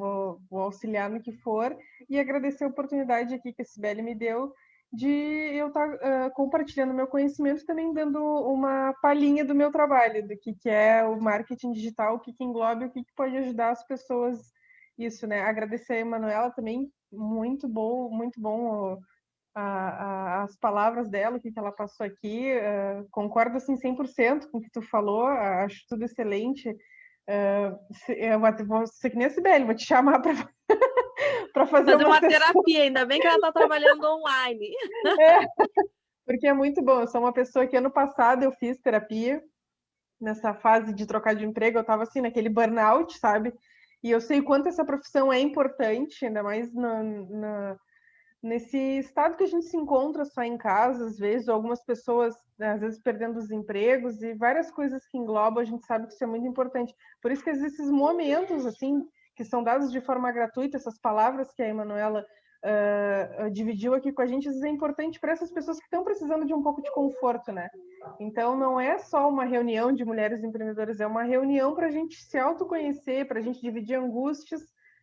A: vou auxiliar no que for. E agradecer a oportunidade aqui que a Sibeli me deu de eu estar compartilhando meu conhecimento, também dando uma palhinha do meu trabalho, do que é o marketing digital, o que engloba e o que pode ajudar as pessoas. Isso, né? Agradecer a Emanuela também, muito bom as palavras dela, o que ela passou aqui. Concordo assim 100% com o que tu falou, acho tudo excelente. Eu vou ser que nem a Sibeli, vou te chamar para fazer
B: uma terapia, ainda bem que ela está trabalhando online.
A: Porque é muito bom. Eu sou uma pessoa que ano passado eu fiz terapia, nessa fase de trocar de emprego, eu estava assim, naquele burnout, sabe? E eu sei o quanto essa profissão é importante, ainda mais nesse estado que a gente se encontra só em casa, às vezes, ou algumas pessoas, às vezes, perdendo os empregos e várias coisas que englobam, a gente sabe que isso é muito importante. Por isso que existem esses momentos, assim, que são dados de forma gratuita, essas palavras que a Emanuela dividiu aqui com a gente, isso é importante para essas pessoas que estão precisando de um pouco de conforto, né? Então, não é só uma reunião de mulheres empreendedoras, é uma reunião para a gente se autoconhecer, para a gente dividir angústias.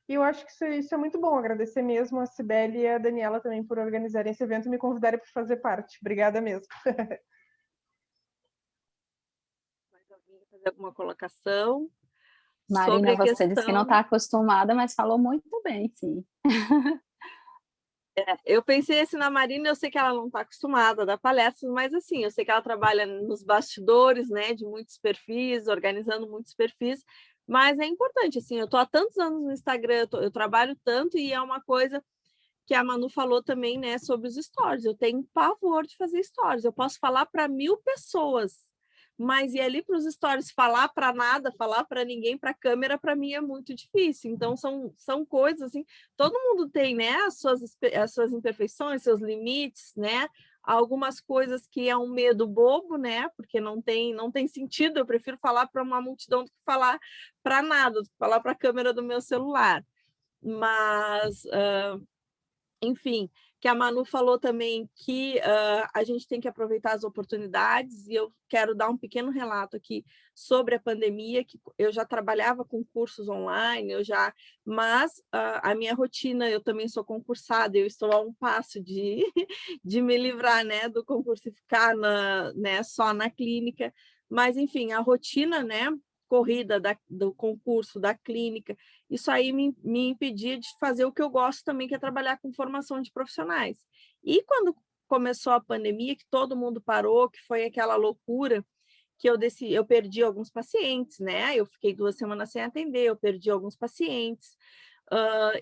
A: E eu acho que isso é muito bom. Agradecer mesmo a Sibeli e a Daniela também por organizarem esse evento e me convidarem para fazer parte. Obrigada mesmo.
B: Mais alguém quer fazer alguma colocação?
F: Marina, você disse que não está acostumada, mas falou muito bem, sim.
B: Eu pensei assim na Marina, eu sei que ela não está acostumada a dar palestras, mas assim, eu sei que ela trabalha nos bastidores, né, de muitos perfis, organizando muitos perfis, mas é importante, assim, eu estou há tantos anos no Instagram, eu trabalho tanto e é uma coisa que a Manu falou também, né, sobre os stories. Eu tenho pavor de fazer stories, eu posso falar para 1000 pessoas, mas ir ali para os stories falar para nada, falar para ninguém, para a câmera, para mim é muito difícil. Então, são coisas assim, todo mundo tem, né, as suas imperfeições, seus limites, né, algumas coisas que é um medo bobo, né, porque não tem sentido, eu prefiro falar para uma multidão do que falar para nada, do que falar para a câmera do meu celular. Mas, enfim, que a Manu falou também que a gente tem que aproveitar as oportunidades, e eu quero dar um pequeno relato aqui sobre a pandemia, que eu já trabalhava com cursos online, mas a minha rotina, eu também sou concursada, eu estou a um passo de me livrar, né, do concurso e ficar né, só na clínica, mas enfim, a rotina, né, corrida do concurso, da clínica, isso aí me impedia de fazer o que eu gosto também, que é trabalhar com formação de profissionais. E quando começou a pandemia, que todo mundo parou, que foi aquela loucura, que eu perdi alguns pacientes, né? Eu fiquei 2 semanas sem atender, eu perdi alguns pacientes,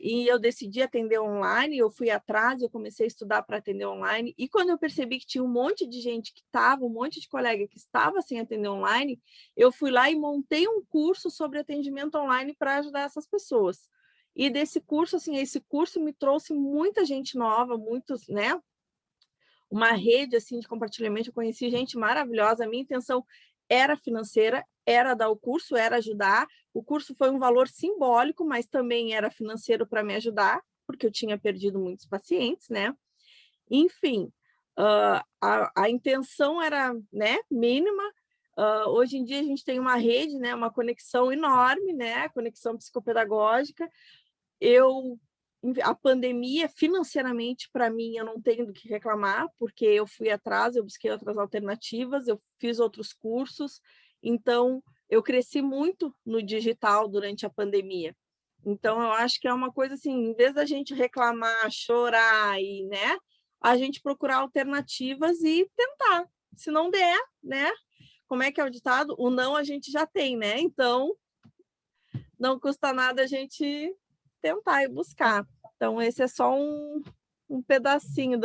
B: e eu decidi atender online, eu fui atrás, eu comecei a estudar para atender online, e quando eu percebi que tinha um monte de gente um monte de colega que estava sem atender online, eu fui lá e montei um curso sobre atendimento online para ajudar essas pessoas. E desse curso, assim, esse curso me trouxe muita gente nova, muitos, né? Uma rede, assim, de compartilhamento, eu conheci gente maravilhosa, a minha intenção era financeira, era dar o curso, era ajudar. O curso foi um valor simbólico, mas também era financeiro para me ajudar, porque eu tinha perdido muitos pacientes, né? Enfim, a intenção era, né, mínima. Hoje em dia a gente tem uma rede, né, uma conexão enorme, né, conexão psicopedagógica. A pandemia, financeiramente, para mim, eu não tenho do que reclamar, porque eu fui atrás, eu busquei outras alternativas, eu fiz outros cursos, então eu cresci muito no digital durante a pandemia. Então, eu acho que é uma coisa assim, em vez da gente reclamar, chorar, e, né, a gente procurar alternativas e tentar. Se não der, né, como é que é o ditado? O não a gente já tem, né? Então, não custa nada a gente tentar e buscar. Então, esse é só um pedacinho,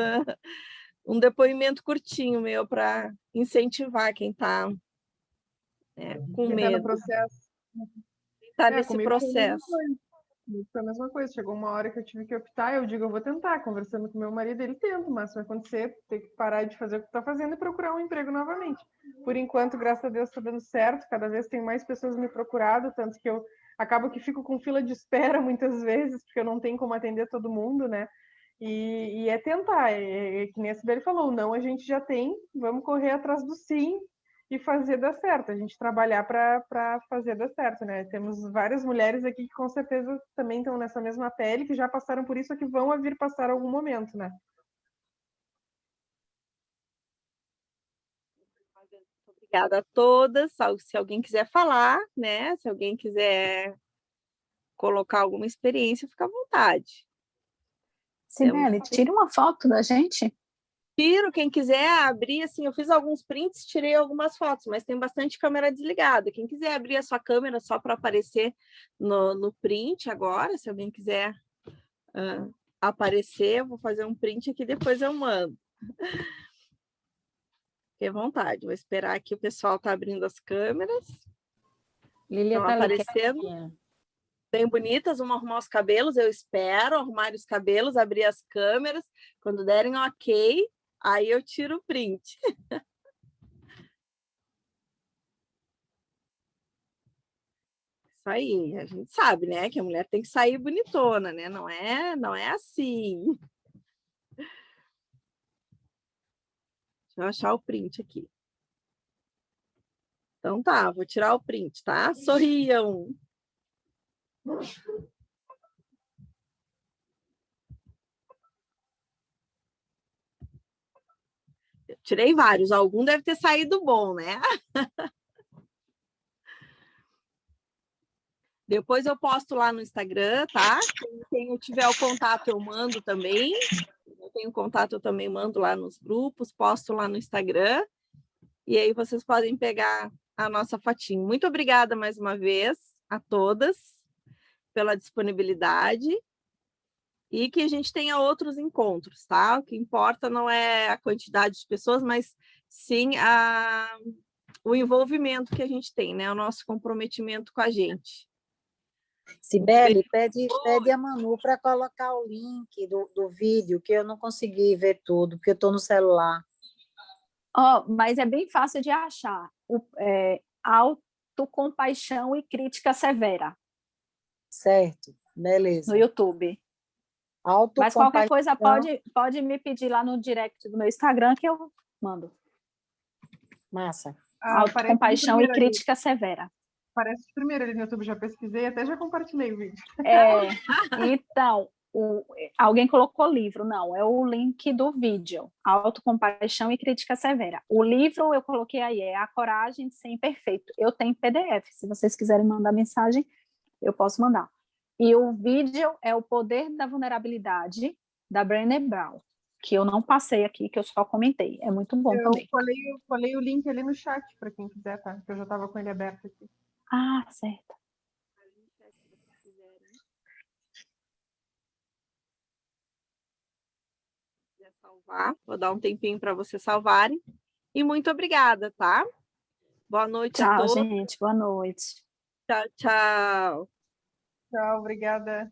B: um depoimento curtinho meu para incentivar quem está com
A: Quem tá no
B: medo,
A: processo.
B: está nesse
A: Comigo
B: processo.
A: foi a mesma coisa. Chegou uma hora que eu tive que optar, eu digo, eu vou tentar. Conversando com meu marido, ele tenta, mas vai acontecer, ter que parar de fazer o que está fazendo e procurar um emprego novamente. Por enquanto, graças a Deus, está dando certo. Cada vez tem mais pessoas me procurando, tanto que eu acabo que fico com fila de espera muitas vezes, porque eu não tenho como atender todo mundo, né? E é tentar, que nem a Sibeli falou, não a gente já tem, vamos correr atrás do sim e fazer dar certo, a gente trabalhar para fazer dar certo, né? Temos várias mulheres aqui que com certeza também estão nessa mesma pele, que já passaram por isso ou que vão a vir passar algum momento, né?
B: Obrigada a todas. Se alguém quiser falar, né? Se alguém quiser colocar alguma experiência, fica à vontade.
F: Sibeli, tira uma foto da gente.
B: Tiro, quem quiser abrir, assim, eu fiz alguns prints, tirei algumas fotos, mas tem bastante câmera desligada. Quem quiser abrir a sua câmera só para aparecer no print agora, se alguém quiser aparecer, eu vou fazer um print aqui, depois eu mando. Fique à vontade, vou esperar aqui, o pessoal tá abrindo as câmeras.
E: Lilia
B: Estão
E: tá
B: aparecendo. Bem bonitas, vamos arrumar os cabelos, eu espero arrumar os cabelos, abrir as câmeras, quando derem ok, aí eu tiro o print. Isso aí, a gente sabe, né, que a mulher tem que sair bonitona, né, não é assim. Deixa eu achar o print aqui. Então tá, vou tirar o print, tá? Sorriam. Eu tirei vários, algum deve ter saído bom, né? Depois eu posto lá no Instagram, tá? Quem tiver o contato, eu mando também. Eu tenho contato, eu também mando lá nos grupos, posto lá no Instagram. E aí vocês podem pegar a nossa fotinho. Muito obrigada mais uma vez a todas pela disponibilidade e que a gente tenha outros encontros, tá? O que importa não é a quantidade de pessoas, mas sim o envolvimento que a gente tem, né? O nosso comprometimento com a gente.
H: Sibeli, pede a Manu para colocar o link do vídeo, que eu não consegui ver tudo, porque eu estou no celular.
F: Mas é bem fácil de achar. Autocompaixão e crítica severa.
H: Certo, beleza.
F: No YouTube. Mas qualquer coisa
H: Autocompaixão.
F: pode me pedir lá no direct do meu Instagram que eu mando.
H: Massa.
F: Autocompaixão e crítica severa.
A: Aparece primeiro ali no YouTube, já pesquisei, até já compartilhei o vídeo.
F: Então, alguém colocou livro, não, é o link do vídeo, Autocompaixão e Crítica Severa. O livro eu coloquei aí, é A Coragem de Ser Imperfeito. Eu tenho PDF, se vocês quiserem mandar mensagem, eu posso mandar. E o vídeo é O Poder da Vulnerabilidade, da Brené Brown, que eu não passei aqui, que eu só comentei. É muito bom também.
A: Eu colei o link ali no chat, para quem quiser, tá? Porque eu já estava com ele aberto aqui.
F: Ah, certo.
B: Salvar, vou dar um tempinho para vocês salvarem. E muito obrigada, tá? Boa noite a todos.
F: Tchau, gente. Boa noite.
B: Tchau, tchau.
A: Tchau, obrigada.